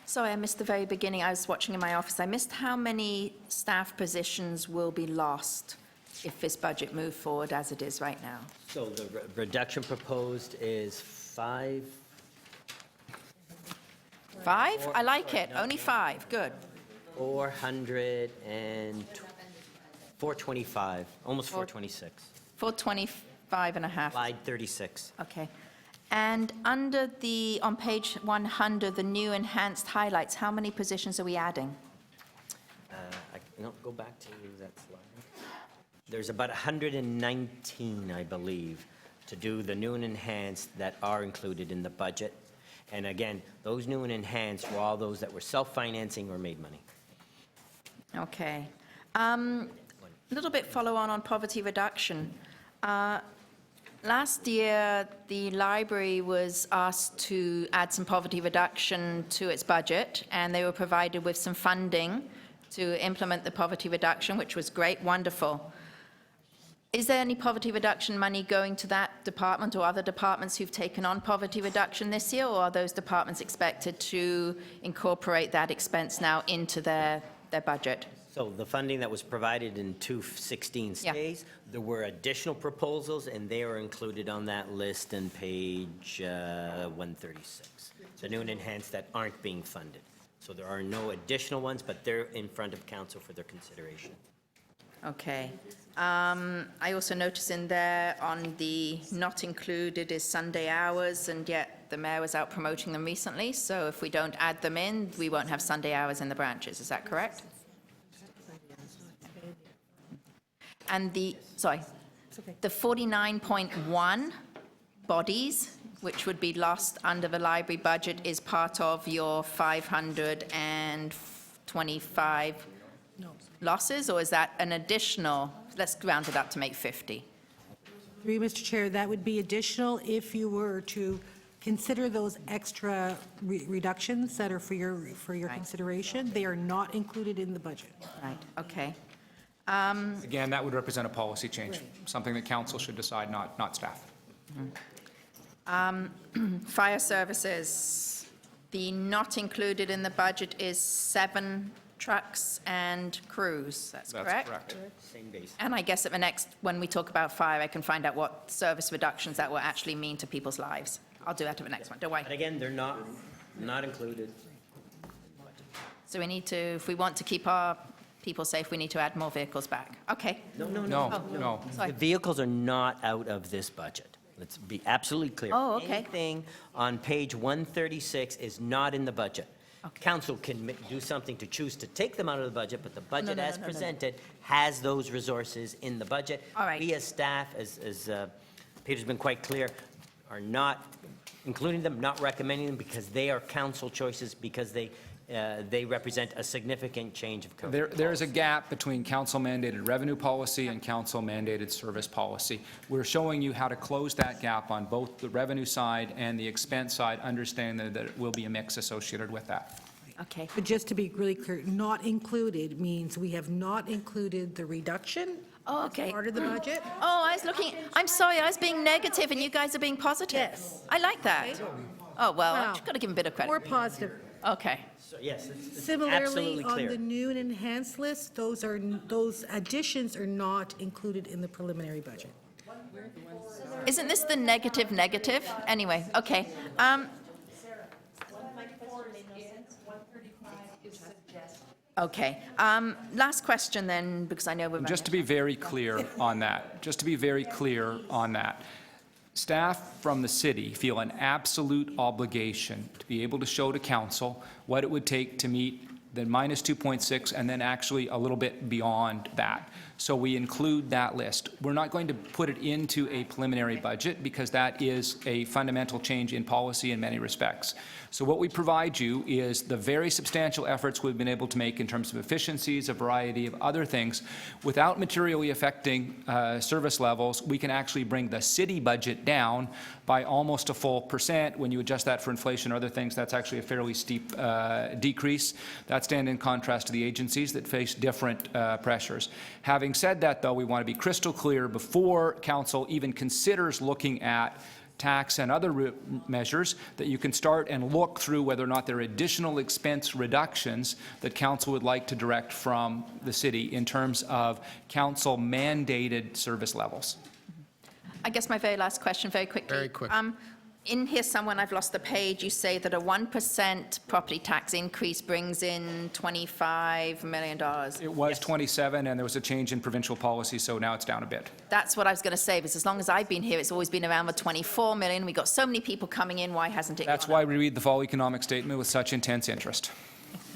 Sorry, I missed the very beginning. I was watching in my office. I missed how many staff positions will be lost if this budget moves forward as it is right now. So the reduction proposed is 5. 5? I like it. Only 5. Good. 425, almost 426. 425 and a half. Slide 36. Okay. And under the, on page 100, the new enhanced highlights, how many positions are we adding? No, go back to that slide. There's about 119, I believe, to do the new and enhanced that are included in the budget. And again, those new and enhanced were all those that were self-financing or made money. Okay. A little bit follow on poverty reduction. Last year, the library was asked to add some poverty reduction to its budget, and they were provided with some funding to implement the poverty reduction, which was great, wonderful. Is there any poverty reduction money going to that department or other departments who've taken on poverty reduction this year, or are those departments expected to incorporate that expense now into their budget? So the funding that was provided in 216 stays, there were additional proposals, and they are included on that list on page 136. The new and enhanced that aren't being funded. So there are no additional ones, but they're in front of council for their consideration. Okay. I also notice in there on the not included is Sunday hours, and yet the mayor was out promoting them recently. So if we don't add them in, we won't have Sunday hours in the branches. Is that correct? And the 49.1 bodies, which would be lost under the library budget, is part of your 525 losses, or is that an additional? Let's round it up to make 50. Through you, Mr. Chair, that would be additional if you were to consider those extra reductions that are for your consideration. They are not included in the budget. Right, okay. Again, that would represent a policy change, something that council should decide, not staff. Fire services, the not included in the budget is 7 trucks and crews, that's correct? That's correct. Same base. And I guess at the next, when we talk about fire, I can find out what service reductions that will actually mean to people's lives. I'll do that at the next one, don't worry. And again, they're not included. So we need to, if we want to keep our people safe, we need to add more vehicles back. Okay. No. The vehicles are not out of this budget. Let's be absolutely clear. Oh, okay. Anything on page 136 is not in the budget. Okay. Council can do something to choose to take them out of the budget, but the budget as presented has those resources in the budget. All right. We as staff, as Peter's been quite clear, are not including them, not recommending them, because they are council choices, because they represent a significant change of code. There is a gap between council-mandated revenue policy and council-mandated service policy. We're showing you how to close that gap on both the revenue side and the expense side, understanding that there will be a mix associated with that. Okay. But just to be really clear, not included means we have not included the reduction. Oh, okay. Part of the budget. Oh, I was looking, I'm sorry, I was being negative and you guys are being positive. Yes. I like that. Okay. Oh, well, Wow. I've got to give them a bit of credit. More positive. Okay. So, yes, it's Similarly, absolutely on clear. the new and enhanced list, those additions are not included in the preliminary budget. Isn't this the negative? Anyway, okay. Okay. Last question then, because I know we're Just to be very clear on that, staff from the city feel an absolute obligation to be able to show to council what it would take to meet the minus 2.6 and then actually a little bit beyond that. So we include that list. We're not going to put it into a preliminary budget because that is a fundamental change in policy in many respects. So what we provide you is the very substantial efforts we've been able to make in terms of efficiencies, a variety of other things. Without materially affecting service levels, we can actually bring the city budget down by almost a full %. When you adjust that for inflation or other things, that's actually a fairly steep decrease. That stands in contrast to the agencies that face different pressures. Having said that, though, we want to be crystal clear before council even considers looking at tax and other measures, that you can start and look through whether or not there are additional expense reductions that council would like to direct from the city in terms of council mandated service levels. I guess my very last question, very quickly. Very quick. In here somewhere, I've lost the page, you say that a 1% property tax increase brings in $25 million. It was 27, and there was a change in provincial policy, so now it's down a bit. That's what I was going to say, because as long as I've been here, it's always been around the 24 million. We've got so many people coming in, why hasn't it gone That's why we read the fall economic statement with such intense interest.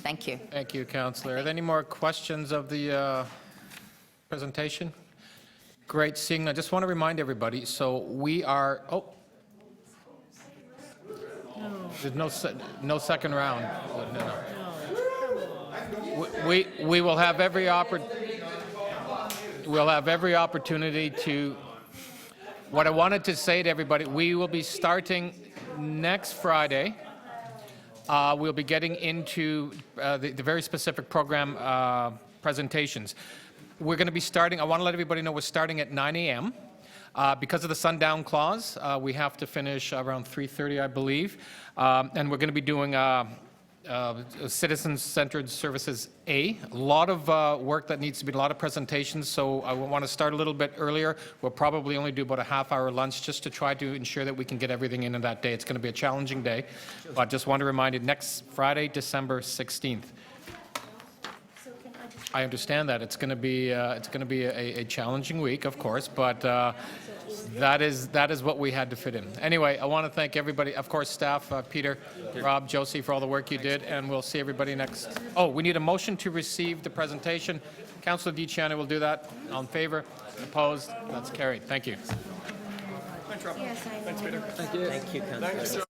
Thank you. Thank you, Councillor. Are there any more questions of the presentation? Great seeing. I just want to remind everybody, so we are, there's no second round. We will have every opportunity to, what I wanted to say to everybody, we will be starting next Friday. We'll be getting into the very specific program presentations. We're going to be starting, I want to let everybody know we're starting at 9 a.m. Because of the sundown clause, we have to finish around 3:30, I believe. And we're going to be doing citizen-centered services A. A lot of work that needs to be, a lot of presentations, so I want to start a little bit earlier. We'll probably only do about a half-hour lunch just to try to ensure that we can get everything in that day. It's going to be a challenging day, but just want to remind you, next Friday, December 16th. I understand that it's going to be a challenging week, of course, but that is what we had to fit in. Anyway, I want to thank everybody, of course, staff, Peter, Rob, Josie, for all the work you did, and we'll see everybody next. Oh, we need a motion to receive the presentation. Councillor DiCiano will do that. All in favor? Opposed? That's carried. Thank you. Thanks, Rob. Yes, I know. Thanks, Peter. Thank you, Councillor.